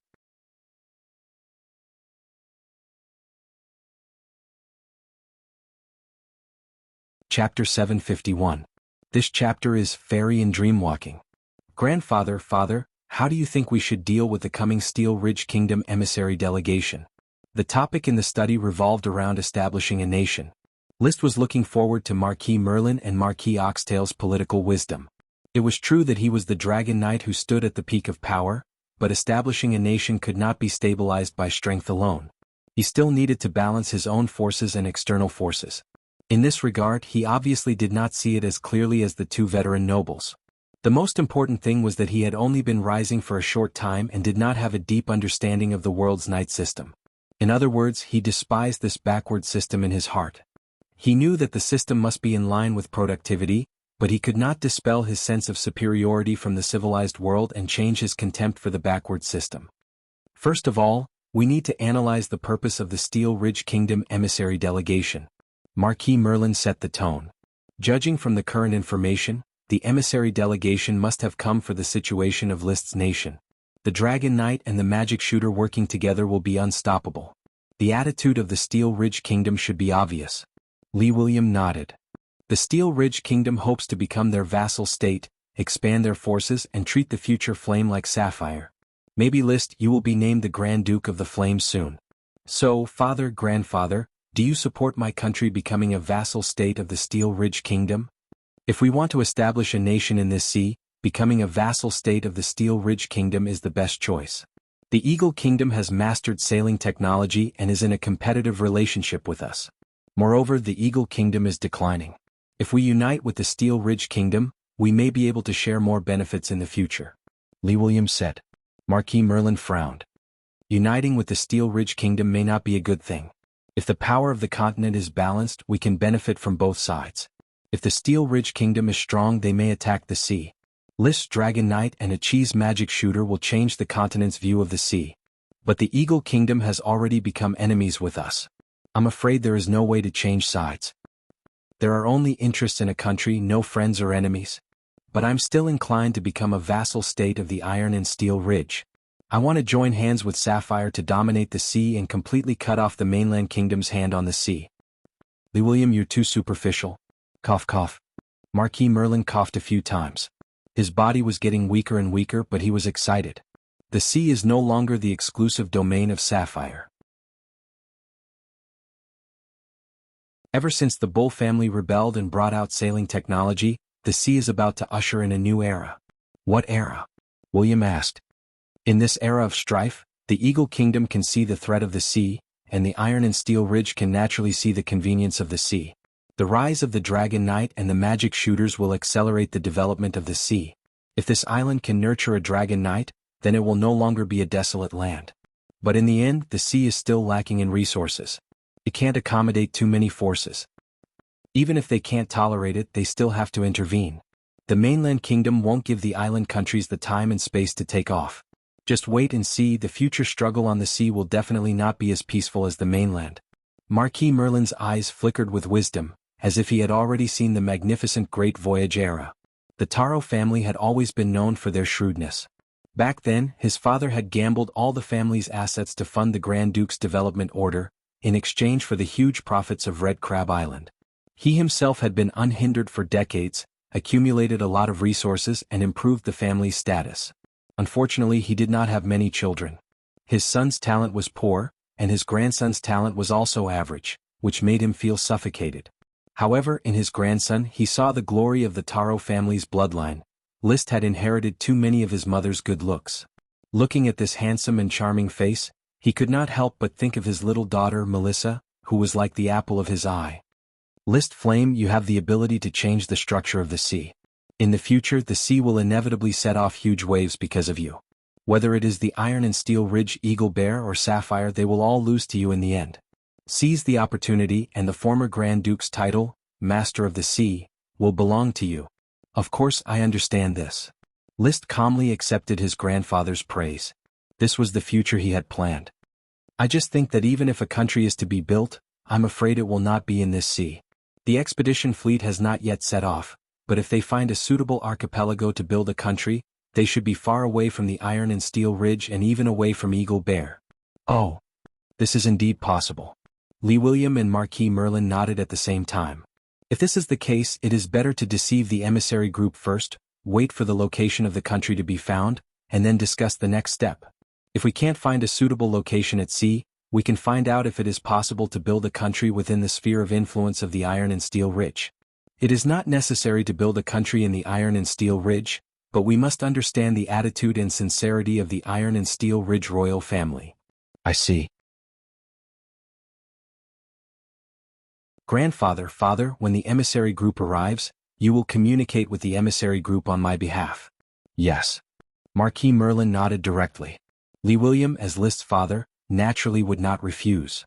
Chapter 751. This chapter is Fairy and Dreamwalking. Grandfather, Father, how do you think we should deal with the coming Steel Ridge Kingdom emissary delegation? The topic in the study revolved around establishing a nation. List was looking forward to Marquis Merlin and Marquis Oxtail's political wisdom. It was true that he was the Dragon Knight who stood at the peak of power, but establishing a nation could not be stabilized by strength alone. He still needed to balance his own forces and external forces. In this regard, he obviously did not see it as clearly as the two veteran nobles. The most important thing was that he had only been rising for a short time and did not have a deep understanding of the world's knight system. In other words, he despised this backward system in his heart. He knew that the system must be in line with productivity, but he could not dispel his sense of superiority from the civilized world and change his contempt for the backward system. First of all, we need to analyze the purpose of the Steel Ridge Kingdom emissary delegation. Marquis Merlin set the tone. Judging from the current information, the emissary delegation must have come for the situation of List's nation. The Dragon Knight and the Magic Shooter working together will be unstoppable. The attitude of the Steel Ridge Kingdom should be obvious. Lee William nodded. The Steel Ridge Kingdom hopes to become their vassal state, expand their forces and treat the future flame like Sapphire. Maybe List, you will be named the Grand Duke of the Flames soon. So, Father, Grandfather, do you support my country becoming a vassal state of the Steel Ridge Kingdom? If we want to establish a nation in this sea, becoming a vassal state of the Steel Ridge Kingdom is the best choice. The Eagle Kingdom has mastered sailing technology and is in a competitive relationship with us. Moreover, the Eagle Kingdom is declining. If we unite with the Steel Ridge Kingdom, we may be able to share more benefits in the future. Lee William said. Marquis Merlin frowned. Uniting with the Steel Ridge Kingdom may not be a good thing. If the power of the continent is balanced, we can benefit from both sides. If the Steel Ridge Kingdom is strong, they may attack the sea. List's Dragon Knight and Achi's Magic Shooter will change the continent's view of the sea. But the Eagle Kingdom has already become enemies with us. I'm afraid there is no way to change sides. There are only interests in a country, no friends or enemies. But I'm still inclined to become a vassal state of the Iron and Steel Ridge. I want to join hands with Sapphire to dominate the sea and completely cut off the mainland kingdom's hand on the sea. Lee William, you're too superficial. Cough cough. Marquis Merlin coughed a few times. His body was getting weaker and weaker, but he was excited. The sea is no longer the exclusive domain of Sapphire. Ever since the Bull family rebelled and brought out sailing technology, the sea is about to usher in a new era. What era? William asked. In this era of strife, the Eagle Kingdom can see the threat of the sea, and the Iron and Steel Ridge can naturally see the convenience of the sea. The rise of the Dragon Knight and the Magic Shooters will accelerate the development of the sea. If this island can nurture a Dragon Knight, then it will no longer be a desolate land. But in the end, the sea is still lacking in resources. It can't accommodate too many forces. Even if they can't tolerate it, they still have to intervene. The mainland kingdom won't give the island countries the time and space to take off. Just wait and see, the future struggle on the sea will definitely not be as peaceful as the mainland. Marquis Merlin's eyes flickered with wisdom, as if he had already seen the magnificent Great Voyage era. The Taro family had always been known for their shrewdness. Back then, his father had gambled all the family's assets to fund the Grand Duke's development order, in exchange for the huge profits of Red Crab Island. He himself had been unhindered for decades, accumulated a lot of resources and improved the family's status. Unfortunately, he did not have many children. His son's talent was poor, and his grandson's talent was also average, which made him feel suffocated. However, in his grandson he saw the glory of the Taro family's bloodline. List had inherited too many of his mother's good looks. Looking at this handsome and charming face, he could not help but think of his little daughter Melissa, who was like the apple of his eye. List Flame, you have the ability to change the structure of the sea. In the future, the sea will inevitably set off huge waves because of you. Whether it is the Iron and Steel Ridge Eagle Bear or Sapphire, they will all lose to you in the end. Seize the opportunity, and the former Grand Duke's title, Master of the Sea, will belong to you. Of course I understand this. Liszt calmly accepted his grandfather's praise. This was the future he had planned. I just think that even if a country is to be built, I'm afraid it will not be in this sea. The expedition fleet has not yet set off, but if they find a suitable archipelago to build a country, they should be far away from the Iron and Steel Ridge and even away from Eagle Bear. Oh, this is indeed possible. Lee William and Marquis Merlin nodded at the same time. If this is the case, it is better to deceive the emissary group first, wait for the location of the country to be found, and then discuss the next step. If we can't find a suitable location at sea, we can find out if it is possible to build a country within the sphere of influence of the Iron and Steel Ridge. It is not necessary to build a country in the Iron and Steel Ridge, but we must understand the attitude and sincerity of the Iron and Steel Ridge royal family. I see. Grandfather, father, when the emissary group arrives, you will communicate with the emissary group on my behalf. Yes. Marquis Merlin nodded directly. Lee William, as Liszt's father, naturally would not refuse.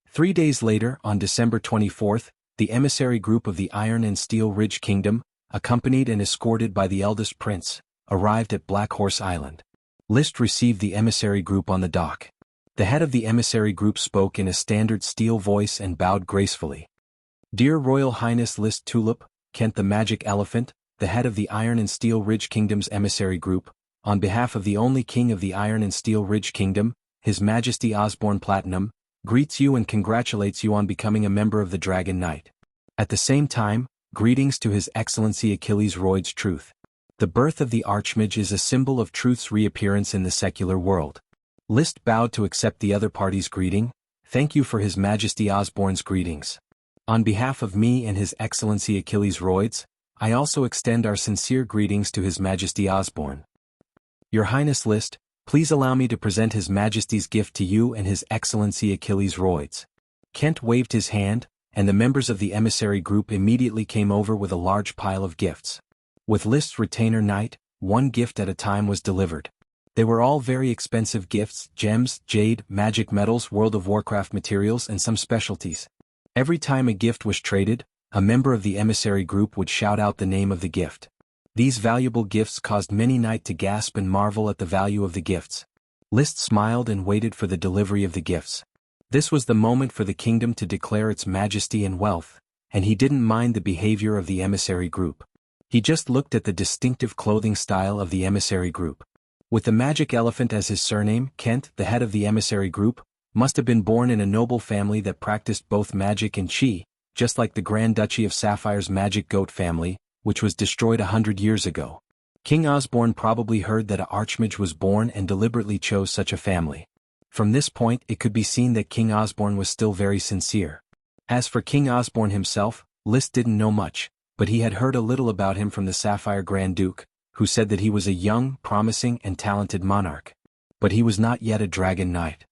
3 days later, on December 24th, the emissary group of the Iron and Steel Ridge Kingdom, accompanied and escorted by the eldest prince, arrived at Black Horse Island. Liszt received the emissary group on the dock. The head of the emissary group spoke in a standard steel voice and bowed gracefully. Dear Royal Highness Liszt Tulip, Kent the Magic Elephant, the head of the Iron and Steel Ridge Kingdom's emissary group, on behalf of the only king of the Iron and Steel Ridge Kingdom, His Majesty Osborne Platinum, greets you and congratulates you on becoming a member of the Dragon Knight. At the same time, greetings to His Excellency Achilles Royd's Truth. The birth of the Archmage is a symbol of truth's reappearance in the secular world. Liszt bowed to accept the other party's greeting. Thank you for His Majesty Osborne's greetings. On behalf of me and His Excellency Achilles Royd's, I also extend our sincere greetings to His Majesty Osborne. Your Highness Liszt, please allow me to present His Majesty's gift to you and His Excellency Achilles Royd's. Kent waved his hand, and the members of the emissary group immediately came over with a large pile of gifts. With Liszt's retainer knight, one gift at a time was delivered. They were all very expensive gifts: gems, jade, magic metals, World of Warcraft materials, and some specialties. Every time a gift was traded, a member of the emissary group would shout out the name of the gift. These valuable gifts caused many knights to gasp and marvel at the value of the gifts. Liszt smiled and waited for the delivery of the gifts. This was the moment for the kingdom to declare its majesty and wealth, and he didn't mind the behavior of the emissary group. He just looked at the distinctive clothing style of the emissary group. With the Magic Elephant as his surname, Kent, the head of the emissary group, must have been born in a noble family that practiced both magic and qi, just like the Grand Duchy of Sapphire's Magic Goat family, which was destroyed 100 years ago. King Osborne probably heard that an Archmage was born and deliberately chose such a family. From this point it could be seen that King Osborne was still very sincere. As for King Osborne himself, Liszt didn't know much, but he had heard a little about him from the Sapphire Grand Duke, who said that he was a young, promising and talented monarch. But he was not yet a Dragon Knight.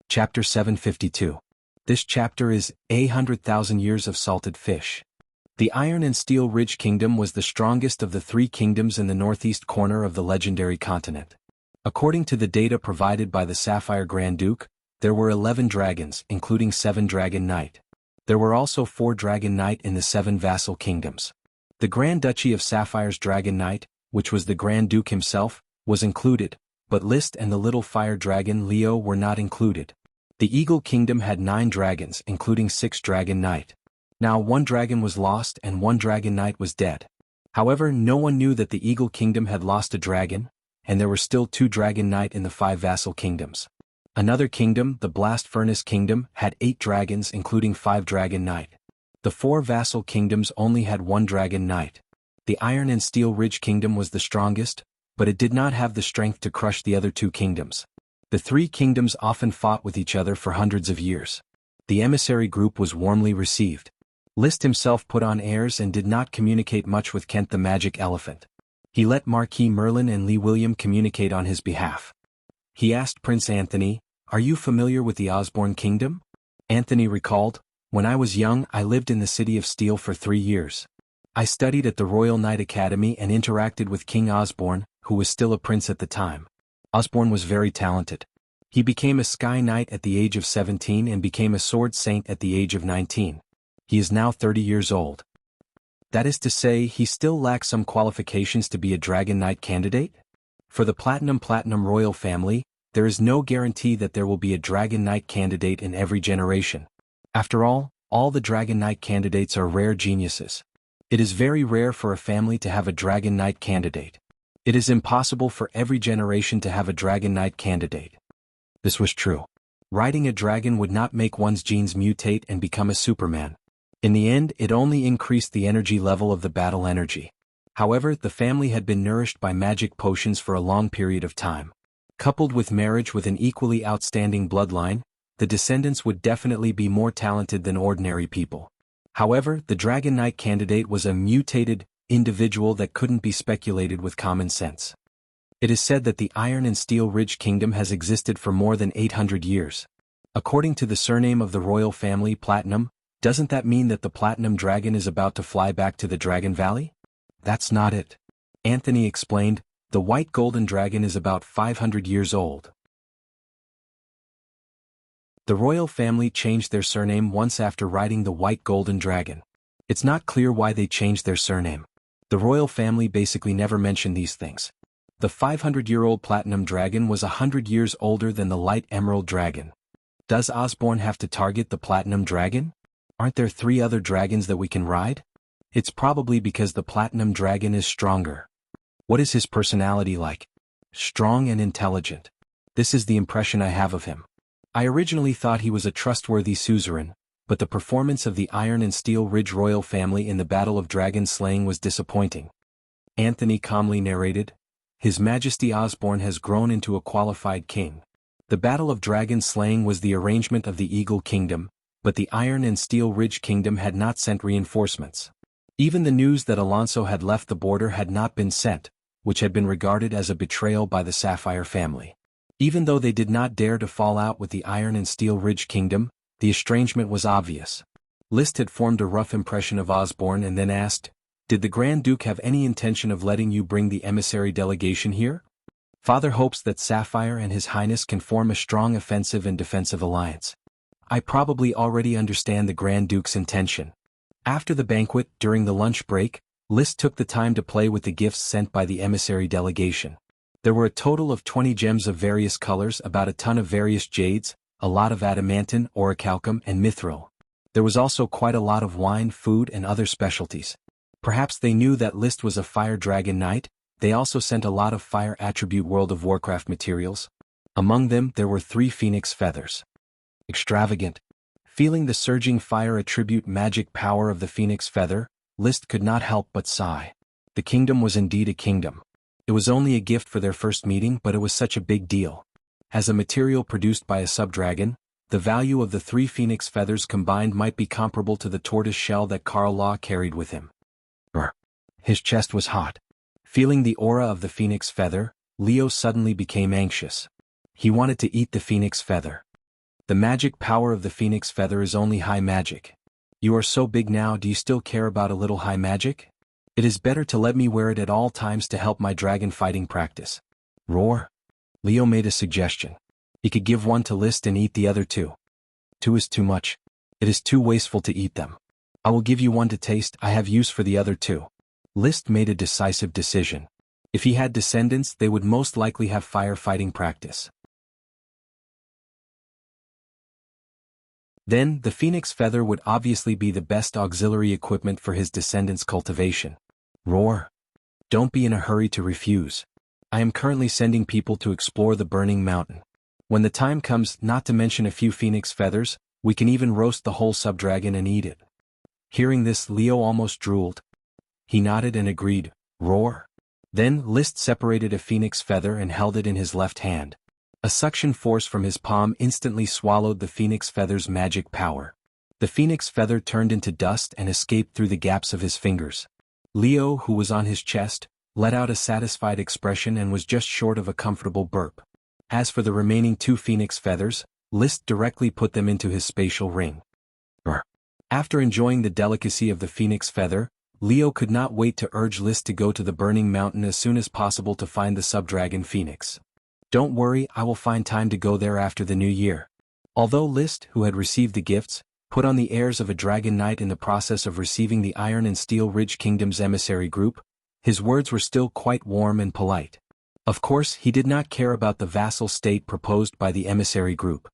Chapter 752. This chapter is 100,000 Years of Salted Fish. The Iron and Steel Ridge Kingdom was the strongest of the 3 kingdoms in the northeast corner of the legendary continent. According to the data provided by the Sapphire Grand Duke, there were 11 dragons, including 7 Dragon Knight. There were also 4 Dragon Knight in the 7 vassal kingdoms. The Grand Duchy of Sapphire's Dragon Knight, which was the Grand Duke himself, was included, but Liszt and the little fire dragon Leo were not included. The Eagle Kingdom had 9 dragons, including 6 Dragon Knight. Now 1 dragon was lost and 1 Dragon Knight was dead. However, no one knew that the Eagle Kingdom had lost a dragon, and there were still 2 Dragon Knight in the 5 vassal kingdoms. Another kingdom, the Blast Furnace Kingdom, had 8 dragons including 5 Dragon Knight. The 4 vassal kingdoms only had 1 Dragon Knight. The Iron and Steel Ridge Kingdom was the strongest, but it did not have the strength to crush the other 2 kingdoms. The 3 kingdoms often fought with each other for hundreds of years. The emissary group was warmly received. Liszt himself put on airs and did not communicate much with Kent the Magic Elephant. He let Marquis Merlin and Lee William communicate on his behalf. He asked Prince Anthony, "Are you familiar with the Osborne Kingdom?" Anthony recalled, "When I was young I lived in the City of Steel for 3 years. I studied at the Royal Knight Academy and interacted with King Osborne, who was still a prince at the time. Osborne was very talented. He became a Sky Knight at the age of 17 and became a Sword Saint at the age of 19. He is now 30 years old. That is to say, he still lacks some qualifications to be a Dragon Knight candidate? For the Platinum royal family, there is no guarantee that there will be a Dragon Knight candidate in every generation. After all the Dragon Knight candidates are rare geniuses. It is very rare for a family to have a Dragon Knight candidate. It is impossible for every generation to have a Dragon Knight candidate. This was true. Riding a dragon would not make one's genes mutate and become a Superman. In the end, it only increased the energy level of the battle energy. However, the family had been nourished by magic potions for a long period of time. Coupled with marriage with an equally outstanding bloodline, the descendants would definitely be more talented than ordinary people. However, the Dragon Knight candidate was a mutated individual that couldn't be speculated with common sense. It is said that the Iron and Steel Ridge Kingdom has existed for more than 800 years. According to the surname of the royal family Platinum, doesn't that mean that the Platinum Dragon is about to fly back to the Dragon Valley? That's not it. Anthony explained, the White Golden Dragon is about 500 years old. The royal family changed their surname once after riding the White Golden Dragon. It's not clear why they changed their surname. The royal family basically never mentioned these things. The 500-year-old Platinum Dragon was 100 years older than the Light Emerald Dragon. Does Osborne have to target the Platinum Dragon? Aren't there 3 other dragons that we can ride? It's probably because the Platinum Dragon is stronger. What is his personality like? Strong and intelligent. This is the impression I have of him. I originally thought he was a trustworthy suzerain, but the performance of the Iron and Steel Ridge royal family in the Battle of Dragon Slaying was disappointing. Anthony calmly narrated, His Majesty Osborne has grown into a qualified king. The Battle of Dragon Slaying was the arrangement of the Eagle Kingdom, but the Iron and Steel Ridge Kingdom had not sent reinforcements. Even the news that Alonso had left the border had not been sent, which had been regarded as a betrayal by the Sapphire family. Even though they did not dare to fall out with the Iron and Steel Ridge Kingdom, the estrangement was obvious. Liszt had formed a rough impression of Osborne and then asked, Did the Grand Duke have any intention of letting you bring the emissary delegation here? Father hopes that Sapphire and His Highness can form a strong offensive and defensive alliance. I probably already understand the Grand Duke's intention. After the banquet, during the lunch break, Liszt took the time to play with the gifts sent by the emissary delegation. There were a total of 20 gems of various colors, about a ton of various jades, a lot of adamantine, orichalcum, and mithril. There was also quite a lot of wine, food, and other specialties. Perhaps they knew that Liszt was a Fire Dragon Knight. They also sent a lot of fire attribute World of Warcraft materials. Among them there were 3 phoenix feathers. Extravagant. Feeling the surging fire attribute magic power of the phoenix feather, Liszt could not help but sigh. The kingdom was indeed a kingdom. It was only a gift for their first meeting, but it was such a big deal. As a material produced by a subdragon, the value of the 3 phoenix feathers combined might be comparable to the tortoise shell that Carl Law carried with him. His chest was hot. Feeling the aura of the phoenix feather, Leo suddenly became anxious. He wanted to eat the phoenix feather. The magic power of the phoenix feather is only high magic. You are so big now, do you still care about a little high magic? It is better to let me wear it at all times to help my dragon fighting practice. Roar. Leo made a suggestion. He could give one to Liszt and eat the other 2. 2 is too much. It is too wasteful to eat them. I will give you one to taste, I have use for the other 2. Liszt made a decisive decision. If he had descendants, they would most likely have firefighting practice. Then, the phoenix feather would obviously be the best auxiliary equipment for his descendants' cultivation. Roar. Don't be in a hurry to refuse. I am currently sending people to explore the burning mountain. When the time comes, not to mention a few phoenix feathers, we can even roast the whole subdragon and eat it. Hearing this, Leo almost drooled. He nodded and agreed, roar. Then, Liszt separated a phoenix feather and held it in his left hand. A suction force from his palm instantly swallowed the phoenix feather's magic power. The phoenix feather turned into dust and escaped through the gaps of his fingers. Leo, who was on his chest, let out a satisfied expression and was just short of a comfortable burp. As for the remaining 2 phoenix feathers, Liszt directly put them into his spatial ring. After enjoying the delicacy of the phoenix feather, Leo could not wait to urge List to go to the Burning Mountain as soon as possible to find the Subdragon Phoenix. Don't worry, I will find time to go there after the new year. Although List, who had received the gifts, put on the airs of a dragon knight in the process of receiving the Iron and Steel Ridge Kingdom's emissary group, his words were still quite warm and polite. Of course, he did not care about the vassal state proposed by the emissary group.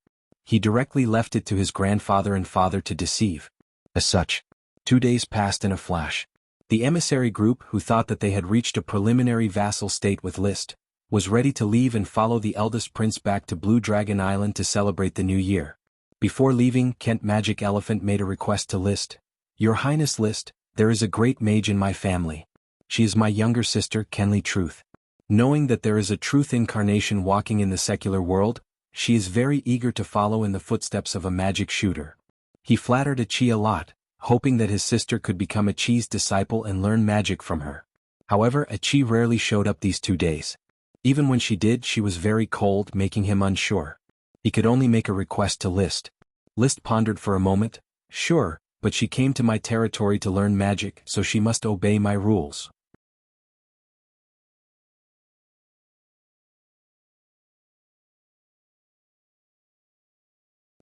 He directly left it to his grandfather and father to deceive. As such, 2 days passed in a flash. The emissary group, who thought that they had reached a preliminary vassal state with List, was ready to leave and follow the eldest prince back to Blue Dragon Island to celebrate the new year. Before leaving, Kent Magic Elephant made a request to List. Your Highness List, there is a great mage in my family. She is my younger sister, Kenly Truth. Knowing that there is a truth incarnation walking in the secular world, she is very eager to follow in the footsteps of a magic shooter. He flattered Achi a lot, hoping that his sister could become Achi's disciple and learn magic from her. However, Achi rarely showed up these 2 days. Even when she did, she was very cold, making him unsure. He could only make a request to List. List pondered for a moment. Sure, but she came to my territory to learn magic, so she must obey my rules.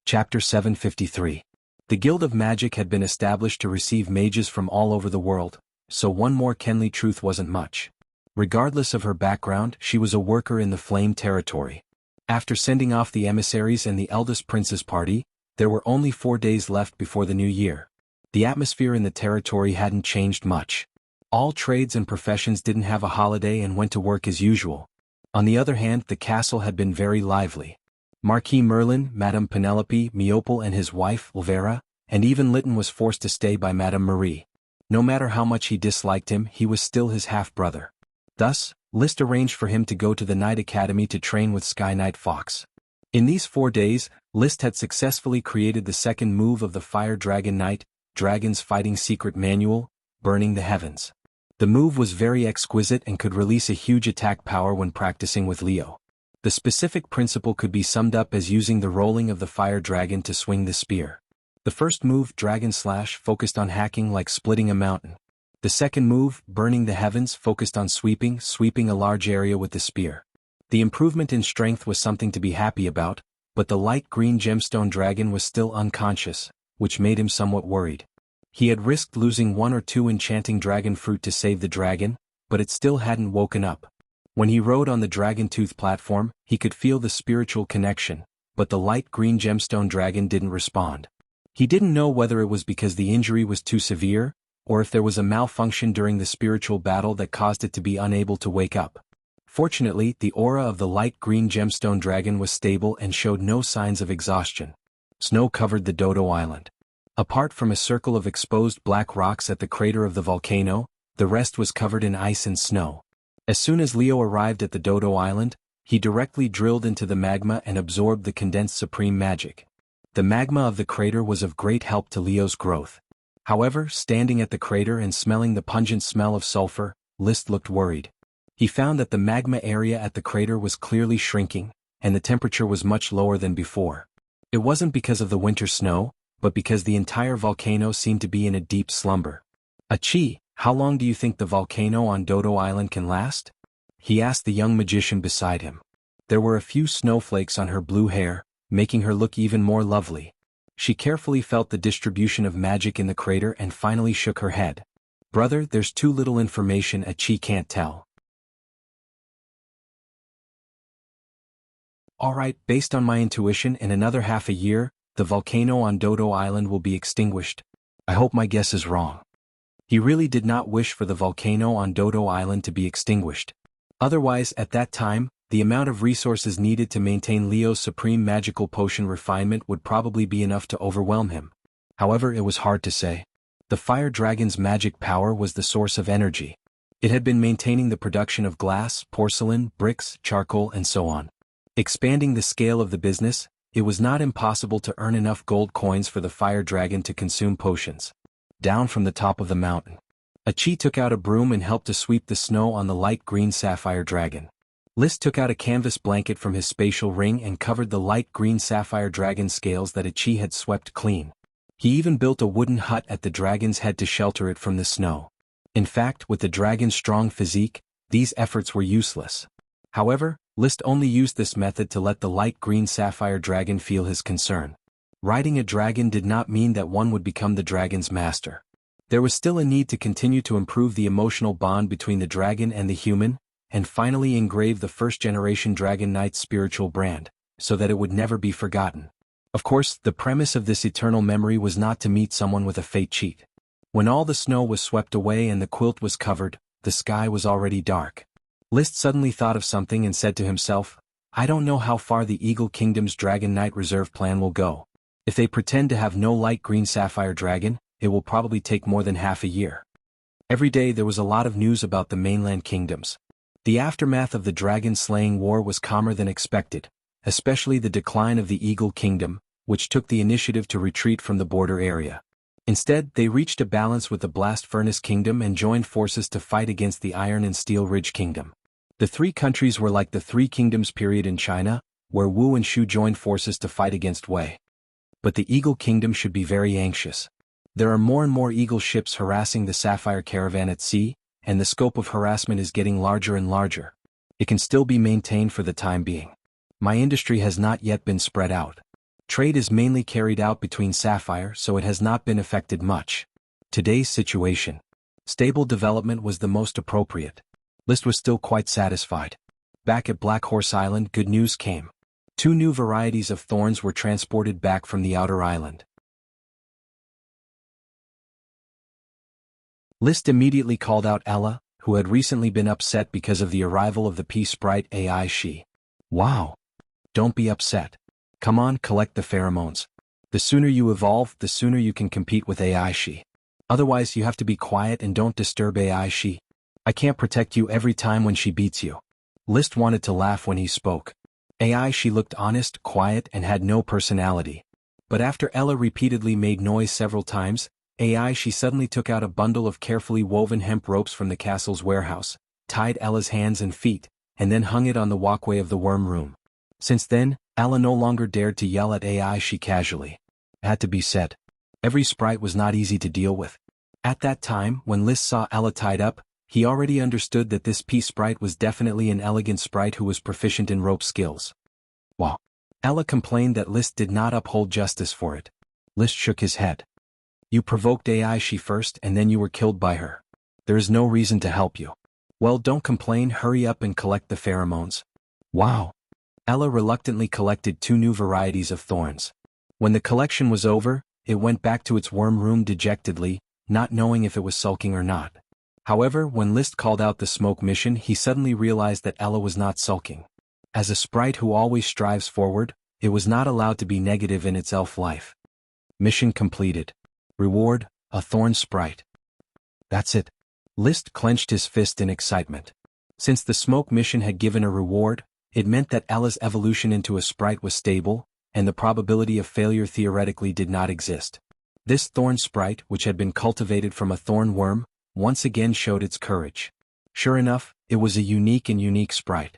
Chapter 753. The Guild of Magic had been established to receive mages from all over the world, so one more Kenly Truth wasn't much. Regardless of her background, she was a worker in the Flame territory. After sending off the emissaries and the eldest prince's party, there were only 4 days left before the new year. The atmosphere in the territory hadn't changed much. All trades and professions didn't have a holiday and went to work as usual. On the other hand, the castle had been very lively. Marquis Merlin, Madame Penelope, Meopel and his wife, Elvira, and even Lytton was forced to stay by Madame Marie. No matter how much he disliked him, he was still his half-brother. Thus, List arranged for him to go to the Knight Academy to train with Sky Knight Fox. In these 4 days, List had successfully created the second move of the Fire Dragon Knight, Dragon's Fighting Secret Manual, Burning the Heavens. The move was very exquisite and could release a huge attack power when practicing with Leo. The specific principle could be summed up as using the rolling of the fire dragon to swing the spear. The first move, Dragon Slash, focused on hacking like splitting a mountain. The second move, Burning the Heavens, focused on sweeping a large area with the spear. The improvement in strength was something to be happy about, but the light green gemstone dragon was still unconscious, which made him somewhat worried. He had risked losing 1 or 2 enchanting dragon fruit to save the dragon, but it still hadn't woken up. When he rode on the Dragon Tooth platform, he could feel the spiritual connection, but the light green gemstone dragon didn't respond. He didn't know whether it was because the injury was too severe, or if there was a malfunction during the spiritual battle that caused it to be unable to wake up. Fortunately, the aura of the light green gemstone dragon was stable and showed no signs of exhaustion. Snow covered the Dodo Island. Apart from a circle of exposed black rocks at the crater of the volcano, the rest was covered in ice and snow. As soon as Leo arrived at the Dodo Island, he directly drilled into the magma and absorbed the condensed supreme magic. The magma of the crater was of great help to Leo's growth. However, standing at the crater and smelling the pungent smell of sulfur, List looked worried. He found that the magma area at the crater was clearly shrinking, and the temperature was much lower than before. It wasn't because of the winter snow, but because the entire volcano seemed to be in a deep slumber. Achi, how long do you think the volcano on Dodo Island can last? He asked the young magician beside him. There were a few snowflakes on her blue hair, making her look even more lovely. She carefully felt the distribution of magic in the crater and finally shook her head. Brother, there's too little information Achi can't tell. Alright, based on my intuition, in another half a year, the volcano on Dodo Island will be extinguished. I hope my guess is wrong. He really did not wish for the volcano on Dodo Island to be extinguished. Otherwise, at that time, the amount of resources needed to maintain Leo's supreme magical potion refinement would probably be enough to overwhelm him. However, it was hard to say. The fire dragon's magic power was the source of energy. It had been maintaining the production of glass, porcelain, bricks, charcoal, and so on. Expanding the scale of the business, it was not impossible to earn enough gold coins for the fire dragon to consume potions. Down from the top of the mountain, Achi took out a broom and helped to sweep the snow on the light green sapphire dragon. List took out a canvas blanket from his spatial ring and covered the light green sapphire dragon scales that Achi had swept clean. He even built a wooden hut at the dragon's head to shelter it from the snow. In fact, with the dragon's strong physique, these efforts were useless. However, List only used this method to let the light green sapphire dragon feel his concern. Riding a dragon did not mean that one would become the dragon's master. There was still a need to continue to improve the emotional bond between the dragon and the human, and finally engrave the first-generation Dragon Knight's spiritual brand, so that it would never be forgotten. Of course, the premise of this eternal memory was not to meet someone with a fate cheat. When all the snow was swept away and the quilt was covered, the sky was already dark. List suddenly thought of something and said to himself, I don't know how far the Eagle Kingdom's Dragon Knight reserve plan will go. If they pretend to have no light green sapphire dragon, it will probably take more than half a year. Every day there was a lot of news about the mainland kingdoms. The aftermath of the dragon-slaying war was calmer than expected, especially the decline of the Eagle Kingdom, which took the initiative to retreat from the border area. Instead, they reached a balance with the Blast Furnace Kingdom and joined forces to fight against the Iron and Steel Ridge Kingdom. The three countries were like the Three Kingdoms period in China, where Wu and Shu joined forces to fight against Wei. But the Eagle Kingdom should be very anxious. There are more and more Eagle ships harassing the Sapphire Caravan at sea, and the scope of harassment is getting larger and larger. It can still be maintained for the time being. My industry has not yet been spread out. Trade is mainly carried out between Sapphire, so it has not been affected much. Today's situation. Stable development was the most appropriate. List was still quite satisfied. Back at Black Horse Island, good news came. 2 new varieties of thorns were transported back from the outer island. List immediately called out Ella, who had recently been upset because of the arrival of the Pea Sprite AI she. Wow! Don't be upset. Come on, collect the pheromones. The sooner you evolve, the sooner you can compete with AI she. Otherwise you have to be quiet and don't disturb AI she. I can't protect you every time when she beats you. List wanted to laugh when he spoke. AI she looked honest, quiet, and had no personality. But after Ella repeatedly made noise several times, AI she suddenly took out a bundle of carefully woven hemp ropes from the castle's warehouse, tied Ella's hands and feet, and then hung it on the walkway of the worm room. Since then, Ella no longer dared to yell at AI she casually. It had to be said. Every sprite was not easy to deal with. At that time, when List saw Ella tied up, he already understood that this Pea Sprite was definitely an elegant sprite who was proficient in rope skills. Wow. Ella complained that List did not uphold justice for it. List shook his head. You provoked AI she first and then you were killed by her. There is no reason to help you. Well, don't complain, hurry up and collect the pheromones. Wow. Ella reluctantly collected 2 new varieties of thorns. When the collection was over, it went back to its worm room dejectedly, not knowing if it was sulking or not. However, when List called out the smoke mission, he suddenly realized that Ella was not sulking. As a sprite who always strives forward, it was not allowed to be negative in its elf life. Mission completed. Reward, a thorn sprite. That's it. List clenched his fist in excitement. Since the smoke mission had given a reward, it meant that Ella's evolution into a sprite was stable, and the probability of failure theoretically did not exist. This thorn sprite, which had been cultivated from a thorn worm, once again showed its courage. Sure enough, it was a unique sprite.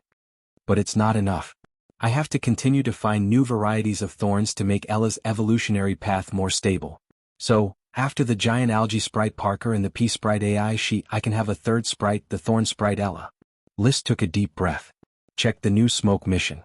But it's not enough. I have to continue to find new varieties of thorns to make Ella's evolutionary path more stable. So, after the giant algae sprite Parker and the Pea Sprite AI I can have a third sprite, the thorn sprite Ella. List took a deep breath. Check the new smoke mission.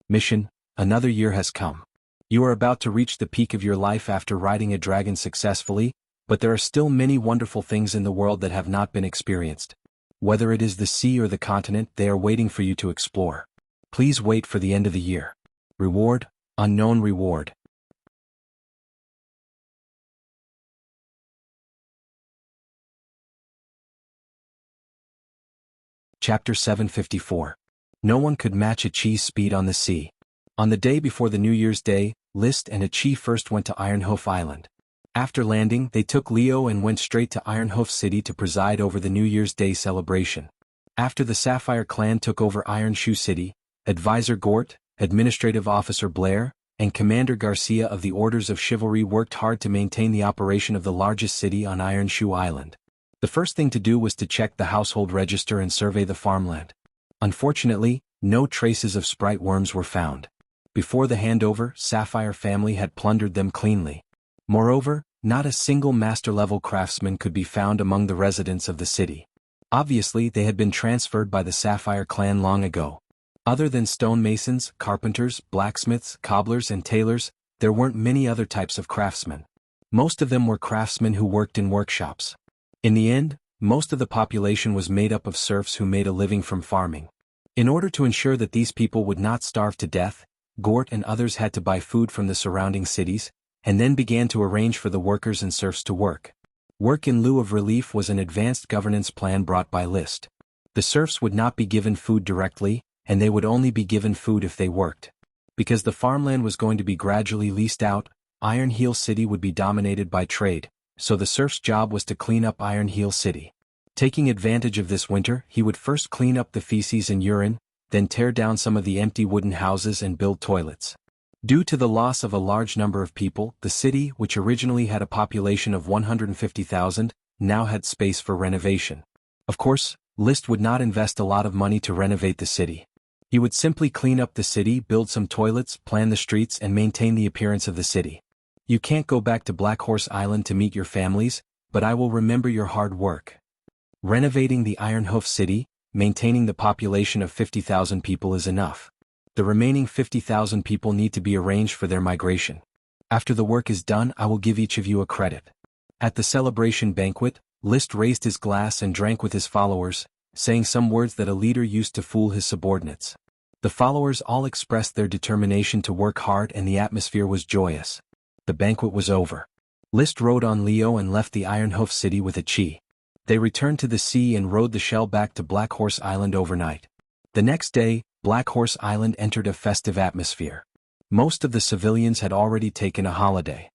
Mission, another year has come. You are about to reach the peak of your life after riding a dragon successfully, but there are still many wonderful things in the world that have not been experienced. Whether it is the sea or the continent, they are waiting for you to explore. Please wait for the end of the year. Reward, unknown reward. Chapter 754. No one could match Achi's speed on the sea. On the day before the New Year's Day, List and Achi first went to Ironhoof Island. After landing, they took Leo and went straight to Ironhoof City to preside over the New Year's Day celebration. After the Sapphire clan took over Ironshoe City, Advisor Gort, Administrative Officer Blair, and Commander Garcia of the Orders of Chivalry worked hard to maintain the operation of the largest city on Ironshoe Island. The first thing to do was to check the household register and survey the farmland. Unfortunately, no traces of sprite worms were found. Before the handover, Sapphire family had plundered them cleanly. Moreover, not a single master-level craftsman could be found among the residents of the city. Obviously, they had been transferred by the Sapphire clan long ago. Other than stonemasons, carpenters, blacksmiths, cobblers and tailors, there weren't many other types of craftsmen. Most of them were craftsmen who worked in workshops. In the end, most of the population was made up of serfs who made a living from farming. In order to ensure that these people would not starve to death, Gort and others had to buy food from the surrounding cities, and then began to arrange for the workers and serfs to work. Work in lieu of relief was an advanced governance plan brought by Liszt. The serfs would not be given food directly, and they would only be given food if they worked. Because the farmland was going to be gradually leased out, Iron Heel City would be dominated by trade, so the serf's job was to clean up Iron Heel City. Taking advantage of this winter, he would first clean up the feces and urine, then tear down some of the empty wooden houses and build toilets. Due to the loss of a large number of people, the city, which originally had a population of 150,000, now had space for renovation. Of course, Liszt would not invest a lot of money to renovate the city. He would simply clean up the city, build some toilets, plan the streets and maintain the appearance of the city. You can't go back to Black Horse Island to meet your families, but I will remember your hard work. Renovating the Ironhoof City, maintaining the population of 50,000 people is enough. The remaining 50,000 people need to be arranged for their migration. After the work is done, I will give each of you a credit. At the celebration banquet, Liszt raised his glass and drank with his followers, saying some words that a leader used to fool his subordinates. The followers all expressed their determination to work hard and the atmosphere was joyous. The banquet was over. Liszt rode on Leo and left the Ironhoof City with a chi. They returned to the sea and rode the shell back to Black Horse Island overnight. The next day, Black Horse Island entered a festive atmosphere. Most of the civilians had already taken a holiday.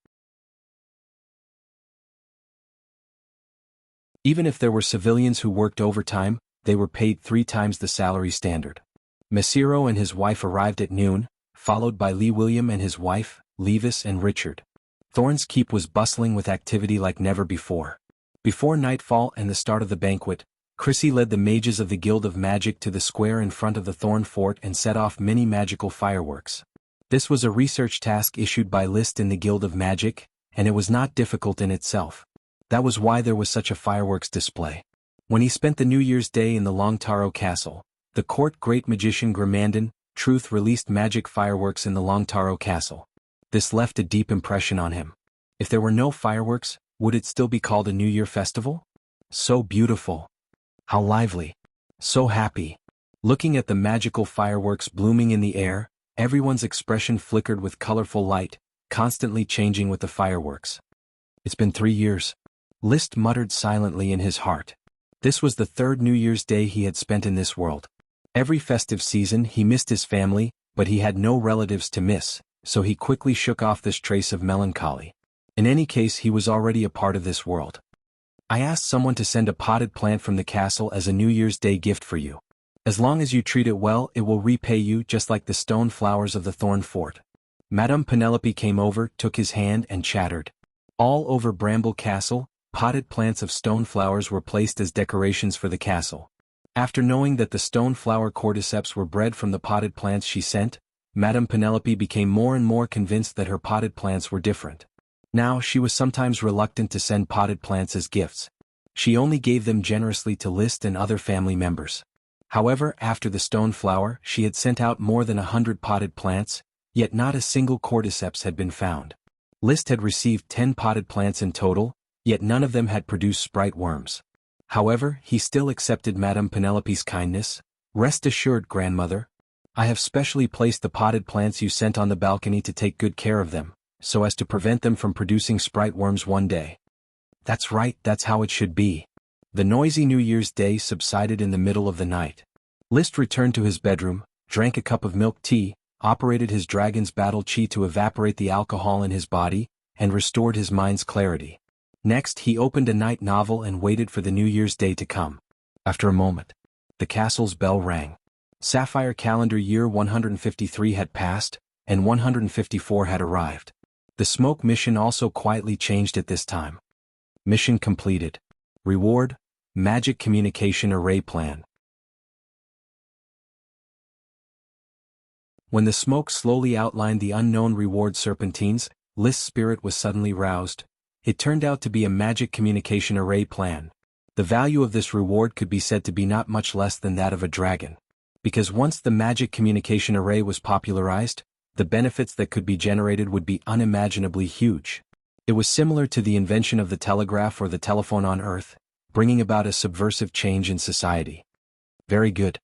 Even if there were civilians who worked overtime, they were paid 3 times the salary standard. Mesiro and his wife arrived at noon, followed by Lee William and his wife, Levis and Richard. Thorn's Keep was bustling with activity like never before. Before nightfall and the start of the banquet, Chrissy led the mages of the Guild of Magic to the square in front of the Thorn Fort and set off many magical fireworks. This was a research task issued by Liszt in the Guild of Magic, and it was not difficult in itself. That was why there was such a fireworks display. When he spent the New Year's Day in the Long Taro Castle, the court great magician Grimandon, Truth released magic fireworks in the Long Taro Castle. This left a deep impression on him. If there were no fireworks, would it still be called a New Year festival? So beautiful. How lively. So happy. Looking at the magical fireworks blooming in the air, everyone's expression flickered with colorful light, constantly changing with the fireworks. It's been 3 years. Liszt muttered silently in his heart. This was the 3rd New Year's Day he had spent in this world. Every festive season he missed his family, but he had no relatives to miss, so he quickly shook off this trace of melancholy. In any case, he was already a part of this world. I asked someone to send a potted plant from the castle as a New Year's Day gift for you. As long as you treat it well, it will repay you just like the stone flowers of the Thorn Fort. Madame Penelope came over, took his hand and chattered. All over Bramble Castle, potted plants of stone flowers were placed as decorations for the castle. After knowing that the stone flower cordyceps were bred from the potted plants she sent, Madame Penelope became more and more convinced that her potted plants were different. Now she was sometimes reluctant to send potted plants as gifts. She only gave them generously to Liszt and other family members. However, after the stone flower, she had sent out more than 100 potted plants, yet not a single cordyceps had been found. Liszt had received 10 potted plants in total, yet none of them had produced sprite worms. However, he still accepted Madame Penelope's kindness. Rest assured, grandmother. I have specially placed the potted plants you sent on the balcony to take good care of them, so as to prevent them from producing sprite worms one day. That's right, that's how it should be. The noisy New Year's Day subsided in the middle of the night. Liszt returned to his bedroom, drank a cup of milk tea, operated his dragon's battle chi to evaporate the alcohol in his body, and restored his mind's clarity. Next, he opened a night novel and waited for the New Year's Day to come. After a moment, the castle's bell rang. Sapphire calendar year 153 had passed, and 154 had arrived. The smoke mission also quietly changed at this time. Mission completed. Reward: Magic Communication Array Plan. When the smoke slowly outlined the unknown reward serpentines, List's spirit was suddenly roused. It turned out to be a magic communication array plan. The value of this reward could be said to be not much less than that of a dragon. Because once the magic communication array was popularized, the benefits that could be generated would be unimaginably huge. It was similar to the invention of the telegraph or the telephone on Earth, bringing about a subversive change in society. Very good.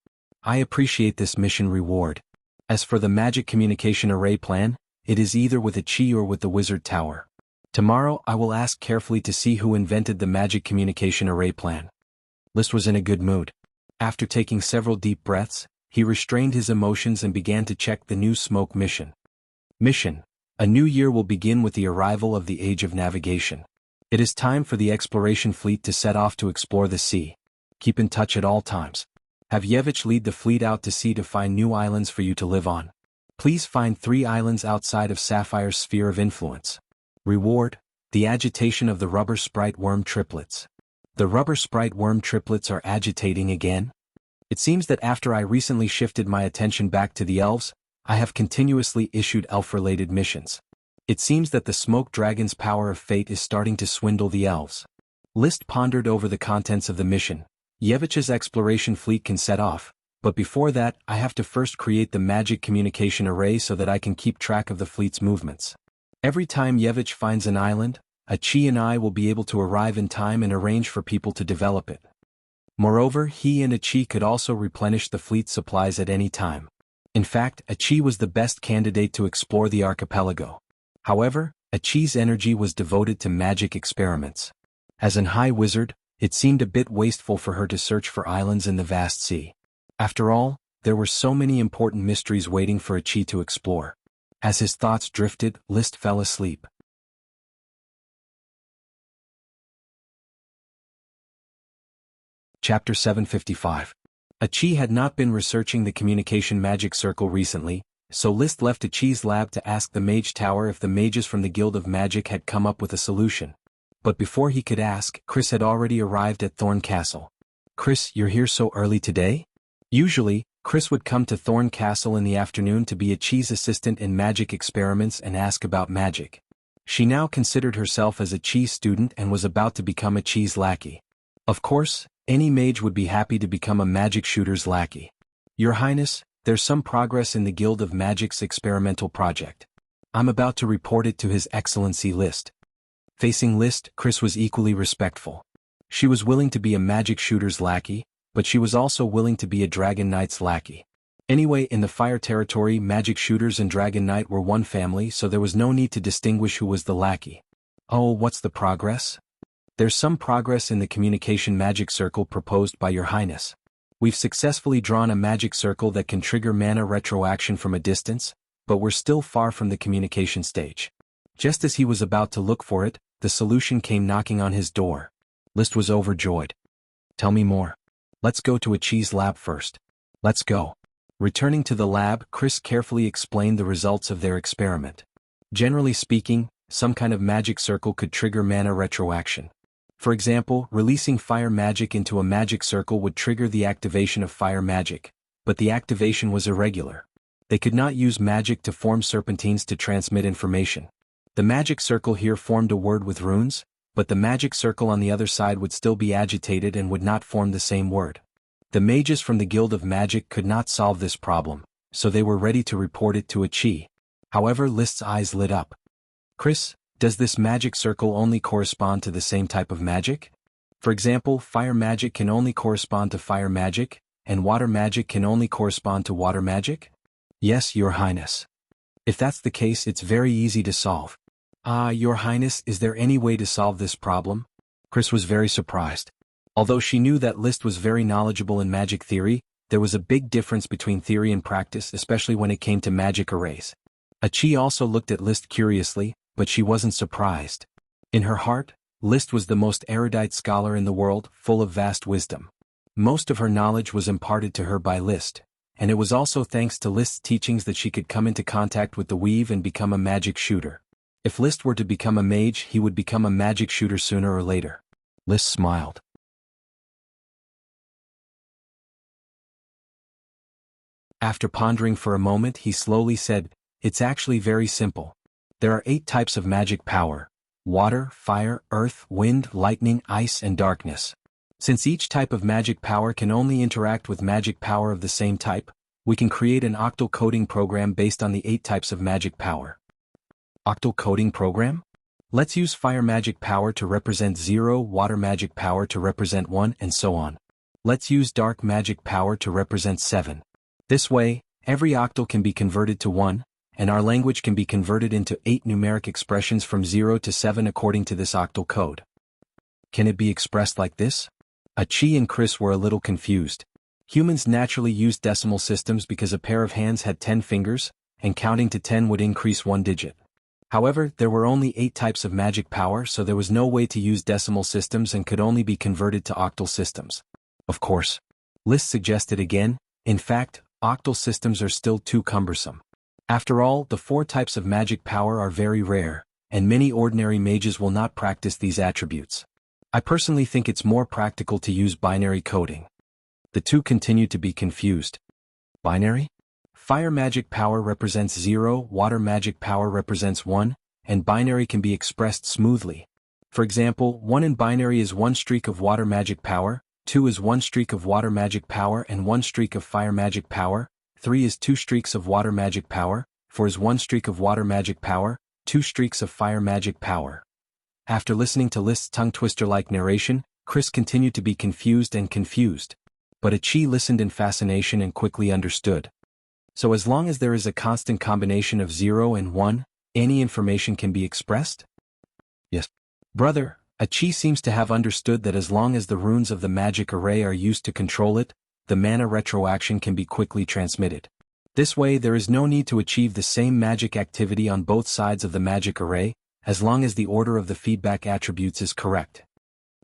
I appreciate this mission reward. As for the magic communication array plan, it is either with a chi or with the wizard tower. Tomorrow I will ask carefully to see who invented the magic communication array plan. List was in a good mood. After taking several deep breaths, he restrained his emotions and began to check the new smoke mission. Mission: a new year will begin with the arrival of the Age of Navigation. It is time for the exploration fleet to set off to explore the sea. Keep in touch at all times. Have Yevich lead the fleet out to sea to find new islands for you to live on. Please find 3 islands outside of Sapphire's sphere of influence. Reward: the agitation of the rubber sprite worm triplets. The rubber sprite worm triplets are agitating again? It seems that after I recently shifted my attention back to the elves, I have continuously issued elf-related missions. It seems that the smoke dragon's power of fate is starting to swindle the elves. List pondered over the contents of the mission. Yevich's exploration fleet can set off, but before that I have to first create the magic communication array so that I can keep track of the fleet's movements. Every time Yevich finds an island, a chi and I will be able to arrive in time and arrange for people to develop it. Moreover, he and a chi could also replenish the fleet's supplies at any time. In fact, a chi was the best candidate to explore the archipelago. However, a chi's energy was devoted to magic experiments. As an high wizard, it seemed a bit wasteful for her to search for islands in the vast sea. After all, there were so many important mysteries waiting for a chi to explore. As his thoughts drifted, List fell asleep. Chapter 755. A chi had not been researching the communication magic circle recently, so List left a chi's lab to ask the mage tower if the mages from the Guild of Magic had come up with a solution. But before he could ask, Chris had already arrived at Thorn Castle. Chris, you're here so early today? Usually, Chris would come to Thorn Castle in the afternoon to be a chi's assistant in magic experiments and ask about magic. She now considered herself as a chi student and was about to become a chi's lackey. Of course, any mage would be happy to become a magic shooter's lackey. Your Highness, there's some progress in the Guild of Magic's experimental project. I'm about to report it to His Excellency List. Facing List, Chris was equally respectful. She was willing to be a magic shooter's lackey, but she was also willing to be a dragon knight's lackey. Anyway, in the fire territory, magic shooters and dragon knight were one family, so there was no need to distinguish who was the lackey. Oh, what's the progress? There's some progress in the communication magic circle proposed by Your Highness. We've successfully drawn a magic circle that can trigger mana retroaction from a distance, but we're still far from the communication stage. Just as he was about to look for it, the solution came knocking on his door. List was overjoyed. Tell me more. Let's go to a chi's lab first. Let's go. Returning to the lab, Chris carefully explained the results of their experiment. Generally speaking, some kind of magic circle could trigger mana retroaction. For example, releasing fire magic into a magic circle would trigger the activation of fire magic, but the activation was irregular. They could not use magic to form serpentines to transmit information. The magic circle here formed a word with runes, but the magic circle on the other side would still be agitated and would not form the same word. The mages from the Guild of Magic could not solve this problem, so they were ready to report it to a chi. However, List's eyes lit up. Chris, does this magic circle only correspond to the same type of magic? For example, fire magic can only correspond to fire magic, and water magic can only correspond to water magic? Yes, Your Highness. If that's the case, it's very easy to solve. Your Highness, is there any way to solve this problem? Chris was very surprised. Although she knew that List was very knowledgeable in magic theory, there was a big difference between theory and practice, especially when it came to magic arrays. A chi also looked at List curiously, but she wasn't surprised. In her heart, List was the most erudite scholar in the world, full of vast wisdom. Most of her knowledge was imparted to her by List, and it was also thanks to List's teachings that she could come into contact with the weave and become a magic shooter. If List were to become a mage, he would become a magic shooter sooner or later. List smiled. After pondering for a moment, he slowly said, "It's actually very simple. There are 8 types of magic power: water, fire, earth, wind, lightning, ice, and darkness. Since each type of magic power can only interact with magic power of the same type, we can create an octal coding program based on the 8 types of magic power. Octal coding program? Let's use fire magic power to represent 0, water magic power to represent 1, and so on. Let's use dark magic power to represent 7. This way, every octal can be converted to 1, and our language can be converted into 8 numeric expressions from 0 to 7 according to this octal code. Can it be expressed like this? Achi and Chris were a little confused. Humans naturally used decimal systems because a pair of hands had 10 fingers, and counting to 10 would increase 1 digit. However, there were only 8 types of magic power, so there was no way to use decimal systems and could only be converted to octal systems. Of course. Liszt suggested again, in fact, octal systems are still too cumbersome. After all, the 4 types of magic power are very rare, and many ordinary mages will not practice these attributes. I personally think it's more practical to use binary coding. The two continue to be confused. Binary? Fire magic power represents 0, water magic power represents 1, and binary can be expressed smoothly. For example, 1 in binary is 1 streak of water magic power, 2 is 1 streak of water magic power and 1 streak of fire magic power, 3 is 2 streaks of water magic power, 4 is 1 streak of water magic power, 2 streaks of fire magic power. After listening to Liszt's tongue-twister-like narration, Chris continued to be confused and confused. But Achi listened in fascination and quickly understood. So as long as there is a constant combination of 0 and 1, any information can be expressed? Yes. Brother, Achi seems to have understood that as long as the runes of the magic array are used to control it, the mana retroaction can be quickly transmitted. This way there is no need to achieve the same magic activity on both sides of the magic array, as long as the order of the feedback attributes is correct.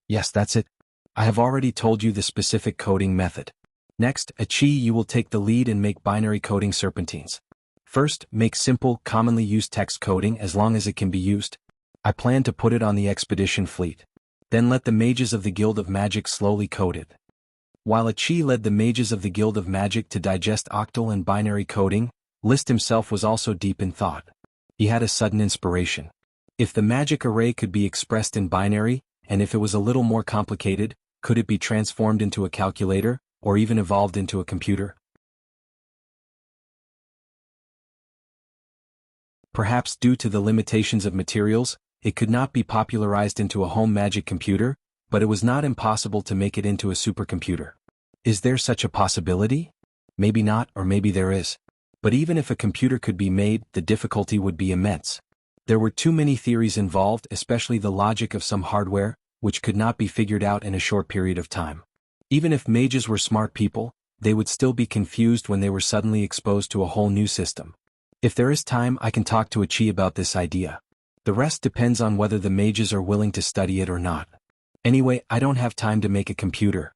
Yes, that's it. I have already told you the specific coding method. Next, Achi, you will take the lead and make binary coding serpentines. First, make simple, commonly used text coding as long as it can be used. I plan to put it on the expedition fleet. Then let the mages of the Guild of Magic slowly code it. While Achi led the mages of the Guild of Magic to digest octal and binary coding, Liszt himself was also deep in thought. He had a sudden inspiration. If the magic array could be expressed in binary, and if it was a little more complicated, could it be transformed into a calculator, or even evolved into a computer? Perhaps due to the limitations of materials, it could not be popularized into a home magic computer, but it was not impossible to make it into a supercomputer. Is there such a possibility? Maybe not, or maybe there is. But even if a computer could be made, the difficulty would be immense. There were too many theories involved, especially the logic of some hardware, which could not be figured out in a short period of time. Even if mages were smart people, they would still be confused when they were suddenly exposed to a whole new system. If there is time, I can talk to Achi about this idea. The rest depends on whether the mages are willing to study it or not. Anyway, I don't have time to make a computer.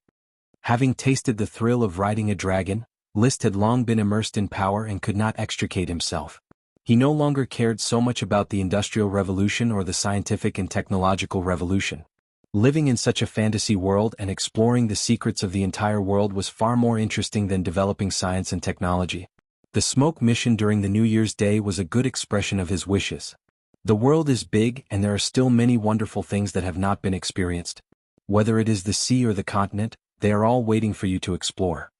Having tasted the thrill of riding a dragon, Liszt had long been immersed in power and could not extricate himself. He no longer cared so much about the Industrial Revolution or the scientific and technological revolution. Living in such a fantasy world and exploring the secrets of the entire world was far more interesting than developing science and technology. The smoke mission during the New Year's Day was a good expression of his wishes. The world is big and there are still many wonderful things that have not been experienced. Whether it is the sea or the continent, they are all waiting for you to explore.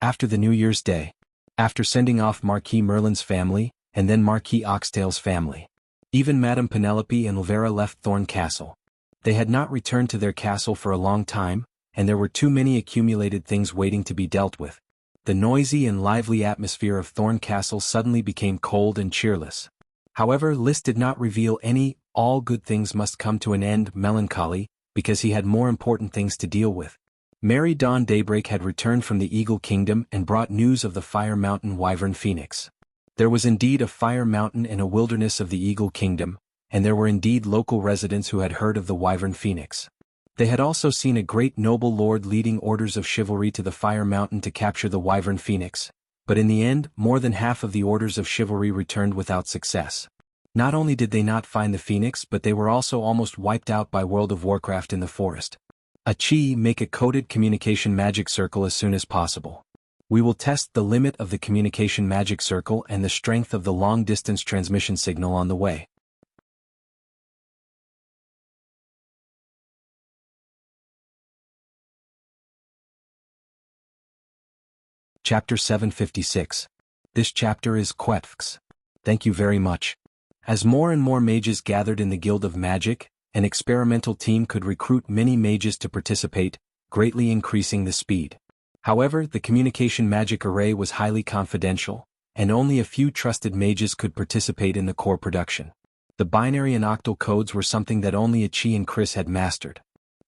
After the New Year's Day, after sending off Marquis Merlin's family, and then Marquis Oxtail's family, even Madame Penelope and Elvira left Thorn Castle. They had not returned to their castle for a long time, and there were too many accumulated things waiting to be dealt with. The noisy and lively atmosphere of Thorn Castle suddenly became cold and cheerless. However, Liszt did not reveal any "all good things must come to an end" melancholy, because he had more important things to deal with. Merry Dawn Daybreak had returned from the Eagle Kingdom and brought news of the Fire Mountain Wyvern Phoenix. There was indeed a fire mountain in a wilderness of the Eagle Kingdom, and there were indeed local residents who had heard of the Wyvern Phoenix. They had also seen a great noble lord leading orders of chivalry to the Fire Mountain to capture the Wyvern Phoenix, but in the end, more than half of the orders of chivalry returned without success. Not only did they not find the Phoenix, but they were also almost wiped out by World of Warcraft in the forest. Achi, make a coded communication magic circle as soon as possible. We will test the limit of the communication magic circle and the strength of the long-distance transmission signal on the way. Chapter 756. This chapter is Quetfx. Thank you very much. As more and more mages gathered in the Guild of Magic, an experimental team could recruit many mages to participate, greatly increasing the speed. However, the communication magic array was highly confidential, and only a few trusted mages could participate in the core production. The binary and octal codes were something that only Ichi and Chris had mastered.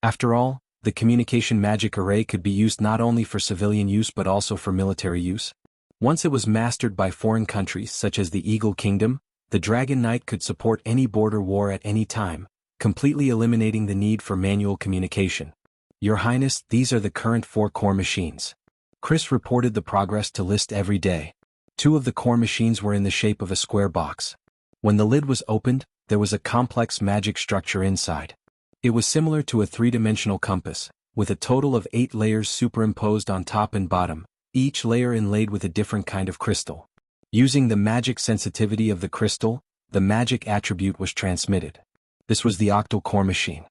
After all, the communication magic array could be used not only for civilian use but also for military use. Once it was mastered by foreign countries such as the Eagle Kingdom, the Dragon Knight could support any border war at any time, completely eliminating the need for manual communication. Your Highness, these are the current 4 core machines. Chris reported the progress to List every day. 2 of the core machines were in the shape of a square box. When the lid was opened, there was a complex magic structure inside. It was similar to a 3-dimensional compass, with a total of 8 layers superimposed on top and bottom, each layer inlaid with a different kind of crystal. Using the magic sensitivity of the crystal, the magic attribute was transmitted. This was the octal core machine.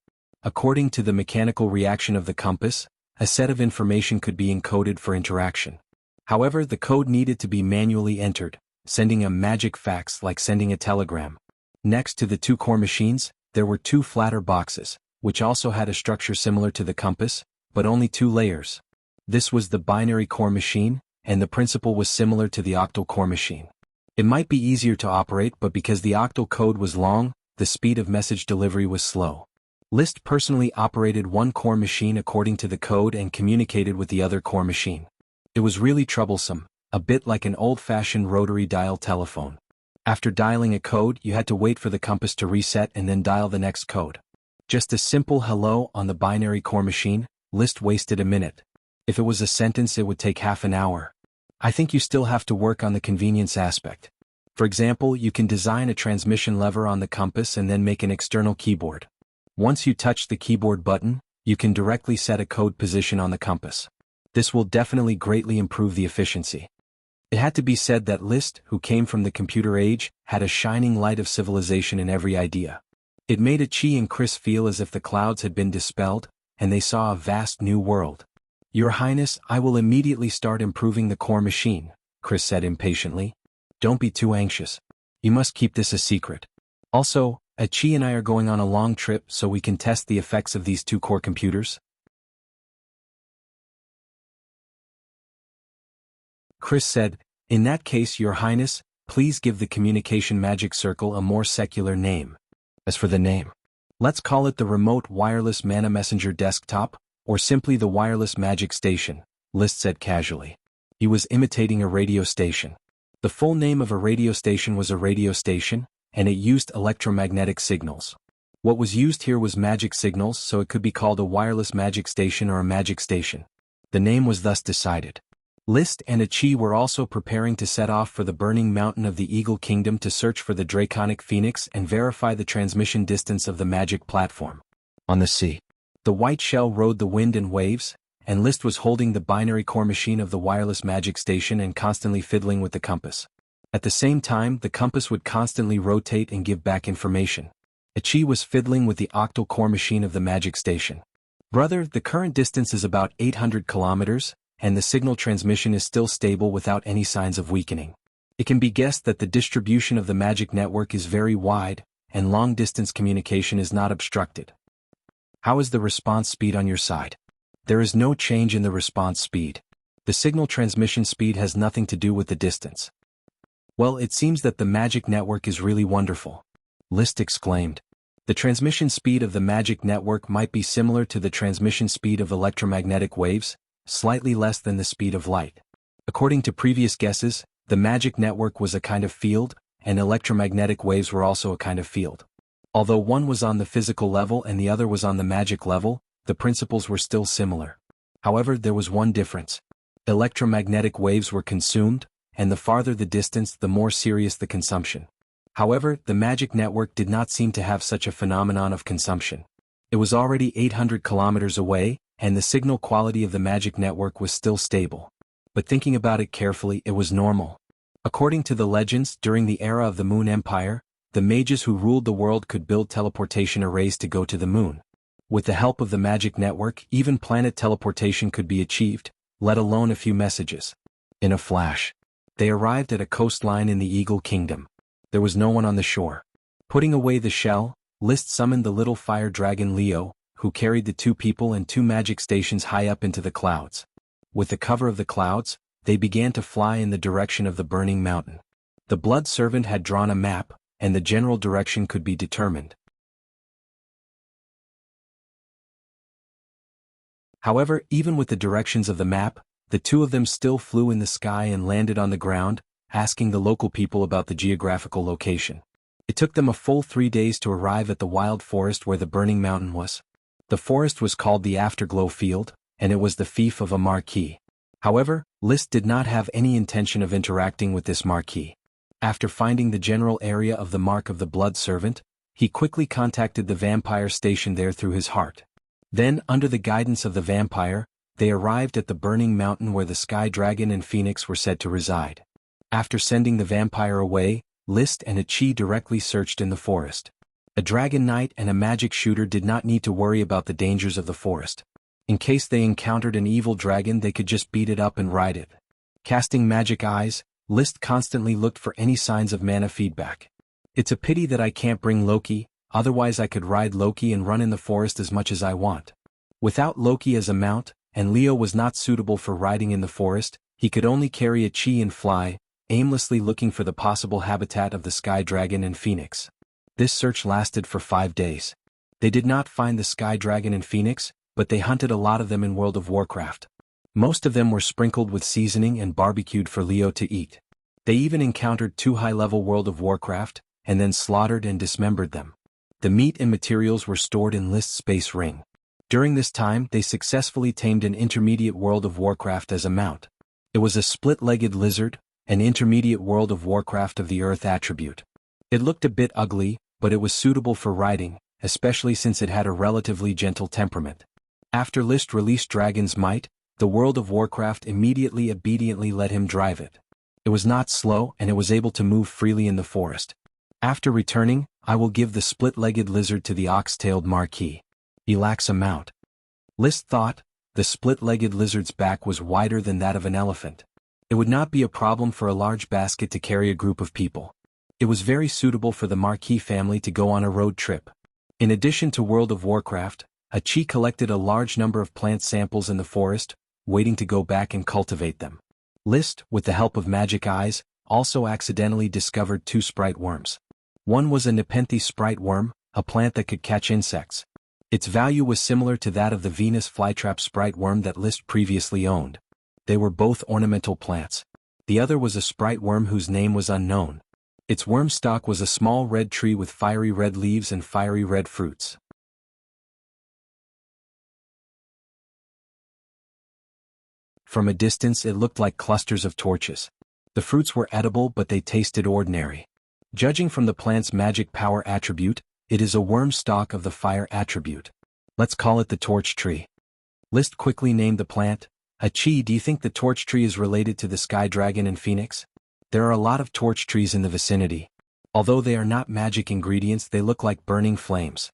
According to the mechanical reaction of the compass, a set of information could be encoded for interaction. However, the code needed to be manually entered, sending a magic fax like sending a telegram. Next to the 2 core machines, there were 2 flatter boxes, which also had a structure similar to the compass, but only 2 layers. This was the binary core machine, and the principle was similar to the octal core machine. It might be easier to operate, but because the octal code was long, the speed of message delivery was slow. List personally operated one core machine according to the code and communicated with the other core machine. It was really troublesome, a bit like an old-fashioned rotary dial telephone. After dialing a code, you had to wait for the compass to reset and then dial the next code. Just a simple hello on the binary core machine, List wasted a minute. If it was a sentence, it would take half an hour. I think you still have to work on the convenience aspect. For example, you can design a transmission lever on the compass and then make an external keyboard. Once you touch the keyboard button, you can directly set a code position on the compass. This will definitely greatly improve the efficiency. It had to be said that List, who came from the computer age, had a shining light of civilization in every idea. It made Ichi and Chris feel as if the clouds had been dispelled, and they saw a vast new world. Your Highness, I will immediately start improving the core machine, Chris said impatiently. Don't be too anxious. You must keep this a secret. Also, Ichi and I are going on a long trip so we can test the effects of these 2 core computers. Chris said, in that case, Your Highness, please give the communication magic circle a more secular name. As for the name, let's call it the Remote Wireless Mana Messenger Desktop, or simply the Wireless Magic Station, List said casually. He was imitating a radio station. The full name of a radio station was a radio station, and it used electromagnetic signals. What was used here was magic signals, so it could be called a wireless magic station or a magic station. The name was thus decided. List and Ichi were also preparing to set off for the burning mountain of the Eagle Kingdom to search for the Draconic Phoenix and verify the transmission distance of the magic platform. On the sea, the white shell rode the wind and waves, and List was holding the binary core machine of the wireless magic station and constantly fiddling with the compass. At the same time, the compass would constantly rotate and give back information. Ichi was fiddling with the octal core machine of the magic station. Brother, the current distance is about 800 kilometers, and the signal transmission is still stable without any signs of weakening. It can be guessed that the distribution of the magic network is very wide, and long-distance communication is not obstructed. How is the response speed on your side? There is no change in the response speed. The signal transmission speed has nothing to do with the distance. Well, it seems that the magic network is really wonderful, List exclaimed. The transmission speed of the magic network might be similar to the transmission speed of electromagnetic waves, slightly less than the speed of light. According to previous guesses, the magic network was a kind of field, and electromagnetic waves were also a kind of field. Although one was on the physical level and the other was on the magic level, the principles were still similar. However, there was one difference. Electromagnetic waves were consumed, and the farther the distance, the more serious the consumption. However, the magic network did not seem to have such a phenomenon of consumption. It was already 800 kilometers away, and the signal quality of the magic network was still stable. But thinking about it carefully, it was normal. According to the legends, during the era of the Moon Empire, the mages who ruled the world could build teleportation arrays to go to the moon. With the help of the magic network, even planet teleportation could be achieved, let alone a few messages. In a flash, they arrived at a coastline in the Eagle Kingdom. There was no one on the shore. Putting away the shell, List summoned the little fire dragon Leo, who carried the 2 people and 2 magic stations high up into the clouds. With the cover of the clouds, they began to fly in the direction of the burning mountain. The blood servant had drawn a map, and the general direction could be determined. However, even with the directions of the map, the 2 of them still flew in the sky and landed on the ground, asking the local people about the geographical location. It took them a full 3 days to arrive at the wild forest where the burning mountain was. The forest was called the Afterglow Field, and it was the fief of a marquis. However, List did not have any intention of interacting with this marquis. After finding the general area of the mark of the blood servant, he quickly contacted the vampire stationed there through his heart. Then, under the guidance of the vampire, they arrived at the burning mountain where the sky dragon and phoenix were said to reside. After sending the vampire away, List and Achi directly searched in the forest. A dragon knight and a magic shooter did not need to worry about the dangers of the forest. In case they encountered an evil dragon, they could just beat it up and ride it. Casting magic eyes, List constantly looked for any signs of mana feedback. It's a pity that I can't bring Loki, otherwise I could ride Loki and run in the forest as much as I want. Without Loki as a mount, and Leo was not suitable for riding in the forest, he could only carry Achi and fly, aimlessly looking for the possible habitat of the sky dragon and phoenix. This search lasted for 5 days. They did not find the sky dragon and phoenix, but they hunted a lot of them in World of Warcraft. Most of them were sprinkled with seasoning and barbecued for Leo to eat. They even encountered 2 high-level World of Warcraft, and then slaughtered and dismembered them. The meat and materials were stored in List's space ring. During this time, they successfully tamed an intermediate World of Warcraft as a mount. It was a split-legged lizard, an intermediate World of Warcraft of the Earth attribute. It looked a bit ugly, but it was suitable for riding, especially since it had a relatively gentle temperament. After List released Dragon's Might, the World of Warcraft immediately obediently let him drive it. It was not slow and it was able to move freely in the forest. After returning, I will give the split-legged lizard to the ox-tailed marquis. He lacks a mount. List thought. The split-legged lizard's back was wider than that of an elephant. It would not be a problem for a large basket to carry a group of people. It was very suitable for the Marquis family to go on a road trip. In addition to World of Warcraft, Achi collected a large number of plant samples in the forest, waiting to go back and cultivate them. List, with the help of magic eyes, also accidentally discovered 2 sprite worms. One was a Nepenthe sprite worm, a plant that could catch insects. Its value was similar to that of the Venus flytrap sprite worm that List previously owned. They were both ornamental plants. The other was a sprite worm whose name was unknown. Its worm stalk was a small red tree with fiery red leaves and fiery red fruits. From a distance it looked like clusters of torches. The fruits were edible but they tasted ordinary. Judging from the plant's magic power attribute, it is a worm stalk of the fire attribute. Let's call it the torch tree. List quickly named the plant. Achi, do you think the torch tree is related to the sky dragon and phoenix? There are a lot of torch trees in the vicinity. Although they are not magic ingredients, they look like burning flames.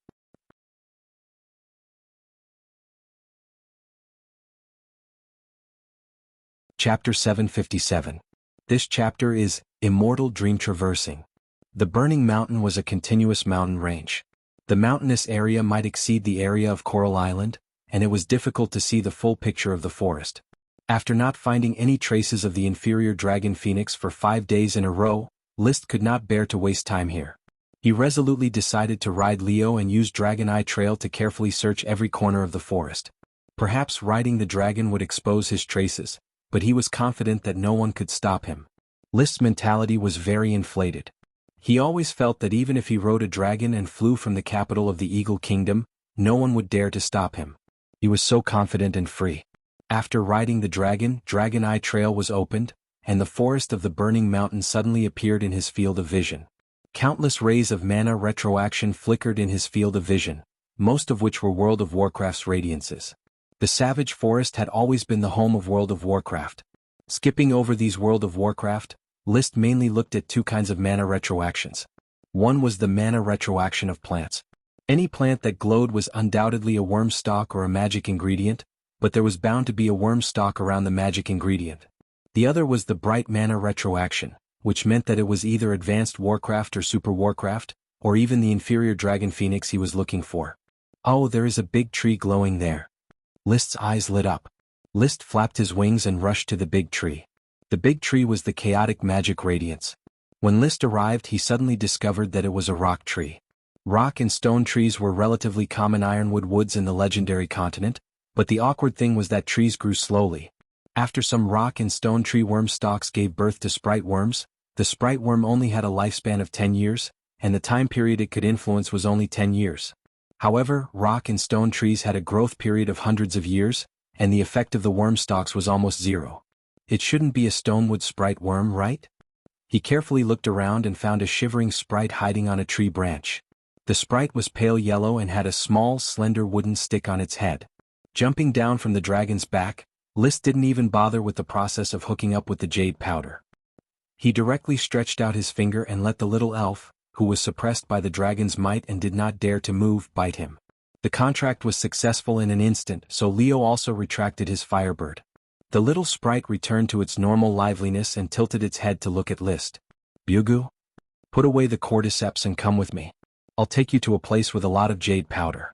Chapter 757. This chapter is Immortal Dream Traversing. The burning mountain was a continuous mountain range. The mountainous area might exceed the area of Coral Island, and it was difficult to see the full picture of the forest. After not finding any traces of the inferior dragon phoenix for 5 days in a row, List could not bear to waste time here. He resolutely decided to ride Leo and use Dragon Eye Trail to carefully search every corner of the forest. Perhaps riding the dragon would expose his traces, but he was confident that no one could stop him. List's mentality was very inflated. He always felt that even if he rode a dragon and flew from the capital of the Eagle Kingdom, no one would dare to stop him. He was so confident and free. After riding the dragon, Dragon Eye Trail was opened, and the forest of the burning mountain suddenly appeared in his field of vision. Countless rays of mana retroaction flickered in his field of vision, most of which were World of Warcraft's radiances. The Savage Forest had always been the home of World of Warcraft. Skipping over these World of Warcraft, List mainly looked at 2 kinds of mana retroactions. One was the mana retroaction of plants. Any plant that glowed was undoubtedly a worm stalk or a magic ingredient, but there was bound to be a worm stalk around the magic ingredient. The other was the bright mana retroaction, which meant that it was either advanced Warcraft or Super Warcraft, or even the inferior Dragon Phoenix he was looking for. Oh, there is a big tree glowing there. List's eyes lit up. List flapped his wings and rushed to the big tree. The big tree was the chaotic magic radiance. When List arrived, he suddenly discovered that it was a rock tree. Rock and stone trees were relatively common ironwood woods in the legendary continent, but the awkward thing was that trees grew slowly. After some rock and stone tree worm stalks gave birth to sprite worms, the sprite worm only had a lifespan of 10 years, and the time period it could influence was only 10 years. However, rock and stone trees had a growth period of hundreds of years, and the effect of the worm stalks was almost zero. It shouldn't be a stonewood sprite worm, right? He carefully looked around and found a shivering sprite hiding on a tree branch. The sprite was pale yellow and had a small, slender wooden stick on its head. Jumping down from the dragon's back, List didn't even bother with the process of hooking up with the jade powder. He directly stretched out his finger and let the little elf, who was suppressed by the dragon's might and did not dare to move, bite him. The contract was successful in an instant, so Leo also retracted his firebird. The little sprite returned to its normal liveliness and tilted its head to look at List. Bugu? Put away the cordyceps and come with me. I'll take you to a place with a lot of jade powder.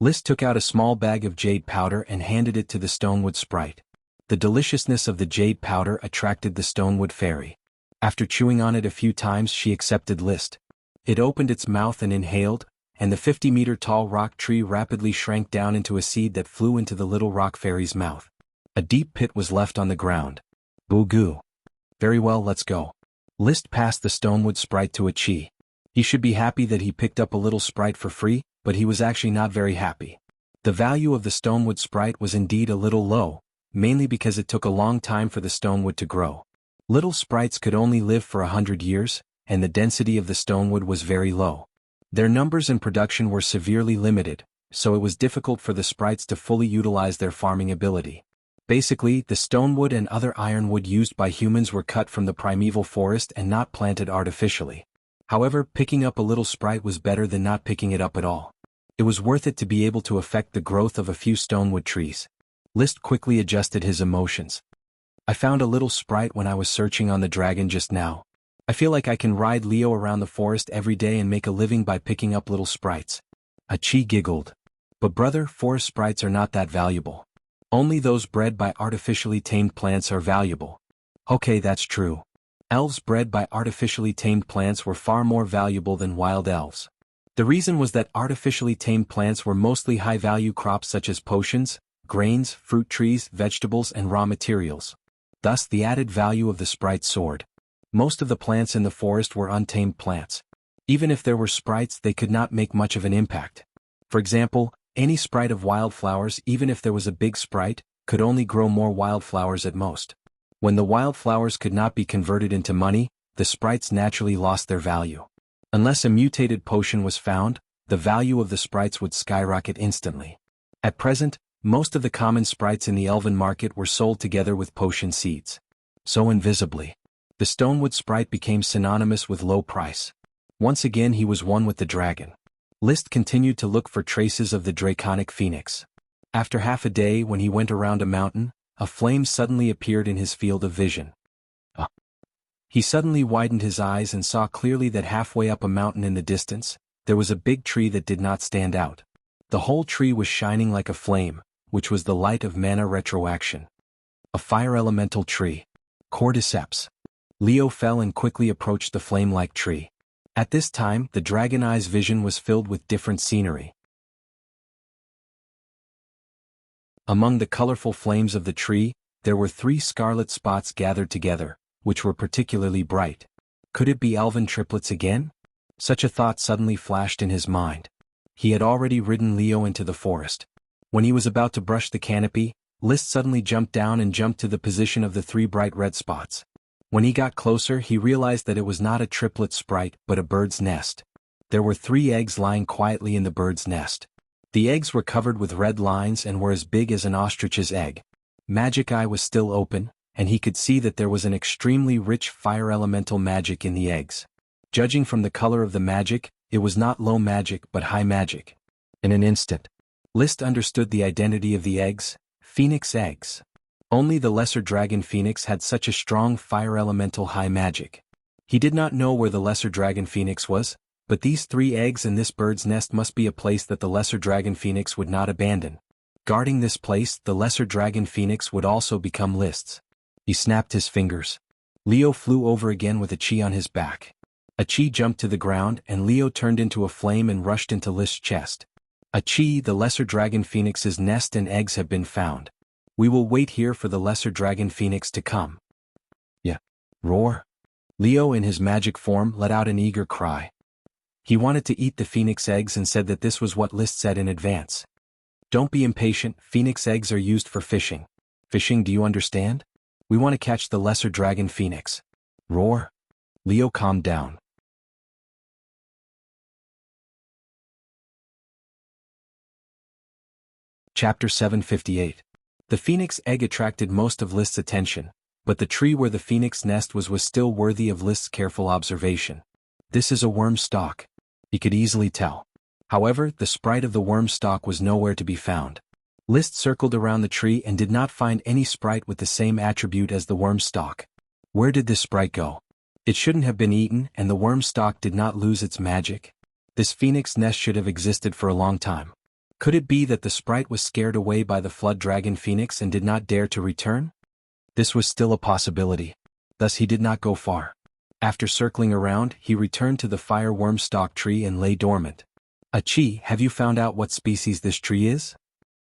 List took out a small bag of jade powder and handed it to the stonewood sprite. The deliciousness of the jade powder attracted the stonewood fairy. After chewing on it a few times, she accepted List. It opened its mouth and inhaled, and the 50-meter-tall rock tree rapidly shrank down into a seed that flew into the little rock fairy's mouth. A deep pit was left on the ground. Boo-goo. Very well, let's go. List passed the stonewood sprite to a chi. He should be happy that he picked up a little sprite for free, but he was actually not very happy. The value of the stonewood sprite was indeed a little low, mainly because it took a long time for the stonewood to grow. Little sprites could only live for 100 years, and the density of the stonewood was very low. Their numbers and production were severely limited, so it was difficult for the sprites to fully utilize their farming ability. Basically, the stonewood and other ironwood used by humans were cut from the primeval forest and not planted artificially. However, picking up a little sprite was better than not picking it up at all. It was worth it to be able to affect the growth of a few stonewood trees. List quickly adjusted his emotions. I found a little sprite when I was searching on the dragon just now. I feel like I can ride Leo around the forest every day and make a living by picking up little sprites. Achi giggled. But brother, forest sprites are not that valuable. Only those bred by artificially tamed plants are valuable. Okay, that's true. Elves bred by artificially tamed plants were far more valuable than wild elves. The reason was that artificially tamed plants were mostly high-value crops such as potions, grains, fruit trees, vegetables, and raw materials. Thus, the added value of the sprite soared. Most of the plants in the forest were untamed plants. Even if there were sprites, they could not make much of an impact. For example, any sprite of wildflowers, even if there was a big sprite, could only grow more wildflowers at most. When the wildflowers could not be converted into money, the sprites naturally lost their value. Unless a mutated potion was found, the value of the sprites would skyrocket instantly. At present, most of the common sprites in the elven market were sold together with potion seeds. So invisibly, the stonewood sprite became synonymous with low price. Once again he was one with the dragon. List continued to look for traces of the draconic phoenix. After half a day, when he went around a mountain, a flame suddenly appeared in his field of vision. He suddenly widened his eyes and saw clearly that halfway up a mountain in the distance, there was a big tree that did not stand out. The whole tree was shining like a flame, which was the light of mana retroaction. A fire elemental tree. Cordyceps. Leo fell and quickly approached the flame-like tree. At this time, the dragon eye's vision was filled with different scenery. Among the colorful flames of the tree, there were 3 scarlet spots gathered together, which were particularly bright. Could it be elven triplets again? Such a thought suddenly flashed in his mind. He had already ridden Leo into the forest. When he was about to brush the canopy, List suddenly jumped down and jumped to the position of the 3 bright red spots. When he got closer, he realized that it was not a triplet sprite but a bird's nest. There were 3 eggs lying quietly in the bird's nest. The eggs were covered with red lines and were as big as an ostrich's egg. Magic Eye was still open, and he could see that there was an extremely rich fire elemental magic in the eggs. Judging from the color of the magic, it was not low magic but high magic. In an instant, List understood the identity of the eggs, Phoenix eggs. Only the lesser dragon phoenix had such a strong fire elemental high magic. He did not know where the lesser dragon phoenix was, but these 3 eggs in this bird's nest must be a place that the lesser dragon phoenix would not abandon. Guarding this place, the lesser dragon phoenix would also become List's. He snapped his fingers. Leo flew over again with a chi on his back. A chi jumped to the ground and Leo turned into a flame and rushed into List's chest. A chi, the lesser dragon phoenix's nest and eggs have been found. We will wait here for the lesser dragon phoenix to come. Yeah. Roar. Leo in his magic form let out an eager cry. He wanted to eat the phoenix eggs and said that this was what List said in advance. Don't be impatient, phoenix eggs are used for fishing. Fishing, do you understand? We want to catch the lesser dragon phoenix. Roar. Leo calmed down. Chapter 758. The phoenix egg attracted most of List's attention, but the tree where the phoenix nest was still worthy of List's careful observation. This is a worm stalk. He could easily tell. However, the sprite of the worm stalk was nowhere to be found. List circled around the tree and did not find any sprite with the same attribute as the worm stalk. Where did this sprite go? It shouldn't have been eaten and the worm stalk did not lose its magic. This phoenix nest should have existed for a long time. Could it be that the sprite was scared away by the flood dragon phoenix and did not dare to return? This was still a possibility. Thus he did not go far. After circling around, he returned to the fire worm stalk tree and lay dormant. Achi, have you found out what species this tree is?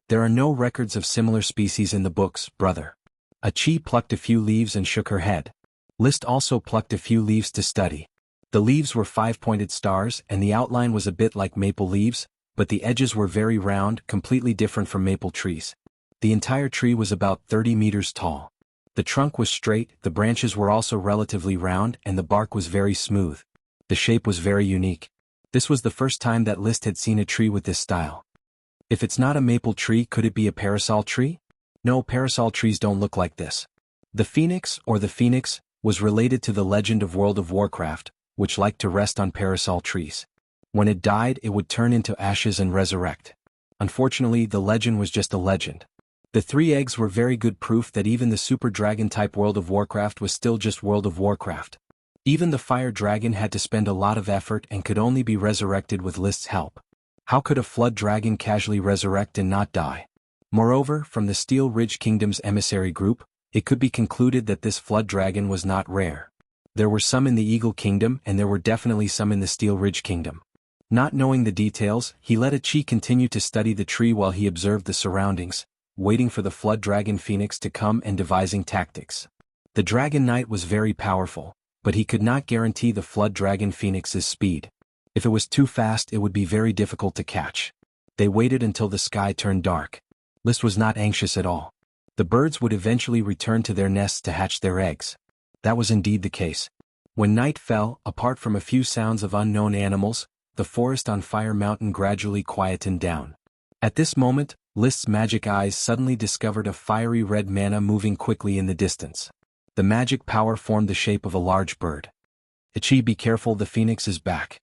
There are no records of similar species in the books, brother. Achi plucked a few leaves and shook her head. List also plucked a few leaves to study. The leaves were 5-pointed stars and the outline was a bit like maple leaves, but the edges were very round, completely different from maple trees. The entire tree was about 30 meters tall. The trunk was straight, the branches were also relatively round and the bark was very smooth. The shape was very unique. This was the first time that List had seen a tree with this style. If it's not a maple tree, could it be a parasol tree? No, parasol trees don't look like this. The phoenix, or the phoenix, was related to the legend of World of Warcraft, which liked to rest on parasol trees. When it died, it would turn into ashes and resurrect. Unfortunately, the legend was just a legend. The 3 eggs were very good proof that even the super dragon type World of Warcraft was still just World of Warcraft. Even the fire dragon had to spend a lot of effort and could only be resurrected with List's help. How could a flood dragon casually resurrect and not die? Moreover, from the Steel Ridge Kingdom's emissary group, it could be concluded that this flood dragon was not rare. There were some in the Eagle Kingdom and there were definitely some in the Steel Ridge Kingdom. Not knowing the details, he let Achi continue to study the tree while he observed the surroundings, waiting for the flood dragon phoenix to come and devising tactics. The Dragon Knight was very powerful, but he could not guarantee the flood dragon phoenix's speed. If it was too fast, it would be very difficult to catch. They waited until the sky turned dark. List was not anxious at all. The birds would eventually return to their nests to hatch their eggs. That was indeed the case. When night fell, apart from a few sounds of unknown animals, the forest on Fire Mountain gradually quietened down. At this moment, List's magic eyes suddenly discovered a fiery red mana moving quickly in the distance. The magic power formed the shape of a large bird. Achi, be careful, the phoenix is back.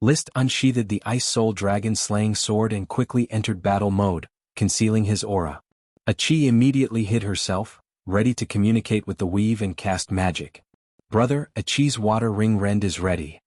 List unsheathed the Ice Soul Dragon slaying sword and quickly entered battle mode, concealing his aura. Achi immediately hid herself, ready to communicate with the weave and cast magic. Brother, Achi's water ring rend is ready.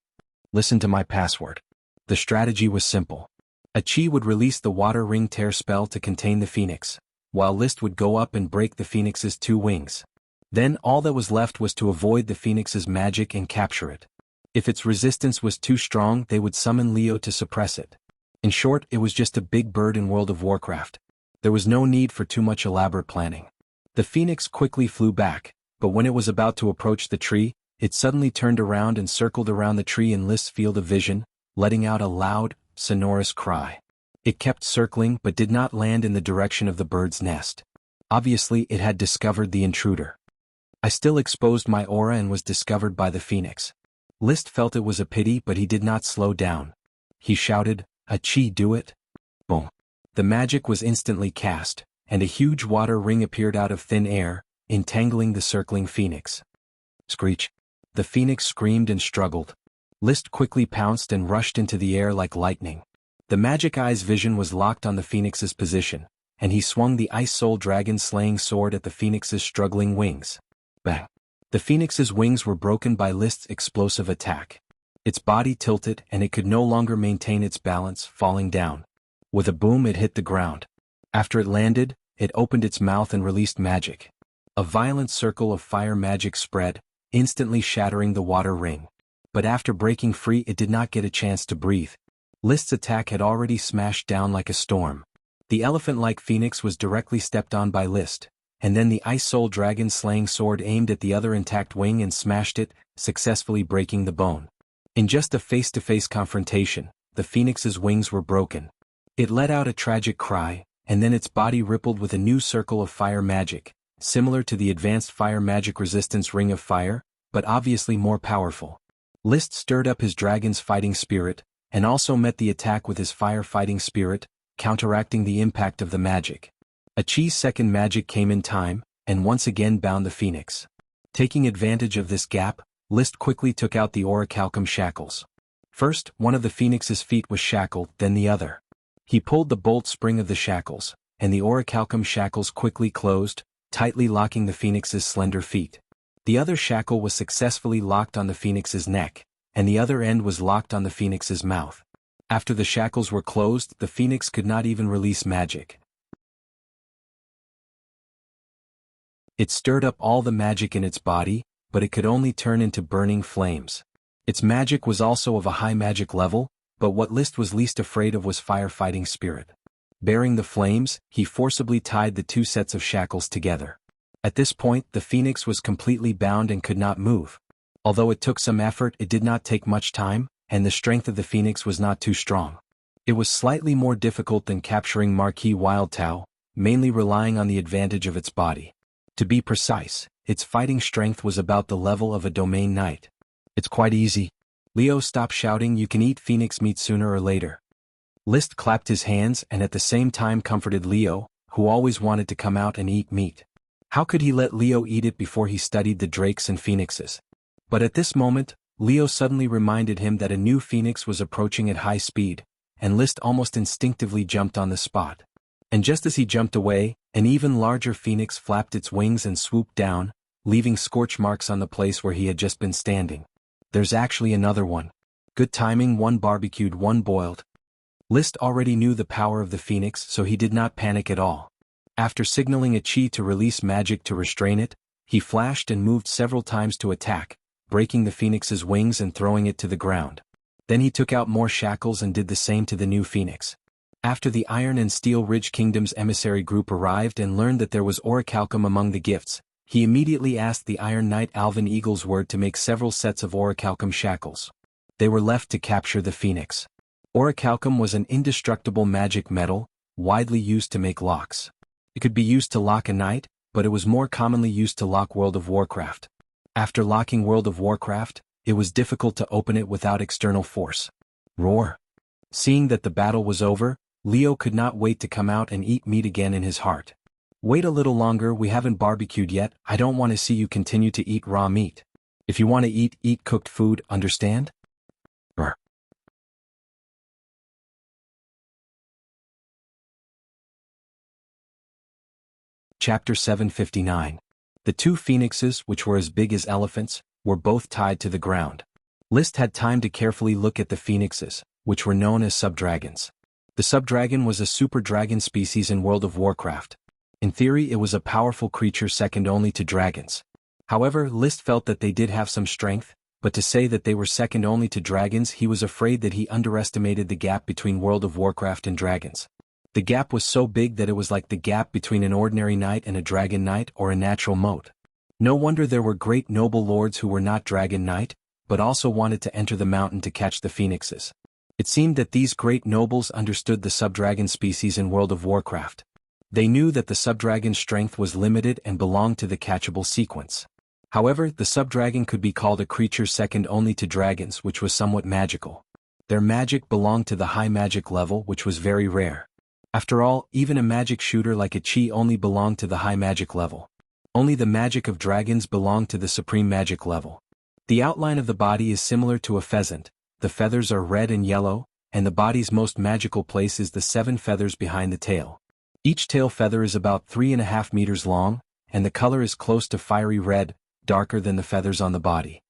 Listen to my password. The strategy was simple. Achi would release the water ring tear spell to contain the phoenix, while List would go up and break the phoenix's 2 wings. Then all that was left was to avoid the phoenix's magic and capture it. If its resistance was too strong, they would summon Leo to suppress it. In short, it was just a big bird in World of Warcraft. There was no need for too much elaborate planning. The phoenix quickly flew back, but when it was about to approach the tree, it suddenly turned around and circled around the tree in List's field of vision, letting out a loud, sonorous cry. It kept circling but did not land in the direction of the bird's nest. Obviously, it had discovered the intruder. I still exposed my aura and was discovered by the phoenix. List felt it was a pity, but he did not slow down. He shouted, "Achi, do it!" Boom. The magic was instantly cast, and a huge water ring appeared out of thin air, entangling the circling phoenix. Screech. The phoenix screamed and struggled. List quickly pounced and rushed into the air like lightning. The Magic Eye's vision was locked on the phoenix's position, and he swung the Ice Soul Dragon slaying sword at the phoenix's struggling wings. Bang! The phoenix's wings were broken by List's explosive attack. Its body tilted and it could no longer maintain its balance, falling down. With a boom it hit the ground. After it landed, it opened its mouth and released magic. A violent circle of fire magic spread, instantly shattering the water ring. But after breaking free it did not get a chance to breathe. List's attack had already smashed down like a storm. The elephant-like phoenix was directly stepped on by List, and then the Ice Soul Dragon slaying sword aimed at the other intact wing and smashed it, successfully breaking the bone. In just a face-to-face confrontation, the phoenix's wings were broken. It let out a tragic cry, and then its body rippled with a new circle of fire magic, similar to the advanced fire magic resistance Ring of Fire, but obviously more powerful. List stirred up his dragon's fighting spirit, and also met the attack with his fire fighting spirit, counteracting the impact of the magic. A Chi's second magic came in time, and once again bound the phoenix. Taking advantage of this gap, List quickly took out the orichalcum shackles. First, one of the phoenix's feet was shackled, then the other. He pulled the bolt spring of the shackles, and the orichalcum shackles quickly closed, tightly locking the phoenix's slender feet. The other shackle was successfully locked on the phoenix's neck, and the other end was locked on the phoenix's mouth. After the shackles were closed, the phoenix could not even release magic. It stirred up all the magic in its body, but it could only turn into burning flames. Its magic was also of a high magic level, but what List was least afraid of was firefighting spirit. Bearing the flames, he forcibly tied the two sets of shackles together. At this point, the phoenix was completely bound and could not move. Although it took some effort, it did not take much time, and the strength of the phoenix was not too strong. It was slightly more difficult than capturing Marquis Wildtao, mainly relying on the advantage of its body. To be precise, its fighting strength was about the level of a domain knight. It's quite easy. Leo stopped shouting, "You can eat phoenix meat sooner or later." List clapped his hands and at the same time comforted Leo, who always wanted to come out and eat meat. How could he let Leo eat it before he studied the drakes and phoenixes? But at this moment, Leo suddenly reminded him that a new phoenix was approaching at high speed, and List almost instinctively jumped on the spot. And just as he jumped away, an even larger phoenix flapped its wings and swooped down, leaving scorch marks on the place where he had just been standing. There's actually another one. Good timing, one barbecued, one boiled. List already knew the power of the phoenix, so he did not panic at all. After signaling a chi to release magic to restrain it, he flashed and moved several times to attack, breaking the phoenix's wings and throwing it to the ground. Then he took out more shackles and did the same to the new phoenix. After the Iron and Steel Ridge Kingdom's emissary group arrived and learned that there was orichalcum among the gifts, he immediately asked the Iron Knight Alvin Eaglesword to make several sets of orichalcum shackles. They were left to capture the phoenix. Orichalcum was an indestructible magic metal, widely used to make locks. It could be used to lock a knight, but it was more commonly used to lock World of Warcraft. After locking World of Warcraft, it was difficult to open it without external force. Roar! Seeing that the battle was over, Leo could not wait to come out and eat meat again in his heart. Wait a little longer, we haven't barbecued yet, I don't want to see you continue to eat raw meat. If you want to eat cooked food, understand? Roar. Chapter 759. The two phoenixes, which were as big as elephants, were both tied to the ground. List had time to carefully look at the phoenixes, which were known as subdragons. The subdragon was a super dragon species in World of Warcraft. In theory, it was a powerful creature second only to dragons. However, List felt that they did have some strength, but to say that they were second only to dragons, he was afraid that he underestimated the gap between World of Warcraft and dragons. The gap was so big that it was like the gap between an ordinary knight and a dragon knight or a natural moat. No wonder there were great noble lords who were not dragon knight, but also wanted to enter the mountain to catch the phoenixes. It seemed that these great nobles understood the subdragon species in World of Warcraft. They knew that the subdragon's strength was limited and belonged to the catchable sequence. However, the subdragon could be called a creature second only to dragons, which was somewhat magical. Their magic belonged to the high magic level, which was very rare. After all, even a magic shooter like a chi only belonged to the high magic level. Only the magic of dragons belonged to the supreme magic level. The outline of the body is similar to a pheasant, the feathers are red and yellow, and the body's most magical place is the 7 feathers behind the tail. Each tail feather is about 3.5 meters long, and the color is close to fiery red, darker than the feathers on the body.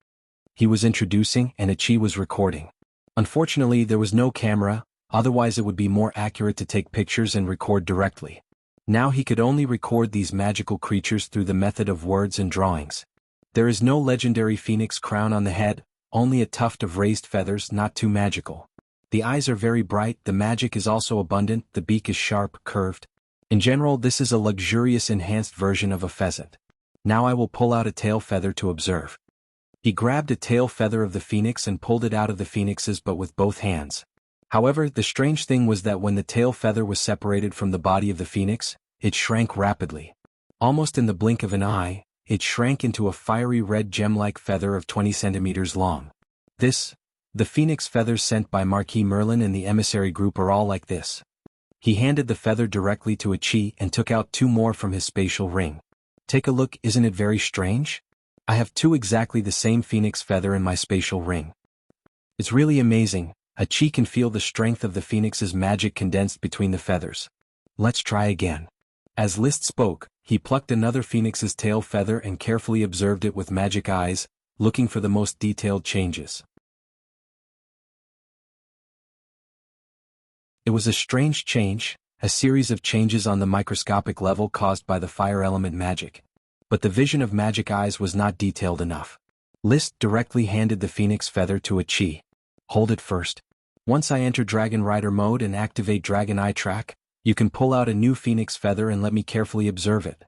He was introducing and Ichi was recording. Unfortunately, there was no camera, otherwise it would be more accurate to take pictures and record directly. Now he could only record these magical creatures through the method of words and drawings. There is no legendary phoenix crown on the head, only a tuft of raised feathers, not too magical. The eyes are very bright, the magic is also abundant, the beak is sharp, curved. In general, this is a luxurious enhanced version of a pheasant. Now I will pull out a tail feather to observe. He grabbed a tail feather of the phoenix and pulled it out of the phoenix's but with both hands. However, the strange thing was that when the tail feather was separated from the body of the phoenix, it shrank rapidly. Almost in the blink of an eye, it shrank into a fiery red gem-like feather of 20 centimeters long. The phoenix feathers sent by Marquis Merlin and the emissary group are all like this. He handed the feather directly to Ichi and took out 2 more from his spatial ring. Take a look, isn't it very strange? I have 2 exactly the same phoenix feather in my spatial ring. It's really amazing. Ichi can feel the strength of the phoenix's magic condensed between the feathers. Let's try again. As Liszt spoke, he plucked another phoenix's tail feather and carefully observed it with magic eyes, looking for the most detailed changes. It was a strange change, a series of changes on the microscopic level caused by the fire element magic. But the vision of magic eyes was not detailed enough. Liszt directly handed the phoenix feather to Ichi. Hold it first. Once I enter Dragon Rider mode and activate Dragon Eye Track, you can pull out a new phoenix feather and let me carefully observe it.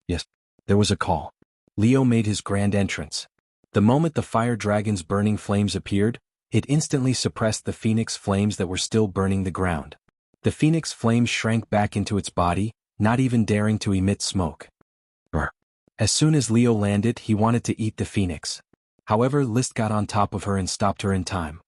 Yes. There was a call. Leo made his grand entrance. The moment the fire dragon's burning flames appeared, it instantly suppressed the phoenix flames that were still burning the ground. The phoenix flames shrank back into its body, not even daring to emit smoke. As soon as Leo landed, he wanted to eat the phoenix. However, Liszt got on top of her and stopped her in time.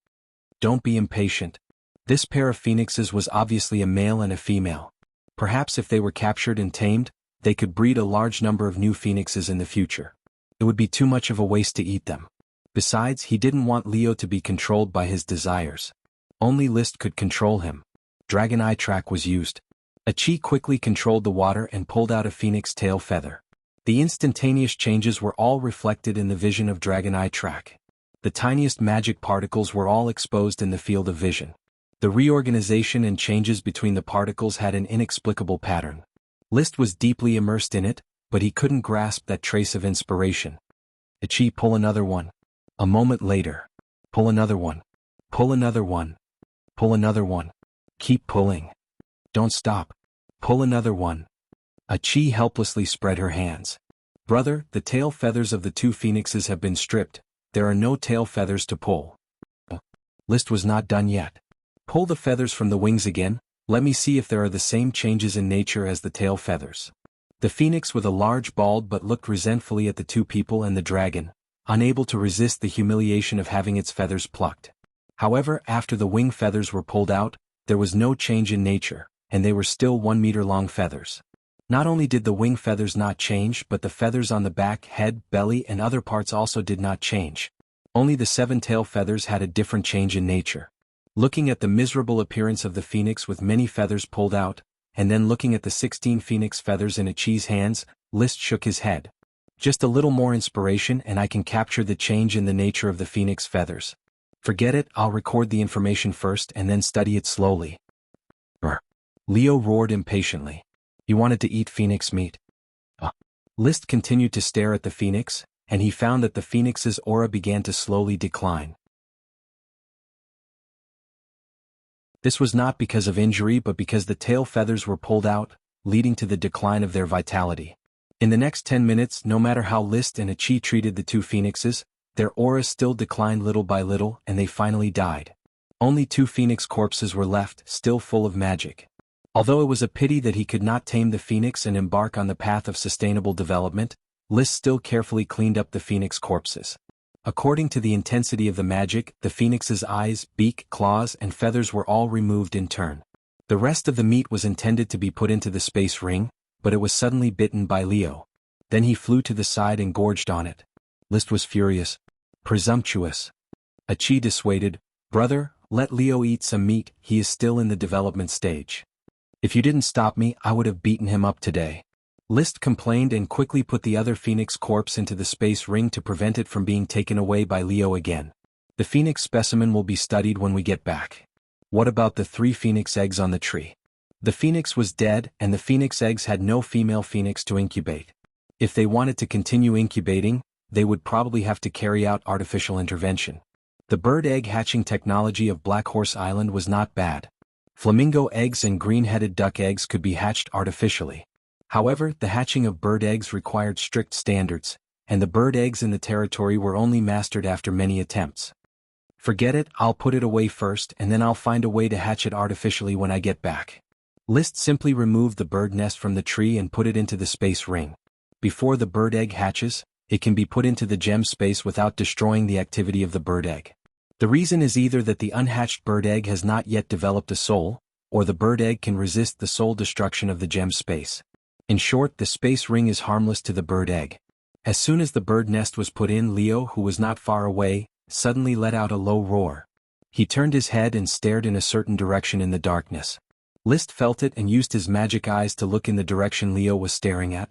Don't be impatient. This pair of phoenixes was obviously a male and a female. Perhaps if they were captured and tamed, they could breed a large number of new phoenixes in the future. It would be too much of a waste to eat them. Besides, he didn't want Leo to be controlled by his desires. Only Liszt could control him. Dragon Eye Track was used. Ichi quickly controlled the water and pulled out a phoenix tail feather. The instantaneous changes were all reflected in the vision of Dragon Eye Track. The tiniest magic particles were all exposed in the field of vision. The reorganization and changes between the particles had an inexplicable pattern. Liszt was deeply immersed in it, but he couldn't grasp that trace of inspiration. Ichi, pull another one. A moment later. Pull another one. Pull another one. Pull another one. Keep pulling. Don't stop. Pull another one. Ichi helplessly spread her hands. Brother, the tail feathers of the 2 phoenixes have been stripped. There are no tail feathers to pull. Liszt was not done yet. Pull the feathers from the wings again, let me see if there are the same changes in nature as the tail feathers. The phoenix with a large bald but looked resentfully at the 2 people and the dragon, unable to resist the humiliation of having its feathers plucked. However, after the wing feathers were pulled out, there was no change in nature, and they were still 1-meter-long feathers. Not only did the wing feathers not change, but the feathers on the back, head, belly and other parts also did not change. Only the 7 tail feathers had a different change in nature. Looking at the miserable appearance of the phoenix with many feathers pulled out, and then looking at the 16 phoenix feathers in Ichi's hands, Liszt shook his head. Just a little more inspiration and I can capture the change in the nature of the phoenix feathers. Forget it, I'll record the information first and then study it slowly. Leo roared impatiently. He wanted to eat phoenix meat. Liszt continued to stare at the phoenix, and he found that the phoenix's aura began to slowly decline. This was not because of injury but because the tail feathers were pulled out, leading to the decline of their vitality. In the next 10 minutes, no matter how Liszt and Ichi treated the 2 phoenixes, their auras still declined little by little and they finally died. Only 2 phoenix corpses were left, still full of magic. Although it was a pity that he could not tame the phoenix and embark on the path of sustainable development, Liszt still carefully cleaned up the phoenix corpses. According to the intensity of the magic, the phoenix's eyes, beak, claws, and feathers were all removed in turn. The rest of the meat was intended to be put into the space ring, but it was suddenly bitten by Leo. Then he flew to the side and gorged on it. Liszt was furious. Presumptuous. Ichi dissuaded, brother, let Leo eat some meat, he is still in the development stage. If you didn't stop me, I would have beaten him up today. List complained and quickly put the other phoenix corpse into the space ring to prevent it from being taken away by Leo again. The phoenix specimen will be studied when we get back. What about the 3 phoenix eggs on the tree? The phoenix was dead and the phoenix eggs had no female phoenix to incubate. If they wanted to continue incubating, they would probably have to carry out artificial intervention. The bird egg hatching technology of Black Horse Island was not bad. Flamingo eggs and green-headed duck eggs could be hatched artificially. However, the hatching of bird eggs required strict standards, and the bird eggs in the territory were only mastered after many attempts. Forget it, I'll put it away first and then I'll find a way to hatch it artificially when I get back. List simply removed the bird nest from the tree and put it into the space ring. Before the bird egg hatches, it can be put into the gem space without destroying the activity of the bird egg. The reason is either that the unhatched bird egg has not yet developed a soul, or the bird egg can resist the soul destruction of the gem space. In short, the space ring is harmless to the bird egg. As soon as the bird nest was put in, Leo, who was not far away, suddenly let out a low roar. He turned his head and stared in a certain direction in the darkness. List felt it and used his magic eyes to look in the direction Leo was staring at.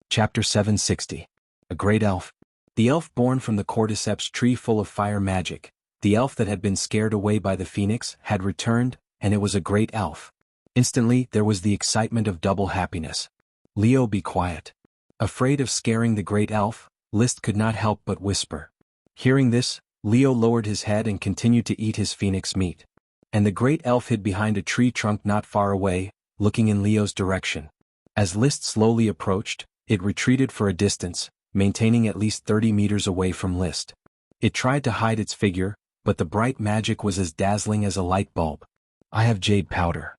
Chapter 760. A Great Elf. The elf born from the cordyceps tree full of fire magic, the elf that had been scared away by the phoenix, had returned, and it was a great elf. Instantly, there was the excitement of double happiness. Leo, be quiet. Afraid of scaring the great elf, List could not help but whisper. Hearing this, Leo lowered his head and continued to eat his phoenix meat. And the great elf hid behind a tree trunk not far away, looking in Leo's direction. As List slowly approached, it retreated for a distance, maintaining at least 30 meters away from List. It tried to hide its figure, but the bright magic was as dazzling as a light bulb. I have jade powder.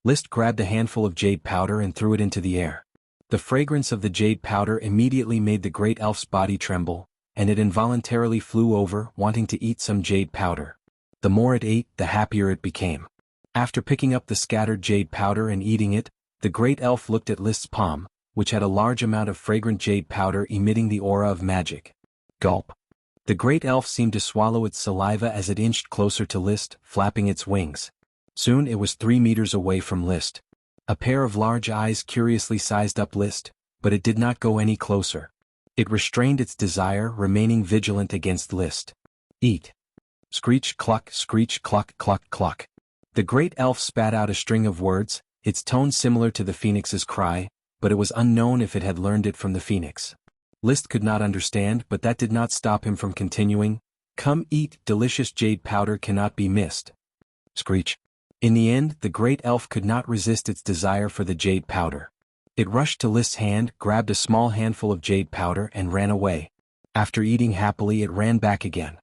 List grabbed a handful of jade powder and threw it into the air. The fragrance of the jade powder immediately made the great elf's body tremble, and it involuntarily flew over, wanting to eat some jade powder. The more it ate, the happier it became. After picking up the scattered jade powder and eating it, the great elf looked at List's palm, which had a large amount of fragrant jade powder emitting the aura of magic. Gulp. The great elf seemed to swallow its saliva as it inched closer to List, flapping its wings. Soon it was 3 meters away from List. A pair of large eyes curiously sized up List, but it did not go any closer. It restrained its desire, remaining vigilant against List. Eat. Screech cluck, cluck, cluck. The great elf spat out a string of words, its tone similar to the phoenix's cry, but it was unknown if it had learned it from the phoenix. List could not understand, but that did not stop him from continuing. Come eat, delicious jade powder cannot be missed. Screech. In the end, the great elf could not resist its desire for the jade powder. It rushed to List's hand, grabbed a small handful of jade powder and ran away. After eating happily, it ran back again.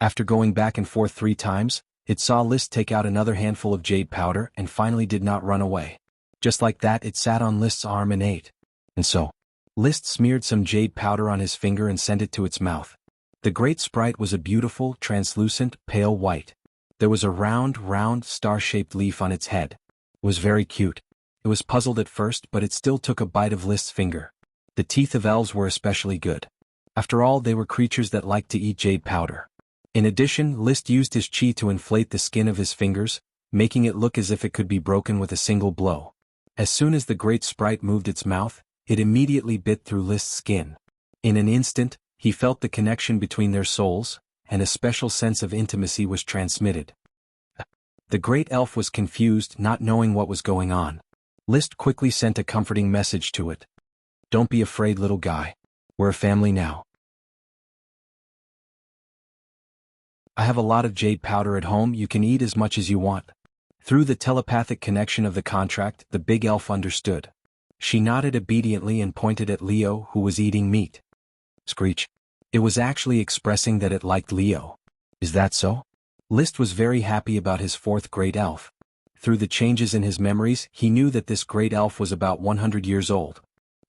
After going back and forth 3 times, it saw List take out another handful of jade powder and finally did not run away. Just like that, it sat on List's arm and ate. And so, List smeared some jade powder on his finger and sent it to its mouth. The great sprite was a beautiful, translucent, pale white. There was a round, star-shaped leaf on its head. It was very cute. It was puzzled at first, but it still took a bite of List's finger. The teeth of elves were especially good. After all, they were creatures that liked to eat jade powder. In addition, List used his chi to inflate the skin of his fingers, making it look as if it could be broken with a single blow. As soon as the great sprite moved its mouth, it immediately bit through List's skin. In an instant, he felt the connection between their souls, and a special sense of intimacy was transmitted. The great elf was confused, not knowing what was going on. List quickly sent a comforting message to it. Don't be afraid, little guy. We're a family now. I have a lot of jade powder at home, you can eat as much as you want. Through the telepathic connection of the contract, the big elf understood. She nodded obediently and pointed at Leo, who was eating meat. Screech. It was actually expressing that it liked Leo. Is that so? List was very happy about his 4th great elf. Through the changes in his memories, he knew that this great elf was about 100 years old.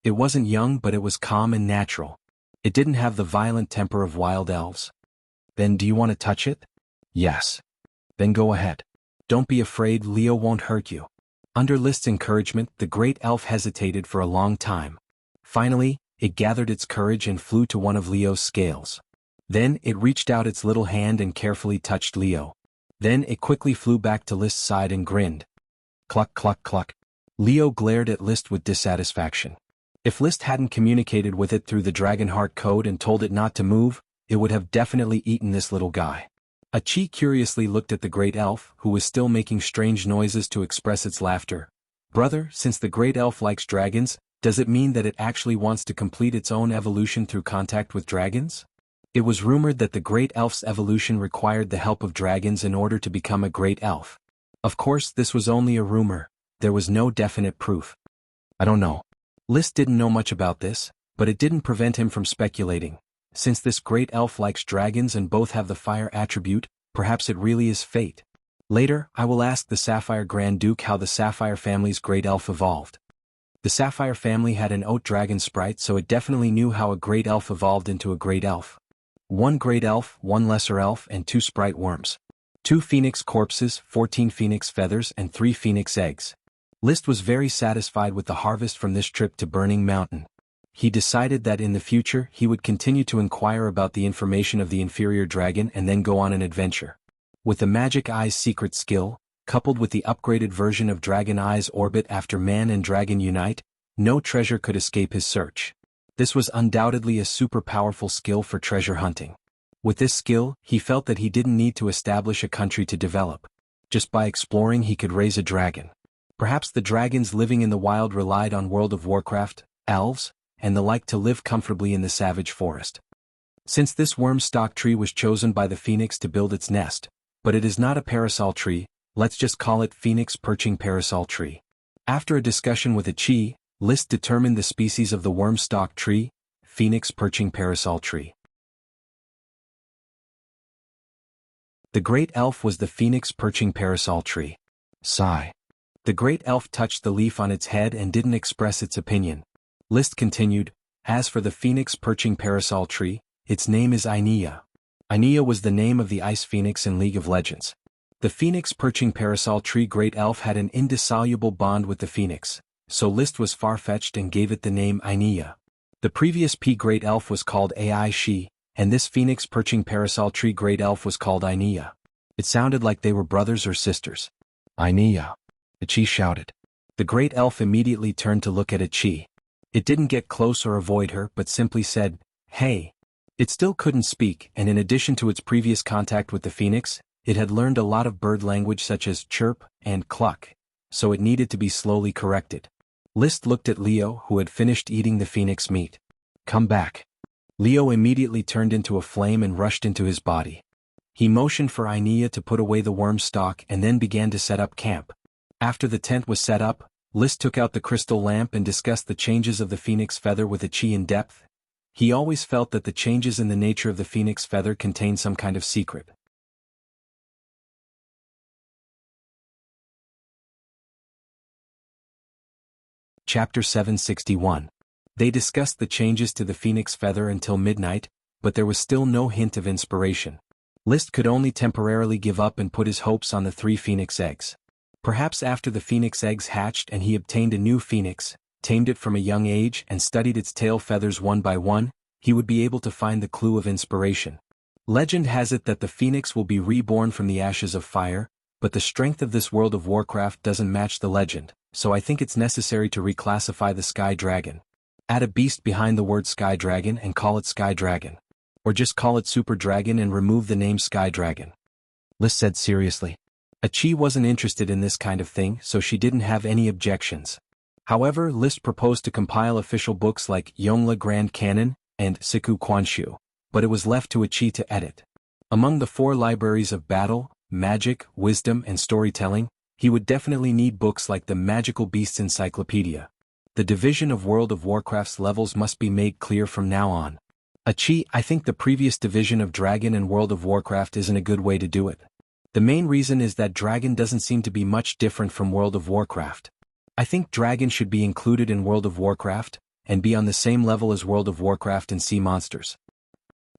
It wasn't young, but it was calm and natural. It didn't have the violent temper of wild elves. Then do you want to touch it? Yes. Then go ahead. Don't be afraid, Leo won't hurt you. Under List's encouragement, the great elf hesitated for a long time. Finally, it gathered its courage and flew to one of Leo's scales. Then it reached out its little hand and carefully touched Leo. Then it quickly flew back to List's side and grinned. Cluck cluck cluck. Leo glared at List with dissatisfaction. If List hadn't communicated with it through the Dragon Heart code and told it not to move, it would have definitely eaten this little guy. Achi curiously looked at the great elf, who was still making strange noises to express its laughter. Brother, since the great elf likes dragons, does it mean that it actually wants to complete its own evolution through contact with dragons? It was rumored that the great elf's evolution required the help of dragons in order to become a great elf. Of course, this was only a rumor. There was no definite proof. I don't know. List didn't know much about this, but it didn't prevent him from speculating. Since this great elf likes dragons and both have the fire attribute, perhaps it really is fate. Later, I will ask the Sapphire Grand Duke how the Sapphire family's great elf evolved. The Sapphire family had an oat dragon sprite, so it definitely knew how a great elf evolved into a great elf. 1 great elf, 1 lesser elf, and 2 sprite worms. 2 phoenix corpses, 14 phoenix feathers, and 3 phoenix eggs. List was very satisfied with the harvest from this trip to Burning Mountain. He decided that in the future he would continue to inquire about the information of the inferior dragon and then go on an adventure. With the Magic Eye's secret skill, coupled with the upgraded version of Dragon Eye's orbit after man and dragon unite, no treasure could escape his search. This was undoubtedly a super powerful skill for treasure hunting. With this skill, he felt that he didn't need to establish a country to develop. Just by exploring he could raise a dragon. Perhaps the dragons living in the wild relied on World of Warcraft, elves, and the like to live comfortably in the savage forest. Since this worm stock tree was chosen by the phoenix to build its nest, but it is not a parasol tree, let's just call it Phoenix Perching Parasol Tree. After a discussion with Achi, List determined the species of the worm stock tree, Phoenix Perching Parasol Tree. The great elf was the Phoenix Perching Parasol Tree. Sigh. The great elf touched the leaf on its head and didn't express its opinion. List continued, as for the Phoenix Perching Parasol Tree, its name is Ainea. Ainea was the name of the ice phoenix in League of Legends. The Phoenix Perching Parasol Tree great elf had an indissoluble bond with the phoenix, so List was far-fetched and gave it the name Ainea. The previous P great elf was called Ai Shi, and this Phoenix Perching Parasol Tree great elf was called Ainea. It sounded like they were brothers or sisters. Ainea. Achi shouted. The great elf immediately turned to look at Achi. It didn't get close or avoid her but simply said, "Hey." It still couldn't speak, and in addition to its previous contact with the phoenix, it had learned a lot of bird language such as chirp and cluck, so it needed to be slowly corrected. List looked at Leo, who had finished eating the phoenix meat. "Come back." Leo immediately turned into a flame and rushed into his body. He motioned for Ainea to put away the worm stalk and then began to set up camp. After the tent was set up, List took out the crystal lamp and discussed the changes of the phoenix feather with Achi in depth. He always felt that the changes in the nature of the phoenix feather contained some kind of secret. Chapter 761. They discussed the changes to the phoenix feather until midnight, but there was still no hint of inspiration. List could only temporarily give up and put his hopes on the 3 phoenix eggs. Perhaps after the phoenix eggs hatched and he obtained a new phoenix, tamed it from a young age and studied its tail feathers one by one, he would be able to find the clue of inspiration. Legend has it that the phoenix will be reborn from the ashes of fire, but the strength of this World of Warcraft doesn't match the legend, so I think it's necessary to reclassify the Sky Dragon. Add a beast behind the word Sky Dragon and call it Sky Dragon. Or just call it Super Dragon and remove the name Sky Dragon. List said seriously. Achi wasn't interested in this kind of thing, so she didn't have any objections. However, List proposed to compile official books like Yongla Grand Canon and Siku Kwanshu, but it was left to Achi to edit. Among the 4 libraries of battle, magic, wisdom, and storytelling, he would definitely need books like the Magical Beasts Encyclopedia. The division of World of Warcraft's levels must be made clear from now on. Achi, I think the previous division of Dragon and World of Warcraft isn't a good way to do it. The main reason is that Dragon doesn't seem to be much different from World of Warcraft. I think Dragon should be included in World of Warcraft, and be on the same level as World of Warcraft and Sea Monsters.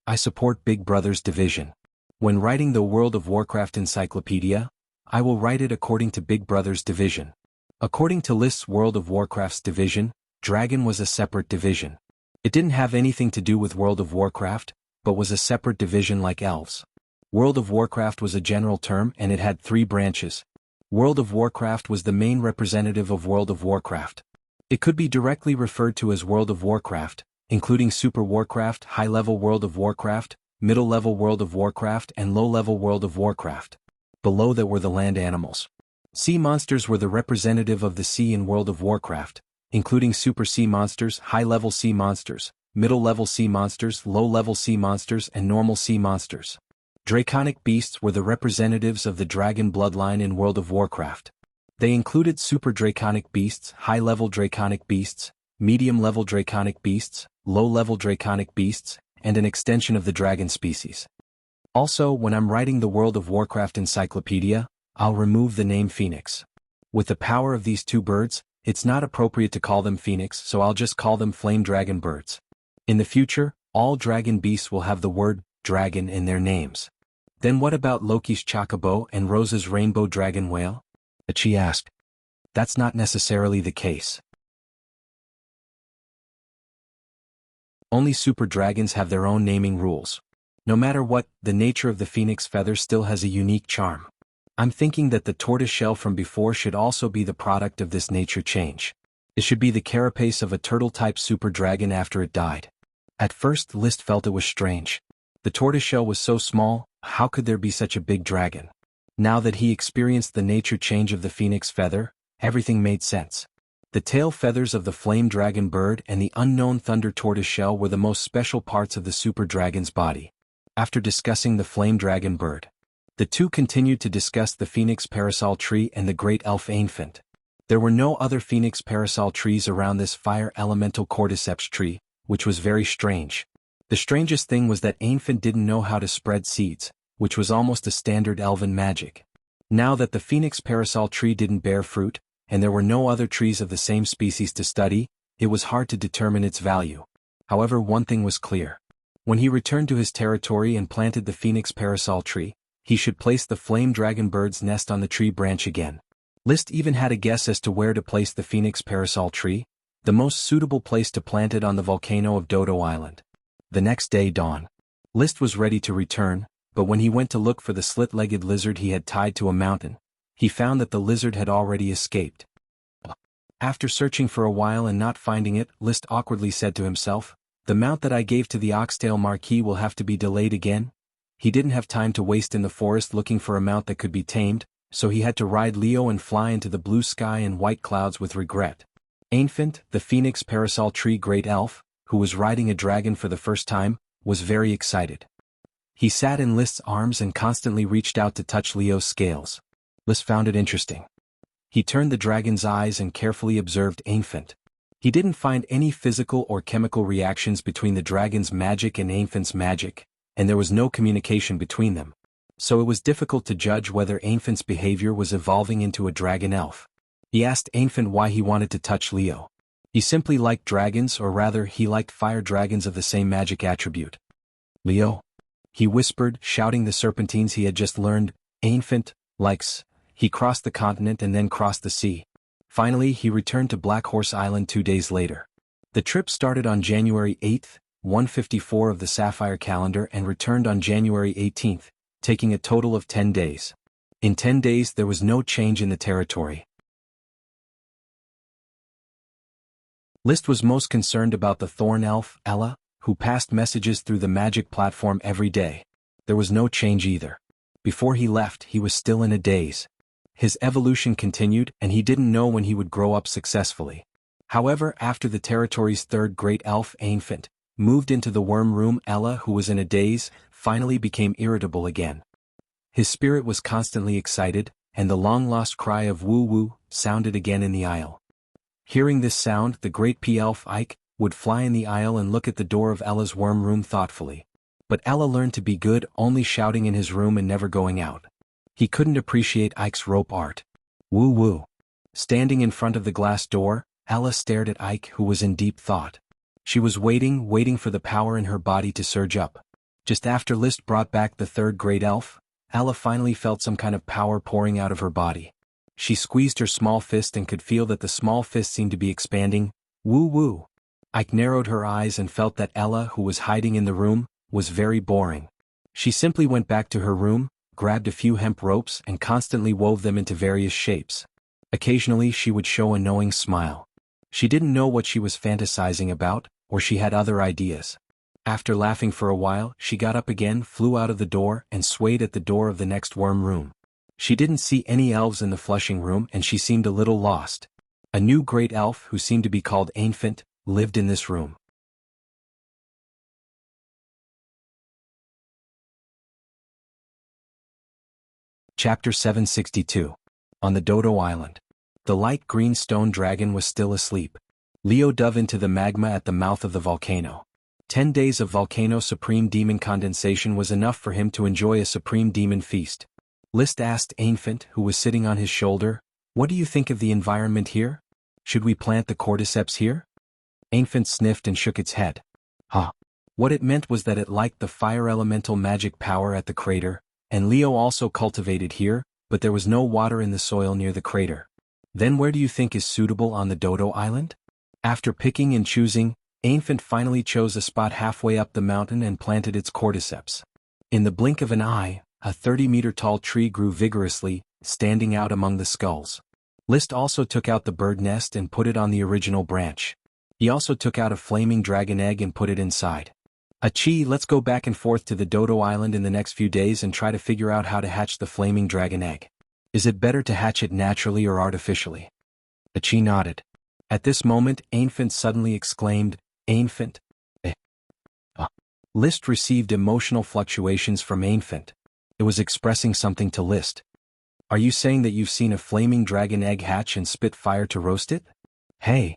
I support Big Brother's division. When writing the World of Warcraft Encyclopedia, I will write it according to Big Brother's division. According to List's World of Warcraft's division, Dragon was a separate division. It didn't have anything to do with World of Warcraft, but was a separate division like elves. World of Warcraft was a general term and it had 3 branches. World of Warcraft was the main representative of World of Warcraft. It could be directly referred to as World of Warcraft, including Super Warcraft, High-Level World of Warcraft, Middle-Level World of Warcraft and Low-Level World of Warcraft. Below that were the land animals. Sea monsters were the representative of the sea in World of Warcraft, including Super Sea Monsters, High-Level Sea Monsters, Middle-Level Sea Monsters, Low-Level Sea Monsters and Normal Sea Monsters. Draconic beasts were the representatives of the dragon bloodline in World of Warcraft. They included Super Draconic beasts, High-Level Draconic beasts, Medium-Level Draconic beasts, Low-Level Draconic beasts, and an extension of the dragon species. Also, when I'm writing the World of Warcraft encyclopedia, I'll remove the name Phoenix. With the power of these 2 birds, it's not appropriate to call them Phoenix, so I'll just call them Flame Dragon birds. In the future, all dragon beasts will have the word dragon in their names. Then what about Loki's chocobo and Rose's rainbow dragon whale? She asked. That's not necessarily the case. Only super dragons have their own naming rules. No matter what, the nature of the phoenix feather still has a unique charm. I'm thinking that the tortoise shell from before should also be the product of this nature change. It should be the carapace of a turtle-type super dragon after it died. At first, List felt it was strange. The tortoiseshell was so small, how could there be such a big dragon? Now that he experienced the nature change of the phoenix feather, everything made sense. The tail feathers of the flame dragon bird and the unknown thunder tortoiseshell were the most special parts of the super dragon's body. After discussing the flame dragon bird, the 2 continued to discuss the phoenix parasol tree and the great elf infant. There were no other phoenix parasol trees around this fire elemental cordyceps tree, which was very strange. The strangest thing was that infant didn't know how to spread seeds, which was almost a standard elven magic. Now that the phoenix parasol tree didn't bear fruit, and there were no other trees of the same species to study, it was hard to determine its value. However, one thing was clear. When he returned to his territory and planted the phoenix parasol tree, he should place the flame dragon bird's nest on the tree branch again. List even had a guess as to where to place the phoenix parasol tree, the most suitable place to plant it on the volcano of Dodo Island. The next day dawn. List was ready to return, but when he went to look for the slit-legged lizard he had tied to a mountain, he found that the lizard had already escaped. After searching for a while and not finding it, List awkwardly said to himself, "The mount that I gave to the oxtail marquis will have to be delayed again." He didn't have time to waste in the forest looking for a mount that could be tamed, so he had to ride Leo and fly into the blue sky and white clouds with regret. Infant, the phoenix parasol tree great elf, who was riding a dragon for the first time, was very excited. He sat in List's arms and constantly reached out to touch Leo's scales. List found it interesting. He turned the dragon's eyes and carefully observed Infant. He didn't find any physical or chemical reactions between the dragon's magic and Infant's magic, and there was no communication between them. So it was difficult to judge whether Infant's behavior was evolving into a dragon elf. He asked Infant why he wanted to touch Leo. He simply liked dragons, or rather he liked fire dragons of the same magic attribute. "Leo?" he whispered, shouting the serpentines he had just learned. Infant likes. He crossed the continent and then crossed the sea. Finally, he returned to Black Horse Island 2 days later. The trip started on January 8th, 154 of the Sapphire calendar, and returned on January 18th, taking a total of 10 days. In 10 days there was no change in the territory. List was most concerned about the thorn elf, Ella, who passed messages through the magic platform every day. There was no change either. Before he left, he was still in a daze. His evolution continued, and he didn't know when he would grow up successfully. However, after the territory's third great elf, Infant, moved into the worm room, Ella, who was in a daze, finally became irritable again. His spirit was constantly excited, and the long-lost cry of woo-woo sounded again in the aisle. Hearing this sound, the great P-elf Ike would fly in the aisle and look at the door of Ella's worm room thoughtfully. But Ella learned to be good, only shouting in his room and never going out. He couldn't appreciate Ike's rope art. Woo-woo. Standing in front of the glass door, Ella stared at Ike, who was in deep thought. She was waiting for the power in her body to surge up. Just after List brought back the third great elf, Ella finally felt some kind of power pouring out of her body. She squeezed her small fist and could feel that the small fist seemed to be expanding. Woo-woo. Ike narrowed her eyes and felt that Ella, who was hiding in the room, was very boring. She simply went back to her room, grabbed a few hemp ropes and constantly wove them into various shapes. Occasionally she would show a knowing smile. She didn't know what she was fantasizing about, or she had other ideas. After laughing for a while, she got up again, flew out of the door, and swayed at the door of the next worm room. She didn't see any elves in the flushing room and she seemed a little lost. A new great elf, who seemed to be called Ancient, lived in this room. Chapter 762. On the Dodo Island. The light green stone dragon was still asleep. Leo dove into the magma at the mouth of the volcano. 10 days of volcano supreme demon condensation was enough for him to enjoy a supreme demon feast. List asked Ancient, who was sitting on his shoulder, "What do you think of the environment here? Should we plant the cordyceps here?" Ancient sniffed and shook its head. What it meant was that it liked the fire elemental magic power at the crater, and Leo also cultivated here, but there was no water in the soil near the crater. Then where do you think is suitable on the Dodo Island? After picking and choosing, Ancient finally chose a spot halfway up the mountain and planted its cordyceps. In the blink of an eye, a 30-meter-tall tree grew vigorously, standing out among the skulls. List also took out the bird nest and put it on the original branch. He also took out a flaming dragon egg and put it inside. Achi, let's go back and forth to the Dodo Island in the next few days and try to figure out how to hatch the flaming dragon egg. Is it better to hatch it naturally or artificially? Achi nodded. At this moment, Ancient suddenly exclaimed, "Ancient!" List received emotional fluctuations from Ancient. It was expressing something to List. Are you saying that you've seen a flaming dragon egg hatch and spit fire to roast it? Hey!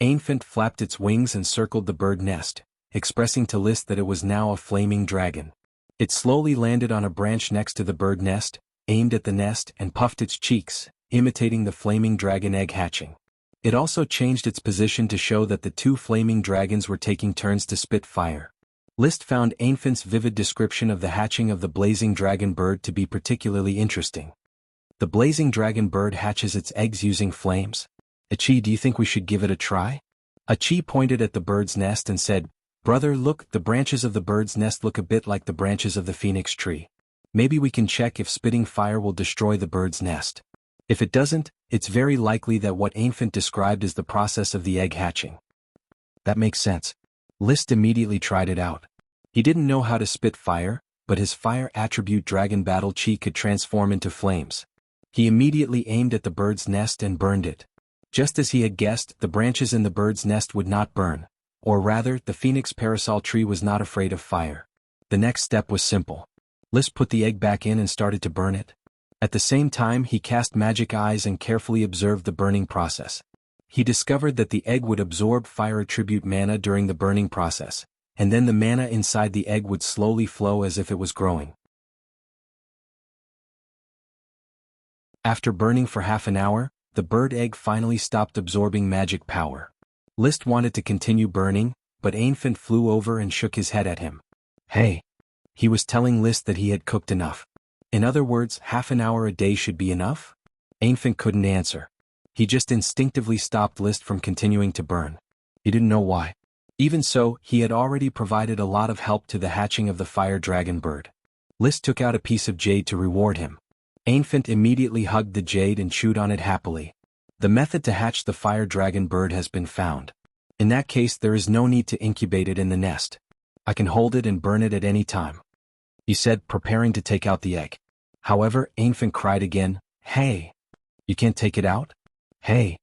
Ancient flapped its wings and circled the bird nest, expressing to List that it was now a flaming dragon. It slowly landed on a branch next to the bird nest, aimed at the nest and puffed its cheeks, imitating the flaming dragon egg hatching. It also changed its position to show that the two flaming dragons were taking turns to spit fire. List found Ancient's vivid description of the hatching of the blazing dragon bird to be particularly interesting. The blazing dragon bird hatches its eggs using flames. Achi, do you think we should give it a try? Achi pointed at the bird's nest and said, "Brother, look, the branches of the bird's nest look a bit like the branches of the phoenix tree. Maybe we can check if spitting fire will destroy the bird's nest. If it doesn't, it's very likely that what Ancient described is the process of the egg hatching." That makes sense. List immediately tried it out. He didn't know how to spit fire, but his fire attribute Dragon Battle Chi could transform into flames. He immediately aimed at the bird's nest and burned it. Just as he had guessed, the branches in the bird's nest would not burn. Or rather, the phoenix parasol tree was not afraid of fire. The next step was simple. List put the egg back in and started to burn it. At the same time, he cast magic eyes and carefully observed the burning process. He discovered that the egg would absorb fire attribute mana during the burning process, and then the mana inside the egg would slowly flow as if it was growing. After burning for half an hour, the bird egg finally stopped absorbing magic power. List wanted to continue burning, but Ancient flew over and shook his head at him. Hey! He was telling List that he had cooked enough. In other words, half an hour a day should be enough? Ancient couldn't answer. He just instinctively stopped List from continuing to burn. He didn't know why. Even so, he had already provided a lot of help to the hatching of the fire dragon bird. List took out a piece of jade to reward him. Ancient immediately hugged the jade and chewed on it happily. The method to hatch the fire dragon bird has been found. In that case, there is no need to incubate it in the nest. I can hold it and burn it at any time," he said, preparing to take out the egg. However, Ancient cried again, "Hey! You can't take it out? Hey!"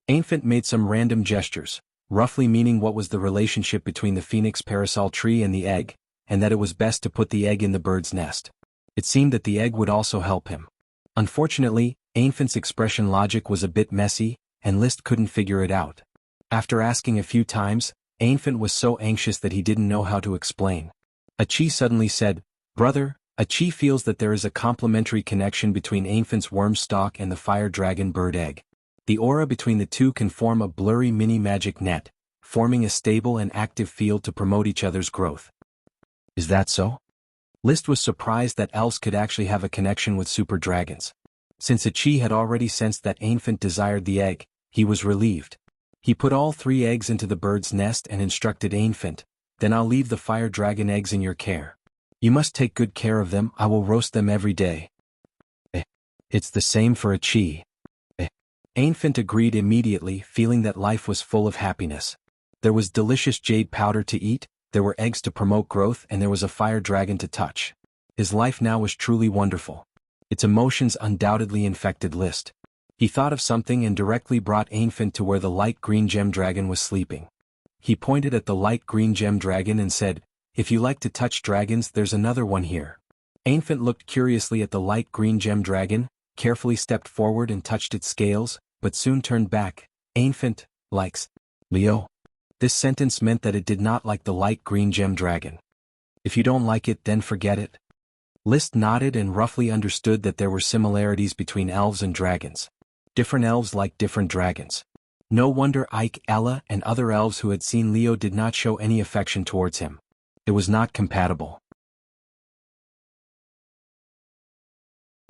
Ancient made some random gestures, roughly meaning what was the relationship between the phoenix parasol tree and the egg, and that it was best to put the egg in the bird's nest. It seemed that the egg would also help him. Unfortunately, Ancient's expression logic was a bit messy, and List couldn't figure it out. After asking a few times, Ancient was so anxious that he didn't know how to explain. Achi suddenly said, "Brother, Achi feels that there is a complementary connection between Ancient's worm stalk and the fire dragon bird egg. The aura between the two can form a blurry mini-magic net, forming a stable and active field to promote each other's growth." Is that so? List was surprised that elves could actually have a connection with super dragons. Since Achi had already sensed that Ancient desired the egg, he was relieved. He put all 3 eggs into the bird's nest and instructed Ainfint, "Then I'll leave the fire dragon eggs in your care. You must take good care of them, I will roast them every day." It's the same for a chi. Ainfint agreed immediately, feeling that life was full of happiness. There was delicious jade powder to eat, there were eggs to promote growth, and there was a fire dragon to touch. His life now was truly wonderful. Its emotions undoubtedly infected List. He thought of something and directly brought Ainfint to where the light green gem dragon was sleeping. He pointed at the light green gem dragon and said, "If you like to touch dragons, there's another one here." Ainfint looked curiously at the light green gem dragon, carefully stepped forward and touched its scales, but soon turned back. Ainfint likes Leo. This sentence meant that it did not like the light green gem dragon. "If you don't like it, then forget it." List nodded and roughly understood that there were similarities between elves and dragons. Different elves like different dragons. No wonder Ike, Ella, and other elves who had seen Leo did not show any affection towards him. It was not compatible.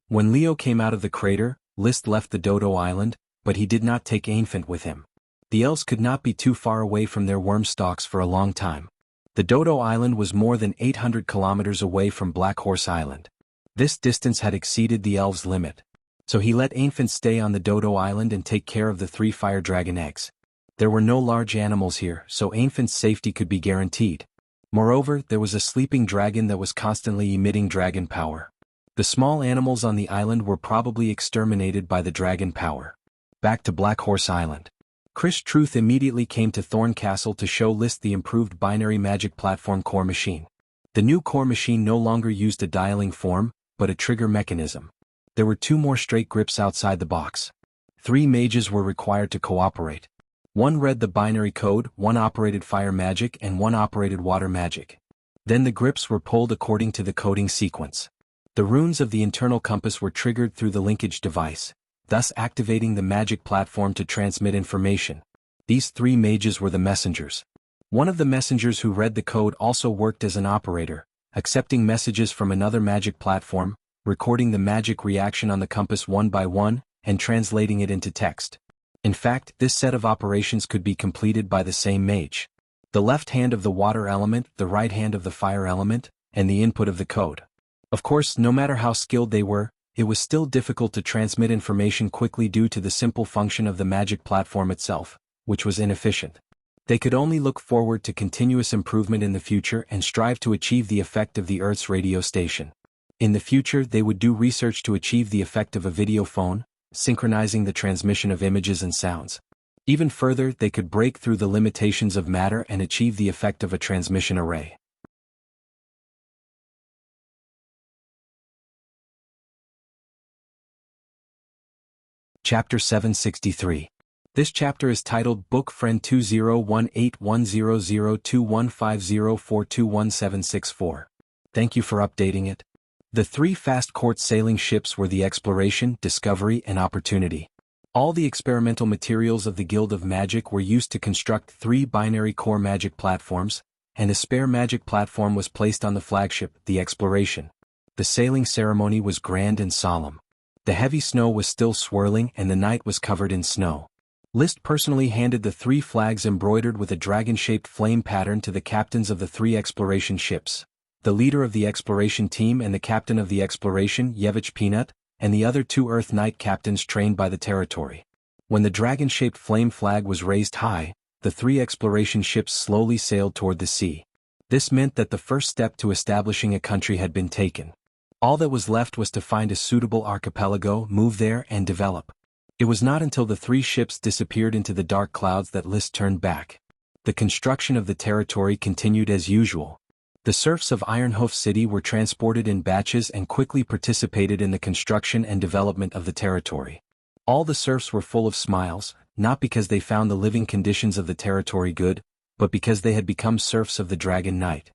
When Leo came out of the crater, List left the Dodo Island, but he did not take Ainfint with him. The elves could not be too far away from their worm stalks for a long time. The Dodo Island was more than 800 kilometers away from Black Horse Island. This distance had exceeded the elves' limit. So he let Ainfint stay on the Dodo Island and take care of the 3 fire dragon eggs. There were no large animals here, so Ainfint's safety could be guaranteed. Moreover, there was a sleeping dragon that was constantly emitting dragon power. The small animals on the island were probably exterminated by the dragon power. Back to Black Horse Island. Chris Truth immediately came to Thorn Castle to show List the improved binary magic platform core machine. The new core machine no longer used a dialing form, but a trigger mechanism. There were 2 more straight grips outside the box. 3 mages were required to cooperate. 1 read the binary code, 1 operated fire magic, and 1 operated water magic. Then the grips were pulled according to the coding sequence. The runes of the internal compass were triggered through the linkage device, thus activating the magic platform to transmit information. These 3 mages were the messengers. One of the messengers who read the code also worked as an operator, accepting messages from another magic platform, recording the magic reaction on the compass one by one, and translating it into text. In fact, this set of operations could be completed by the same mage. The left hand of the water element, the right hand of the fire element, and the input of the code. Of course, no matter how skilled they were, it was still difficult to transmit information quickly due to the simple function of the magic platform itself, which was inefficient. They could only look forward to continuous improvement in the future and strive to achieve the effect of the Earth's radio station. In the future, they would do research to achieve the effect of a video phone, synchronizing the transmission of images and sounds. Even further, they could break through the limitations of matter and achieve the effect of a transmission array. Chapter 763. This chapter is titled Book Friend 201810021504217764. Thank you for updating it. The 3 fast quartz sailing ships were the Exploration, Discovery, and Opportunity. All the experimental materials of the Guild of Magic were used to construct 3 binary core magic platforms, and a spare magic platform was placed on the flagship, the Exploration. The sailing ceremony was grand and solemn. The heavy snow was still swirling and the night was covered in snow. List personally handed the 3 flags embroidered with a dragon-shaped flame pattern to the captains of the 3 exploration ships. The leader of the exploration team and the captain of the exploration, Yevich Peanut, and the other 2 Earth Knight captains trained by the territory. When the dragon-shaped flame flag was raised high, the 3 exploration ships slowly sailed toward the sea. This meant that the first step to establishing a country had been taken. All that was left was to find a suitable archipelago, move there, and develop. It was not until the 3 ships disappeared into the dark clouds that List turned back. The construction of the territory continued as usual. The serfs of Ironhoof City were transported in batches and quickly participated in the construction and development of the territory. All the serfs were full of smiles, not because they found the living conditions of the territory good, but because they had become serfs of the Dragon Knight.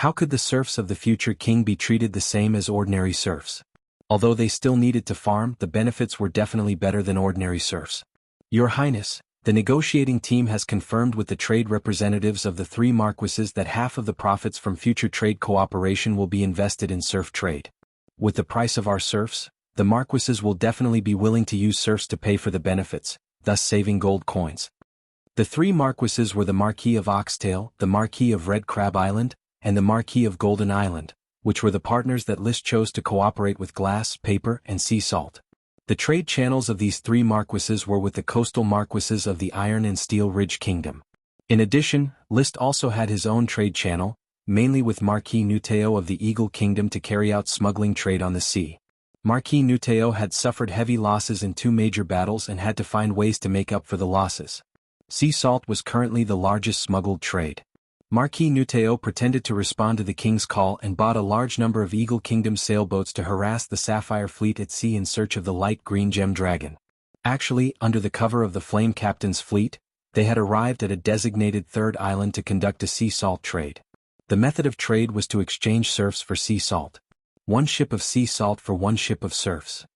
How could the serfs of the future king be treated the same as ordinary serfs? Although they still needed to farm, the benefits were definitely better than ordinary serfs. Your Highness, the negotiating team has confirmed with the trade representatives of the 3 marquises that half of the profits from future trade cooperation will be invested in serf trade. With the price of our serfs, the marquises will definitely be willing to use serfs to pay for the benefits, thus saving gold coins. The three marquises were the Marquis of Oxtail, the Marquis of Red Crab Island, and the Marquis of Golden Island, which were the partners that List chose to cooperate with glass, paper, and sea salt. The trade channels of these three marquises were with the coastal marquises of the Iron and Steel Ridge Kingdom. In addition, List also had his own trade channel, mainly with Marquis Nuteo of the Eagle Kingdom to carry out smuggling trade on the sea. Marquis Nuteo had suffered heavy losses in two major battles and had to find ways to make up for the losses. Sea salt was currently the largest smuggled trade. Marquis Nuteo pretended to respond to the king's call and bought a large number of Eagle Kingdom sailboats to harass the Sapphire Fleet at sea in search of the light green gem dragon. Actually, under the cover of the Flame Captain's fleet, they had arrived at a designated third island to conduct a sea salt trade. The method of trade was to exchange serfs for sea salt. One ship of sea salt for one ship of serfs.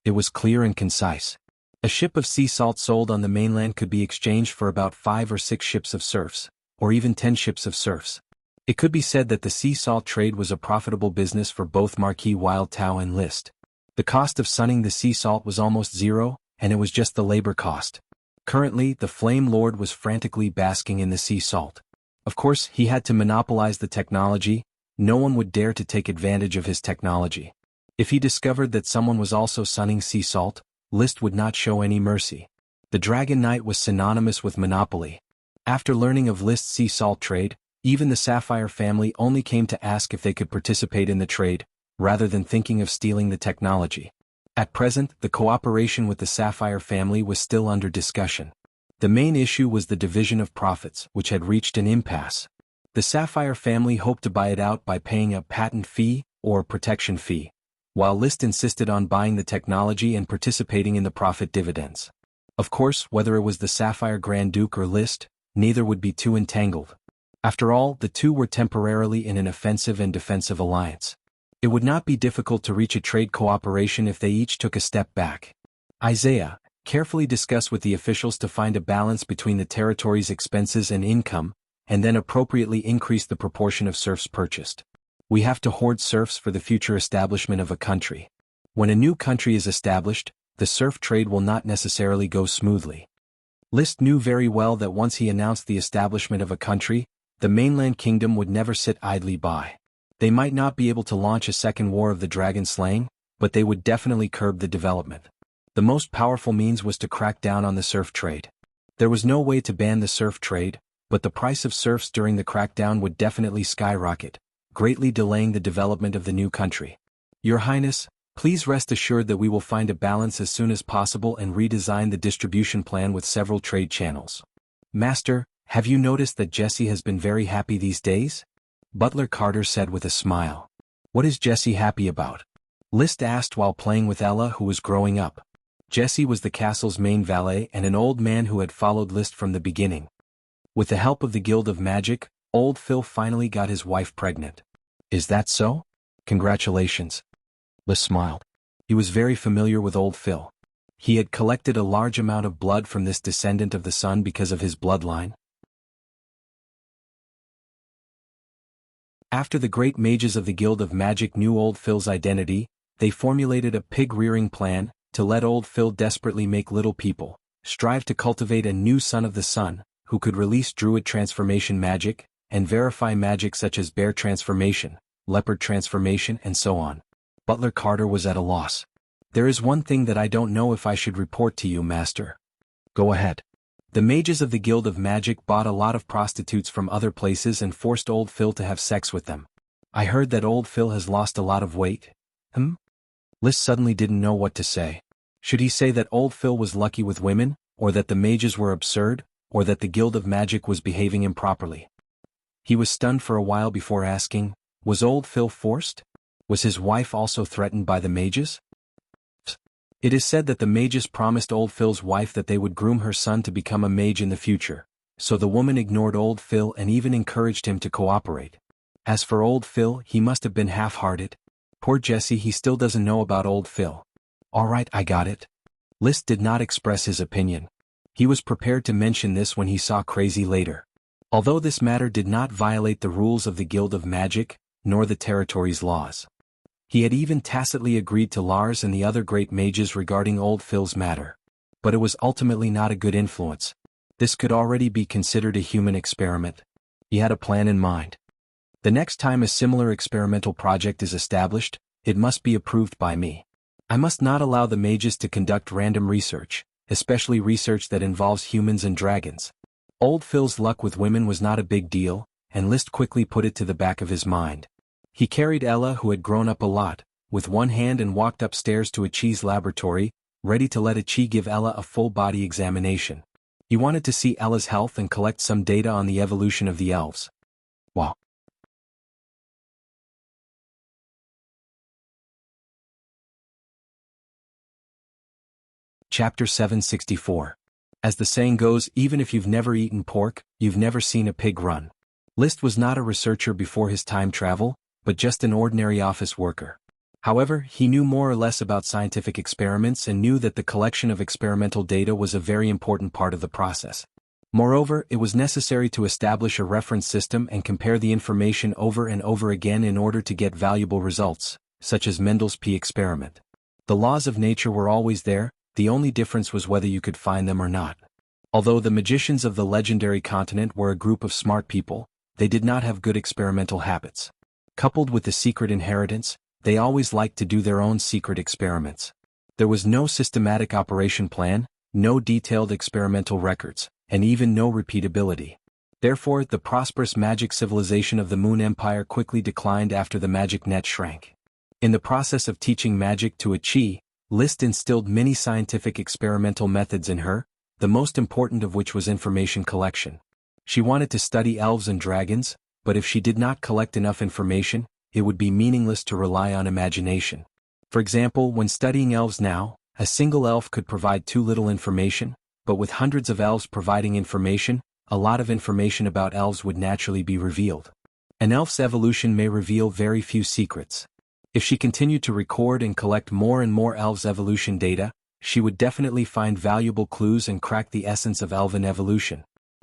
It was clear and concise. A ship of sea salt sold on the mainland could be exchanged for about 5 or 6 ships of serfs, or even 10 ships of serfs. It could be said that the sea salt trade was a profitable business for both Marquis Wild Tao and List. The cost of sunning the sea salt was almost zero, and it was just the labor cost. Currently, the Flame Lord was frantically basking in the sea salt. Of course, he had to monopolize the technology. No one would dare to take advantage of his technology. If he discovered that someone was also sunning sea salt, List would not show any mercy. The Dragon Knight was synonymous with monopoly. After learning of List's sea salt trade, even the Sapphire family only came to ask if they could participate in the trade, rather than thinking of stealing the technology. At present, the cooperation with the Sapphire family was still under discussion. The main issue was the division of profits, which had reached an impasse. The Sapphire family hoped to buy it out by paying a patent fee or protection fee, while List insisted on buying the technology and participating in the profit dividends. Of course, whether it was the Sapphire Grand Duke or List, neither would be too entangled. After all, the two were temporarily in an offensive and defensive alliance. It would not be difficult to reach a trade cooperation if they each took a step back. Isaiah, carefully discuss with the officials to find a balance between the territory's expenses and income, and then appropriately increase the proportion of serfs purchased. We have to hoard serfs for the future establishment of a country. When a new country is established, the serf trade will not necessarily go smoothly. List knew very well that once he announced the establishment of a country, the mainland kingdom would never sit idly by. They might not be able to launch a second war of the dragon slaying, but they would definitely curb the development. The most powerful means was to crack down on the serf trade. There was no way to ban the serf trade, but the price of serfs during the crackdown would definitely skyrocket, greatly delaying the development of the new country. Your Highness, please rest assured that we will find a balance as soon as possible and redesign the distribution plan with several trade channels. Master, have you noticed that Jesse has been very happy these days? Butler Carter said with a smile. What is Jesse happy about? List asked while playing with Ella, who was growing up. Jesse was the castle's main valet and an old man who had followed List from the beginning. With the help of the Guild of Magic, old Phil finally got his wife pregnant. Is that so? Congratulations. List smiled. He was very familiar with old Phil. He had collected a large amount of blood from this descendant of the sun because of his bloodline. After the great mages of the Guild of Magic knew old Phil's identity, they formulated a pig-rearing plan to let old Phil desperately make little people strive to cultivate a new son of the sun, who could release druid transformation magic, and verify magic such as bear transformation, leopard transformation, and so on. Butler Carter was at a loss. There is one thing that I don't know if I should report to you, Master. Go ahead. The mages of the Guild of Magic bought a lot of prostitutes from other places and forced old Phil to have sex with them. I heard that old Phil has lost a lot of weight. List suddenly didn't know what to say. Should he say that old Phil was lucky with women, or that the mages were absurd, or that the Guild of Magic was behaving improperly? He was stunned for a while before asking, was old Phil forced? Was his wife also threatened by the mages? It is said that the mages promised old Phil's wife that they would groom her son to become a mage in the future, so the woman ignored old Phil and even encouraged him to cooperate. As for old Phil, he must have been half-hearted. Poor Jesse, he still doesn't know about old Phil. Alright, I got it. List did not express his opinion. He was prepared to mention this when he saw Crazy later. Although this matter did not violate the rules of the Guild of Magic, nor the territory's laws. He had even tacitly agreed to Lars and the other great mages regarding old Phil's matter. but it was ultimately not a good influence. This could already be considered a human experiment. He had a plan in mind. The next time a similar experimental project is established, it must be approved by me. I must not allow the mages to conduct random research, especially research that involves humans and dragons. Old Phil's luck with women was not a big deal, and Liszt quickly put it to the back of his mind. He carried Ella, who had grown up a lot, with one hand and walked upstairs to Achi's laboratory, ready to let Achi give Ella a full-body examination. He wanted to see Ella's health and collect some data on the evolution of the elves. Wow. Chapter 764. As the saying goes, even if you've never eaten pork, you've never seen a pig run. Liszt was not a researcher before his time travel, but just an ordinary office worker. However, he knew more or less about scientific experiments and knew that the collection of experimental data was a very important part of the process. Moreover, it was necessary to establish a reference system and compare the information over and over again in order to get valuable results, such as Mendel's pea experiment. The laws of nature were always there, the only difference was whether you could find them or not. Although the magicians of the legendary continent were a group of smart people, they did not have good experimental habits. Coupled with the secret inheritance, they always liked to do their own secret experiments. There was no systematic operation plan, no detailed experimental records, and even no repeatability. Therefore, the prosperous magic civilization of the Moon Empire quickly declined after the magic net shrank. In the process of teaching magic to Achi, Liszt instilled many scientific experimental methods in her, the most important of which was information collection. She wanted to study elves and dragons, but if she did not collect enough information, it would be meaningless to rely on imagination. For example, when studying elves now, a single elf could provide too little information, but with hundreds of elves providing information, a lot of information about elves would naturally be revealed. An elf's evolution may reveal very few secrets. If she continued to record and collect more and more elves' evolution data, she would definitely find valuable clues and crack the essence of elven evolution.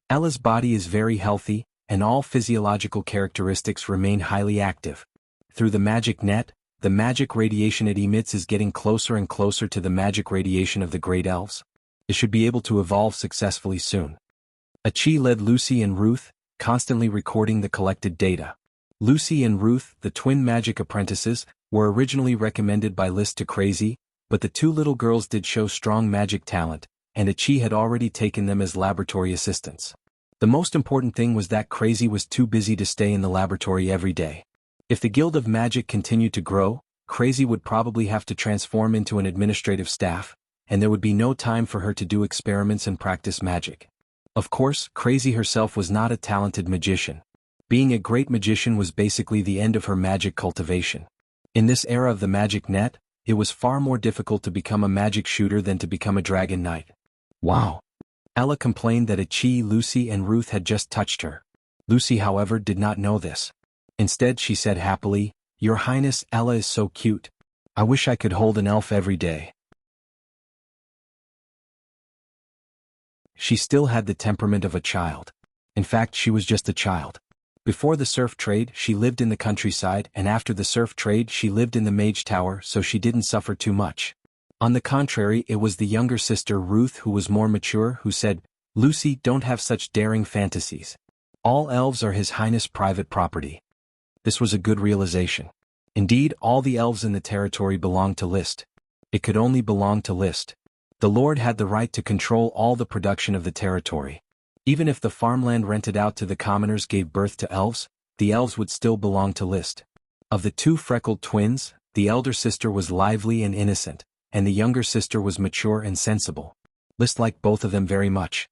Ella's body is very healthy, and all physiological characteristics remain highly active. Through the magic net, the magic radiation it emits is getting closer and closer to the magic radiation of the great elves. It should be able to evolve successfully soon. Achi led Lucy and Ruth, constantly recording the collected data. Lucy and Ruth, the twin magic apprentices, were originally recommended by Liszt to Crazy, but the two little girls did show strong magic talent, and Achi had already taken them as laboratory assistants. The most important thing was that Crazy was too busy to stay in the laboratory every day. If the Guild of Magic continued to grow, Crazy would probably have to transform into an administrative staff, and there would be no time for her to do experiments and practice magic. Of course, Crazy herself was not a talented magician. Being a great magician was basically the end of her magic cultivation. In this era of the magic net, it was far more difficult to become a magic shooter than to become a dragon knight. Wow! Ella complained that Achi, Lucy and Ruth had just touched her. Lucy, however, did not know this. Instead, she said happily, "Your Highness, Ella is so cute. I wish I could hold an elf every day." She still had the temperament of a child. In fact, she was just a child. Before the serf trade, she lived in the countryside, and after the serf trade, she lived in the mage tower, so she didn't suffer too much. On the contrary, it was the younger sister Ruth who was more mature who said, "Lucy, don't have such daring fantasies. All elves are His Highness' private property." This was a good realization. Indeed, all the elves in the territory belonged to Liszt. It could only belong to Liszt. The Lord had the right to control all the production of the territory. Even if the farmland rented out to the commoners gave birth to elves, the elves would still belong to Liszt. Of the two freckled twins, the elder sister was lively and innocent, and the younger sister was mature and sensible. Liszt liked both of them very much.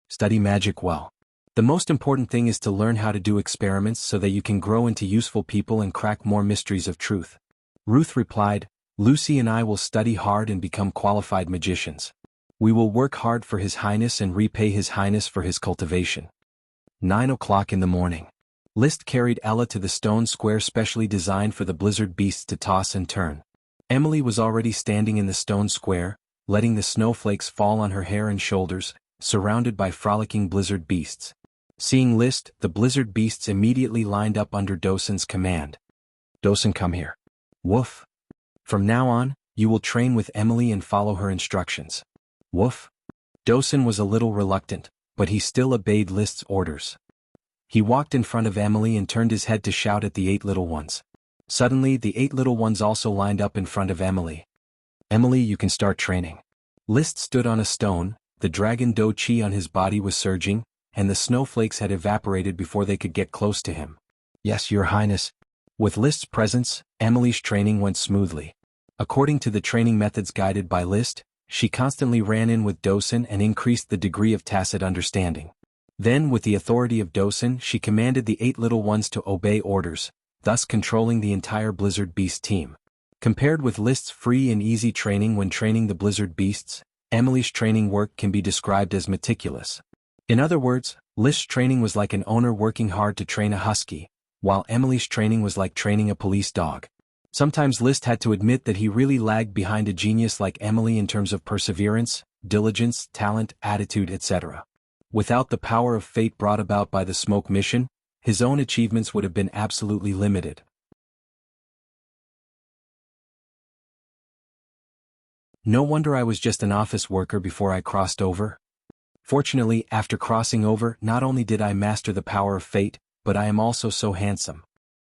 Study magic well. The most important thing is to learn how to do experiments so that you can grow into useful people and crack more mysteries of truth. Ruth replied, "Lucy and I will study hard and become qualified magicians. We will work hard for His Highness and repay His Highness for his cultivation." 9 o'clock in the morning. Liszt carried Ella to the stone square specially designed for the blizzard beasts to toss and turn. Emily was already standing in the stone square, letting the snowflakes fall on her hair and shoulders, surrounded by frolicking blizzard beasts. Seeing Liszt, the blizzard beasts immediately lined up under Dosen's command. "Dosen, come here." "Woof. From now on, you will train with Emily and follow her instructions. Woof. Dosen was a little reluctant, but he still obeyed List's orders. He walked in front of Emily and turned his head to shout at the 8 little ones. Suddenly the 8 little ones also lined up in front of Emily. Emily, you can start training. List stood on a stone, the dragon do chi on his body was surging, and the snowflakes had evaporated before they could get close to him. Yes, Your Highness. With List's presence, Emily's training went smoothly. According to the training methods guided by List, she constantly ran in with Dosen and increased the degree of tacit understanding. Then, with the authority of Dosen, she commanded the 8 little ones to obey orders, thus controlling the entire Blizzard Beast team. Compared with List's free and easy training when training the Blizzard Beasts, Emily's training work can be described as meticulous. In other words, List's training was like an owner working hard to train a husky, while Emily's training was like training a police dog. Sometimes List had to admit that he really lagged behind a genius like Emily in terms of perseverance, diligence, talent, attitude, etc. Without the power of fate brought about by the smoke mission, his own achievements would have been absolutely limited. No wonder I was just an office worker before I crossed over. Fortunately, after crossing over, not only did I master the power of fate, but I am also so handsome.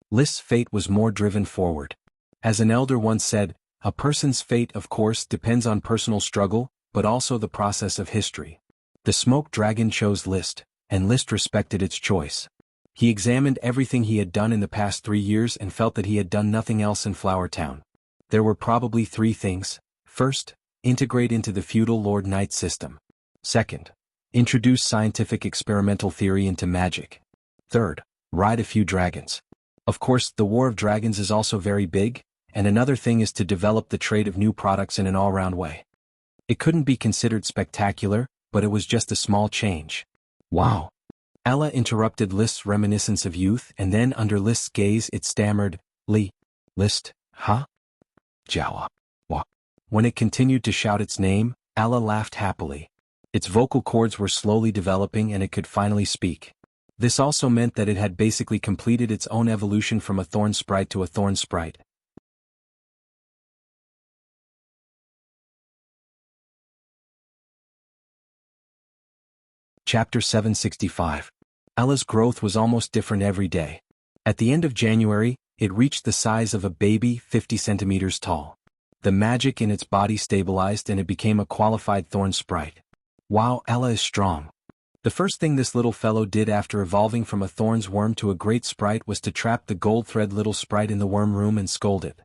List's fate was more driven forward. As an elder once said, a person's fate of course depends on personal struggle, but also the process of history. The smoke dragon chose List, and List respected its choice. He examined everything he had done in the past 3 years and felt that he had done nothing else in Flower Town. There were probably 3 things. First, integrate into the feudal Lord Knight system. Second, introduce scientific experimental theory into magic. Third, ride a few dragons. Of course, the War of Dragons is also very big, and another thing is to develop the trade of new products in an all-round way. It couldn't be considered spectacular, but it was just a small change. Wow. Ella interrupted List's reminiscence of youth, and then under List's gaze it stammered, List, huh? Jawa. Wa. When it continued to shout its name, Ella laughed happily. Its vocal cords were slowly developing and it could finally speak. This also meant that it had basically completed its own evolution from a thorn sprite to a thorn sprite. Chapter 765. Ella's growth was almost different every day. At the end of January, it reached the size of a baby, 50 centimeters tall. The magic in its body stabilized and it became a qualified thorn sprite. Wow, Ella is strong. The first thing this little fellow did after evolving from a thorn's worm to a great sprite was to trap the gold thread little sprite in the worm room and scold it.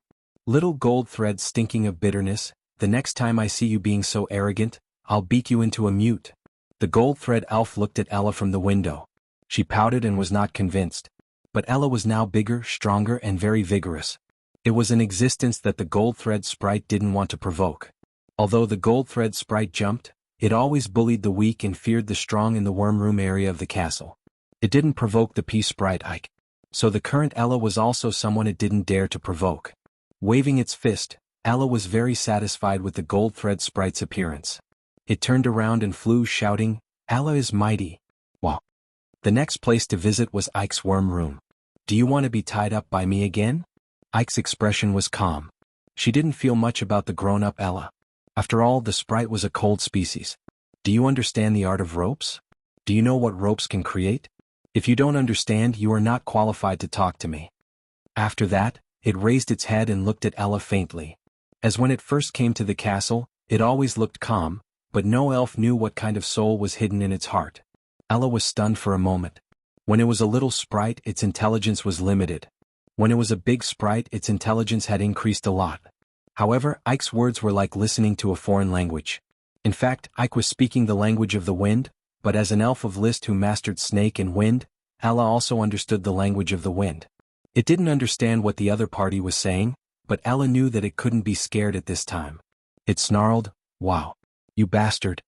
Little gold thread stinking of bitterness, the next time I see you being so arrogant, I'll beat you into a mute. The gold thread elf looked at Ella from the window. She pouted and was not convinced. But Ella was now bigger, stronger, and very vigorous. It was an existence that the gold thread sprite didn't want to provoke. Although the gold thread sprite jumped, it always bullied the weak and feared the strong in the worm room area of the castle. It didn't provoke the peace sprite Ike. So the current Ella was also someone it didn't dare to provoke. Waving its fist, Ella was very satisfied with the gold thread sprite's appearance. It turned around and flew shouting, Ella is mighty. Wow. The next place to visit was Ike's worm room. Do you want to be tied up by me again? Ike's expression was calm. She didn't feel much about the grown-up Ella. After all, the sprite was a cold species. Do you understand the art of ropes? Do you know what ropes can create? If you don't understand, you are not qualified to talk to me. After that, it raised its head and looked at Ella faintly. As when it first came to the castle, it always looked calm, but no elf knew what kind of soul was hidden in its heart. Ella was stunned for a moment. When it was a little sprite, its intelligence was limited. When it was a big sprite, its intelligence had increased a lot. However, Ike's words were like listening to a foreign language. In fact, Ike was speaking the language of the wind, but as an elf of List who mastered snake and wind, Ella also understood the language of the wind. It didn't understand what the other party was saying, but Ella knew that it couldn't be scared at this time. It snarled, Wow. You bastard.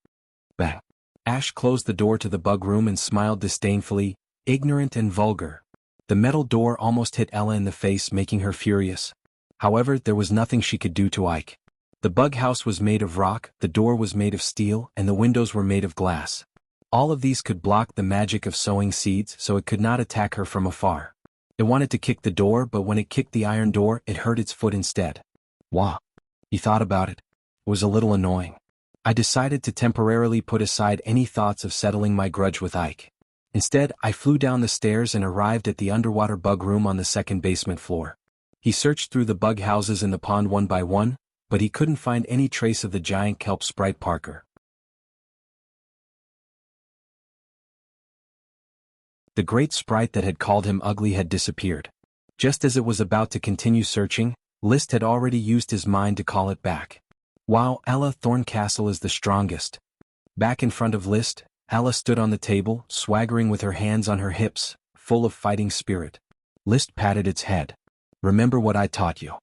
Bang. Ash closed the door to the bug room and smiled disdainfully, ignorant and vulgar. The metal door almost hit Ella in the face, making her furious. However, there was nothing she could do to Ike. The bug house was made of rock, the door was made of steel, and the windows were made of glass. All of these could block the magic of sowing seeds, so it could not attack her from afar. It wanted to kick the door, but when it kicked the iron door, it hurt its foot instead. Wah. He thought about it. It was a little annoying. I decided to temporarily put aside any thoughts of settling my grudge with Ike. Instead, I flew down the stairs and arrived at the underwater bug room on the second basement floor. He searched through the bug houses in the pond one by one, but he couldn't find any trace of the giant kelp sprite Parker. The great sprite that had called him ugly had disappeared. Just as it was about to continue searching, List had already used his mind to call it back. Wow, Ella, Thorncastle is the strongest. Back in front of List, Ella stood on the table, swaggering with her hands on her hips, full of fighting spirit. List patted its head. Remember what I taught you.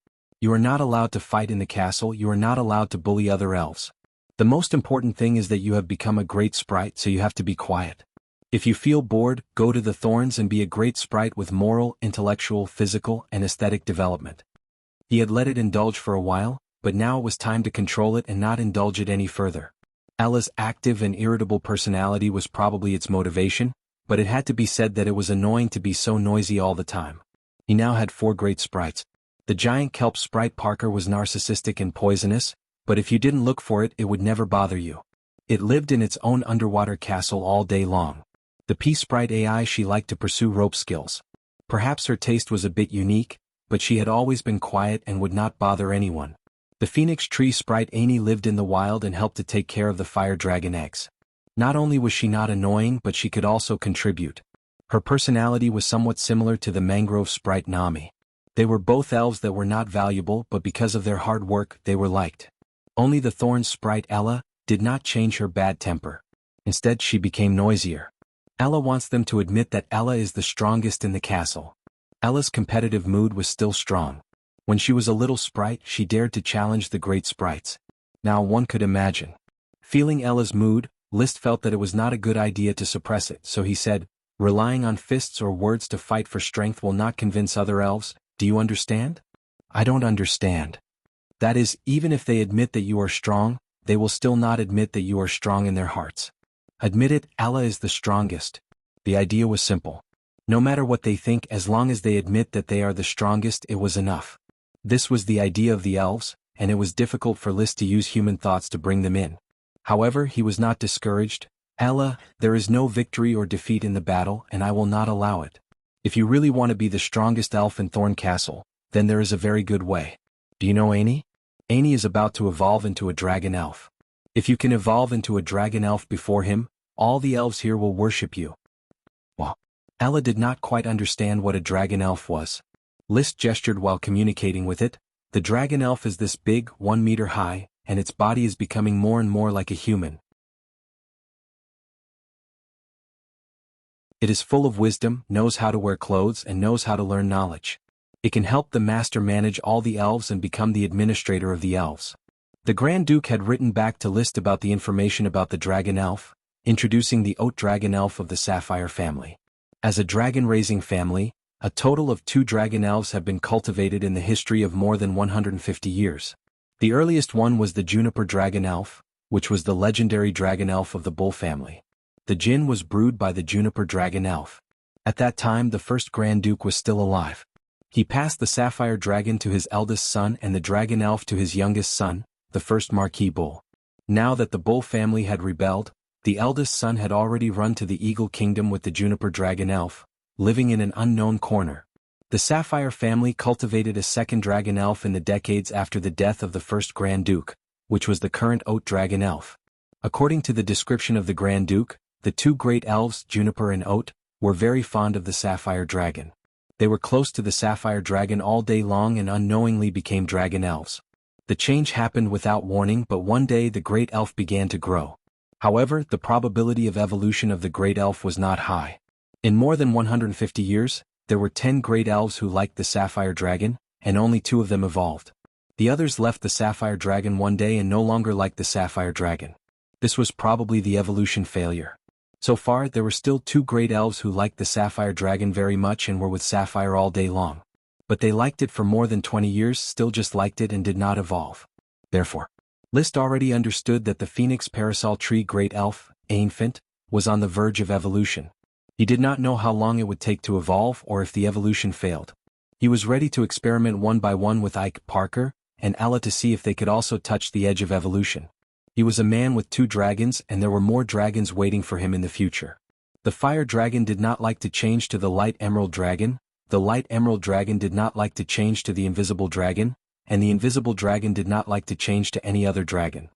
You are not allowed to fight in the castle, you are not allowed to bully other elves. The most important thing is that you have become a great sprite, so you have to be quiet. If you feel bored, go to the Thorns and be a great sprite with moral, intellectual, physical, and aesthetic development. He had let it indulge for a while, but now it was time to control it and not indulge it any further. Ella's active and irritable personality was probably its motivation, but it had to be said that it was annoying to be so noisy all the time. He now had 4 great sprites. The giant kelp sprite Parker was narcissistic and poisonous, but if you didn't look for it, it would never bother you. It lived in its own underwater castle all day long. The pea sprite AI, she liked to pursue rope skills. Perhaps her taste was a bit unique, but she had always been quiet and would not bother anyone. The phoenix tree sprite Annie lived in the wild and helped to take care of the fire dragon eggs. Not only was she not annoying, but she could also contribute. Her personality was somewhat similar to the mangrove sprite Nami. They were both elves that were not valuable, but because of their hard work, they were liked. Only the thorn sprite Ella did not change her bad temper. Instead, she became noisier. Ella wants them to admit that Ella is the strongest in the castle. Ella's competitive mood was still strong. When she was a little sprite, she dared to challenge the great sprites. Now one could imagine. Feeling Ella's mood, List felt that it was not a good idea to suppress it, so he said, relying on fists or words to fight for strength will not convince other elves, do you understand? I don't understand. That is, even if they admit that you are strong, they will still not admit that you are strong in their hearts. Admit it, Ella is the strongest. The idea was simple. No matter what they think, as long as they admit that they are the strongest, it was enough. This was the idea of the elves, and it was difficult for List to use human thoughts to bring them in. However, he was not discouraged. Ella, there is no victory or defeat in the battle, and I will not allow it. If you really want to be the strongest elf in Thorn Castle, then there is a very good way. Do you know Annie? Annie is about to evolve into a dragon elf. If you can evolve into a dragon elf before him, all the elves here will worship you. Well, Ella did not quite understand what a dragon elf was. List gestured while communicating with it. The dragon elf is this big, 1 meter high, and its body is becoming more and more like a human. It is full of wisdom, knows how to wear clothes, and knows how to learn knowledge. It can help the master manage all the elves and become the administrator of the elves. The Grand Duke had written back to List about the information about the dragon elf, introducing the oat dragon elf of the Sapphire family. As a dragon-raising family, a total of 2 dragon elves have been cultivated in the history of more than 150 years. The earliest one was the juniper dragon elf, which was the legendary dragon elf of the bull family. The gin was brewed by the juniper dragon elf. At that time, the first Grand Duke was still alive. He passed the sapphire dragon to his eldest son and the dragon elf to his youngest son, the first Marquis Bull. Now that the bull family had rebelled, the eldest son had already run to the Eagle Kingdom with the juniper dragon elf, living in an unknown corner. The Sapphire family cultivated a second dragon elf in the decades after the death of the first Grand Duke, which was the current oat dragon elf. According to the description of the Grand Duke, the 2 great elves, Juniper and Oat, were very fond of the Sapphire dragon. They were close to the Sapphire dragon all day long and unknowingly became dragon elves. The change happened without warning, but one day the great elf began to grow. However, the probability of evolution of the great elf was not high. In more than 150 years, there were 10 great elves who liked the Sapphire dragon, and only 2 of them evolved. The others left the Sapphire dragon one day and no longer liked the Sapphire dragon. This was probably the evolution failure. So far, there were still 2 great elves who liked the Sapphire dragon very much and were with Sapphire all day long. But they liked it for more than 20 years, still just liked it and did not evolve. Therefore, List already understood that the Phoenix Parasol Tree Great Elf, Ainfint, was on the verge of evolution. He did not know how long it would take to evolve or if the evolution failed. He was ready to experiment one by one with Ike, Parker, and Ella to see if they could also touch the edge of evolution. He was a man with 2 dragons, and there were more dragons waiting for him in the future. The fire dragon did not like to change to the light emerald dragon, the light emerald dragon did not like to change to the invisible dragon, and the invisible dragon did not like to change to any other dragon.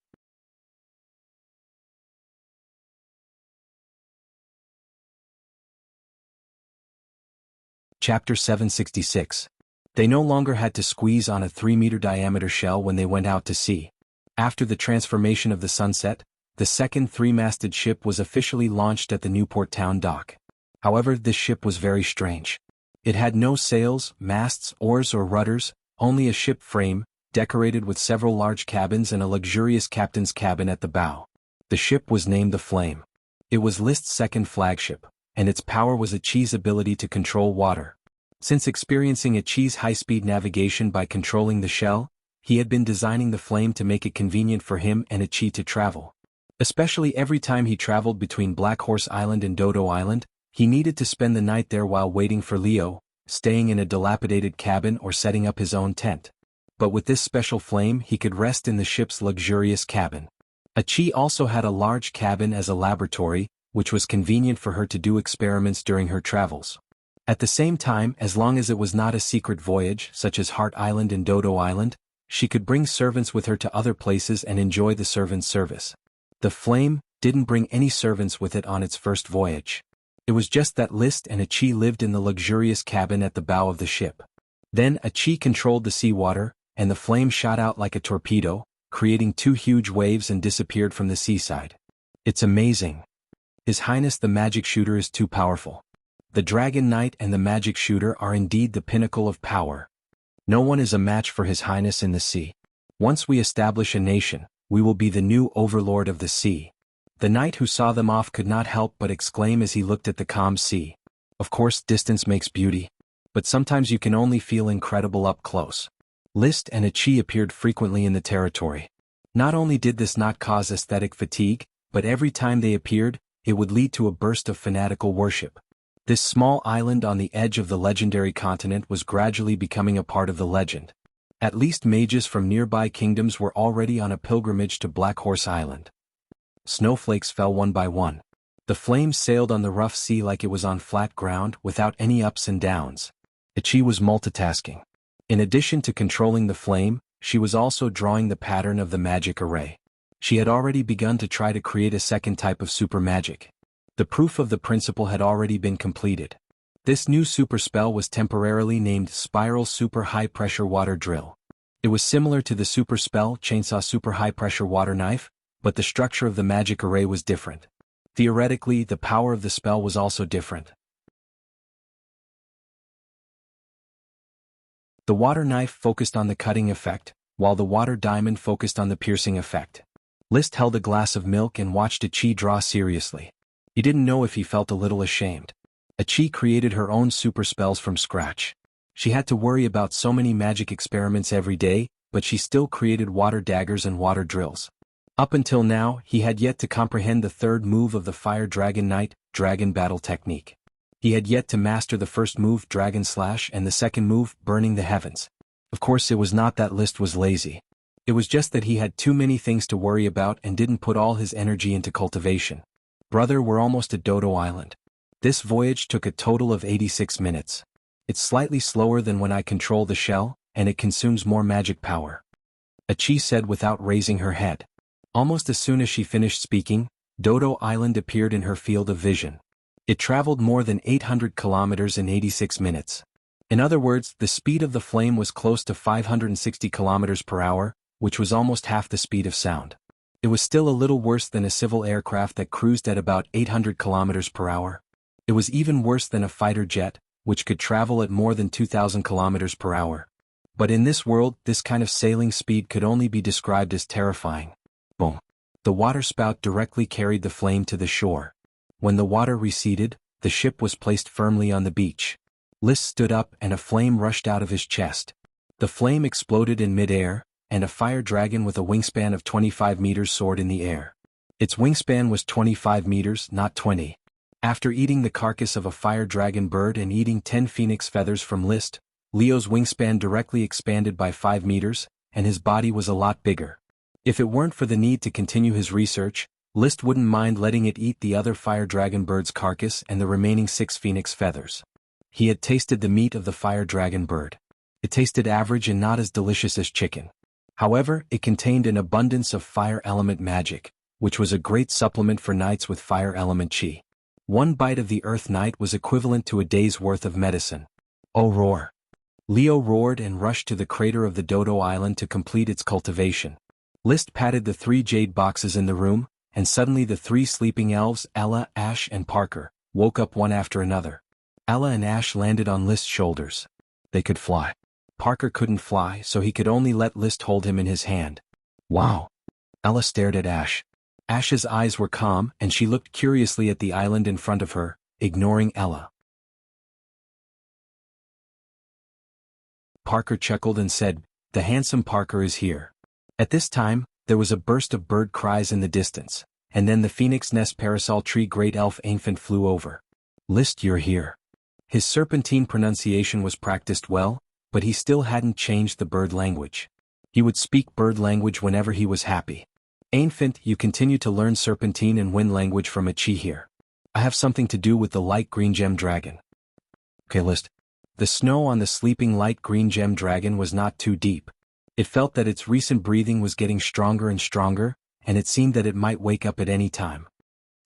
Chapter 766. They no longer had to squeeze on a 3-meter diameter shell when they went out to sea. After the transformation of the sunset, the second 3-masted ship was officially launched at the Newport Town dock. However, this ship was very strange. It had no sails, masts, oars or rudders, only a ship frame, decorated with several large cabins and a luxurious captain's cabin at the bow. The ship was named the Flame. It was List's second flagship, and its power was Achi's ability to control water. Since experiencing Achi's high-speed navigation by controlling the shell, he had been designing the Flame to make it convenient for him and Achi to travel. Especially every time he traveled between Black Horse Island and Dodo Island, he needed to spend the night there while waiting for Leo, staying in a dilapidated cabin or setting up his own tent. But with this special Flame he could rest in the ship's luxurious cabin. Achi also had a large cabin as a laboratory, which was convenient for her to do experiments during her travels. At the same time, as long as it was not a secret voyage such as Heart Island and Dodo Island, she could bring servants with her to other places and enjoy the servants' service. The Flame didn't bring any servants with it on its first voyage. It was just that List and Achi lived in the luxurious cabin at the bow of the ship. Then Achi controlled the seawater, and the Flame shot out like a torpedo, creating 2 huge waves and disappeared from the seaside. It's amazing. His Highness the Magic Shooter is too powerful. The Dragon Knight and the Magic Shooter are indeed the pinnacle of power. No one is a match for His Highness in the sea. Once we establish a nation, we will be the new overlord of the sea. The knight who saw them off could not help but exclaim as he looked at the calm sea. Of course, distance makes beauty, but sometimes you can only feel incredible up close. List and Achi appeared frequently in the territory. Not only did this not cause aesthetic fatigue, but every time they appeared, it would lead to a burst of fanatical worship. This small island on the edge of the legendary continent was gradually becoming a part of the legend. At least mages from nearby kingdoms were already on a pilgrimage to Black Horse Island. Snowflakes fell one by one. The Flame sailed on the rough sea like it was on flat ground without any ups and downs. Achi was multitasking. In addition to controlling the Flame, she was also drawing the pattern of the magic array. She had already begun to try to create a second type of super magic. The proof of the principle had already been completed. This new super spell was temporarily named Spiral Super High Pressure Water Drill. It was similar to the super spell Chainsaw Super High Pressure Water Knife, but the structure of the magic array was different. Theoretically, the power of the spell was also different. The water knife focused on the cutting effect, while the water diamond focused on the piercing effect. List held a glass of milk and watched Achi draw seriously. He didn't know if he felt a little ashamed. Achi created her own super spells from scratch. She had to worry about so many magic experiments every day, but she still created water daggers and water drills. Up until now, he had yet to comprehend the third move of the Fire Dragon Knight, Dragon Battle Technique. He had yet to master the first move, Dragon Slash, and the second move, Burning the Heavens. Of course, it was not that List was lazy. It was just that he had too many things to worry about and didn't put all his energy into cultivation. Brother, we're almost at Dodo Island. This voyage took a total of 86 minutes. It's slightly slower than when I control the shell, and it consumes more magic power. Achi said without raising her head. Almost as soon as she finished speaking, Dodo Island appeared in her field of vision. It traveled more than 800 kilometers in 86 minutes. In other words, the speed of the Flame was close to 560 kilometers per hour, which was almost half the speed of sound. It was still a little worse than a civil aircraft that cruised at about 800 kilometers per hour. It was even worse than a fighter jet, which could travel at more than 2,000 kilometers per hour. But in this world, this kind of sailing speed could only be described as terrifying. Boom. The water spout directly carried the Flame to the shore. When the water receded, the ship was placed firmly on the beach. List stood up and a flame rushed out of his chest. The flame exploded in mid-air, and a fire dragon with a wingspan of 25 meters soared in the air. Its wingspan was 25 meters, not 20. After eating the carcass of a fire dragon bird and eating 10 phoenix feathers from List, Leo's wingspan directly expanded by 5 meters, and his body was a lot bigger. If it weren't for the need to continue his research, List wouldn't mind letting it eat the other fire dragon bird's carcass and the remaining 6 phoenix feathers. He had tasted the meat of the fire dragon bird. It tasted average and not as delicious as chicken. However, it contained an abundance of fire element magic, which was a great supplement for knights with fire element chi. One bite of the earth knight was equivalent to a day's worth of medicine. Oh, roar! Leo roared and rushed to the crater of the Dodo Island to complete its cultivation. List patted the 3 jade boxes in the room, and suddenly the 3 sleeping elves, Ella, Ash, and Parker, woke up one after another. Ella and Ash landed on List's shoulders. They could fly. Parker couldn't fly, so he could only let List hold him in his hand. Wow! Ella stared at Ash. Ash's eyes were calm, and she looked curiously at the island in front of her, ignoring Ella. Parker chuckled and said, "The handsome Parker is here." At this time, there was a burst of bird cries in the distance, and then the phoenix nest parasol tree great elf infant flew over. "List, you're here." His serpentine pronunciation was practiced well, but he still hadn't changed the bird language. He would speak bird language whenever he was happy. "Infant, you continue to learn serpentine and wind language from a chi here. I have something to do with the light green gem dragon." "Okay, List." The snow on the sleeping light green gem dragon was not too deep. It felt that its recent breathing was getting stronger and stronger, and it seemed that it might wake up at any time.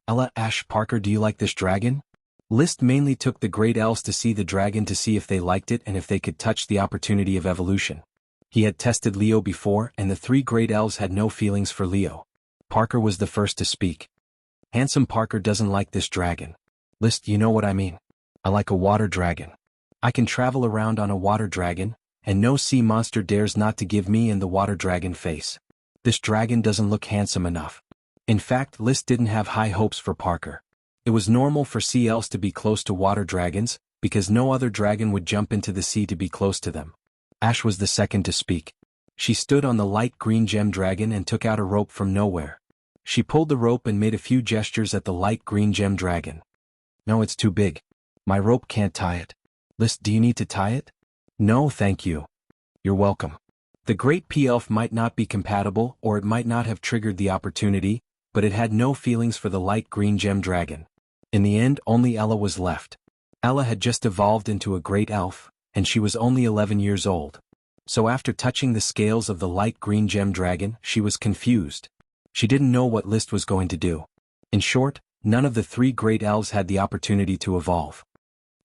"Ella, Ash, Parker, do you like this dragon?" List mainly took the great elves to see the dragon to see if they liked it and if they could touch the opportunity of evolution. He had tested Leo before, and the 3 great elves had no feelings for Leo. Parker was the first to speak. "Handsome Parker doesn't like this dragon. List, you know what I mean. I like a water dragon. I can travel around on a water dragon, and no sea monster dares not to give me and the water dragon face. This dragon doesn't look handsome enough." In fact, List didn't have high hopes for Parker. It was normal for sea elves to be close to water dragons, because no other dragon would jump into the sea to be close to them. Ash was the second to speak. She stood on the light green gem dragon and took out a rope from nowhere. She pulled the rope and made a few gestures at the light green gem dragon. "No, it's too big. My rope can't tie it." "List, do you need to tie it?" "No, thank you." "You're welcome." The great P-elf might not be compatible, or it might not have triggered the opportunity, but it had no feelings for the light green gem dragon. In the end, only Ella was left. Ella had just evolved into a great elf, and she was only 11 years old. So after touching the scales of the light green gem dragon, she was confused. She didn't know what List was going to do. In short, none of the 3 great elves had the opportunity to evolve.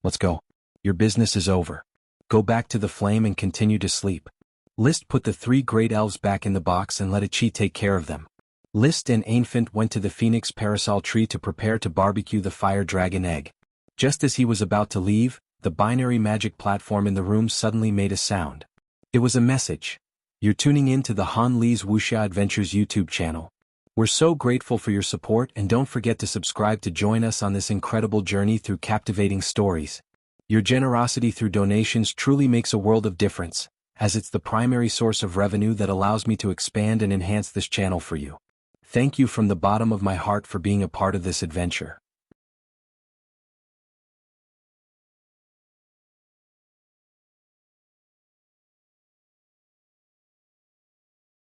"Let's go. Your business is over. Go back to the flame and continue to sleep." List put the 3 great elves back in the box and let a chi take care of them. List and Infant went to the phoenix parasol tree to prepare to barbecue the fire dragon egg. Just as he was about to leave, the binary magic platform in the room suddenly made a sound. It was a message. "You're tuning in to the Han Li's Wuxia Adventures YouTube channel. We're so grateful for your support, and don't forget to subscribe to join us on this incredible journey through captivating stories. Your generosity through donations truly makes a world of difference, as it's the primary source of revenue that allows me to expand and enhance this channel for you. Thank you from the bottom of my heart for being a part of this adventure."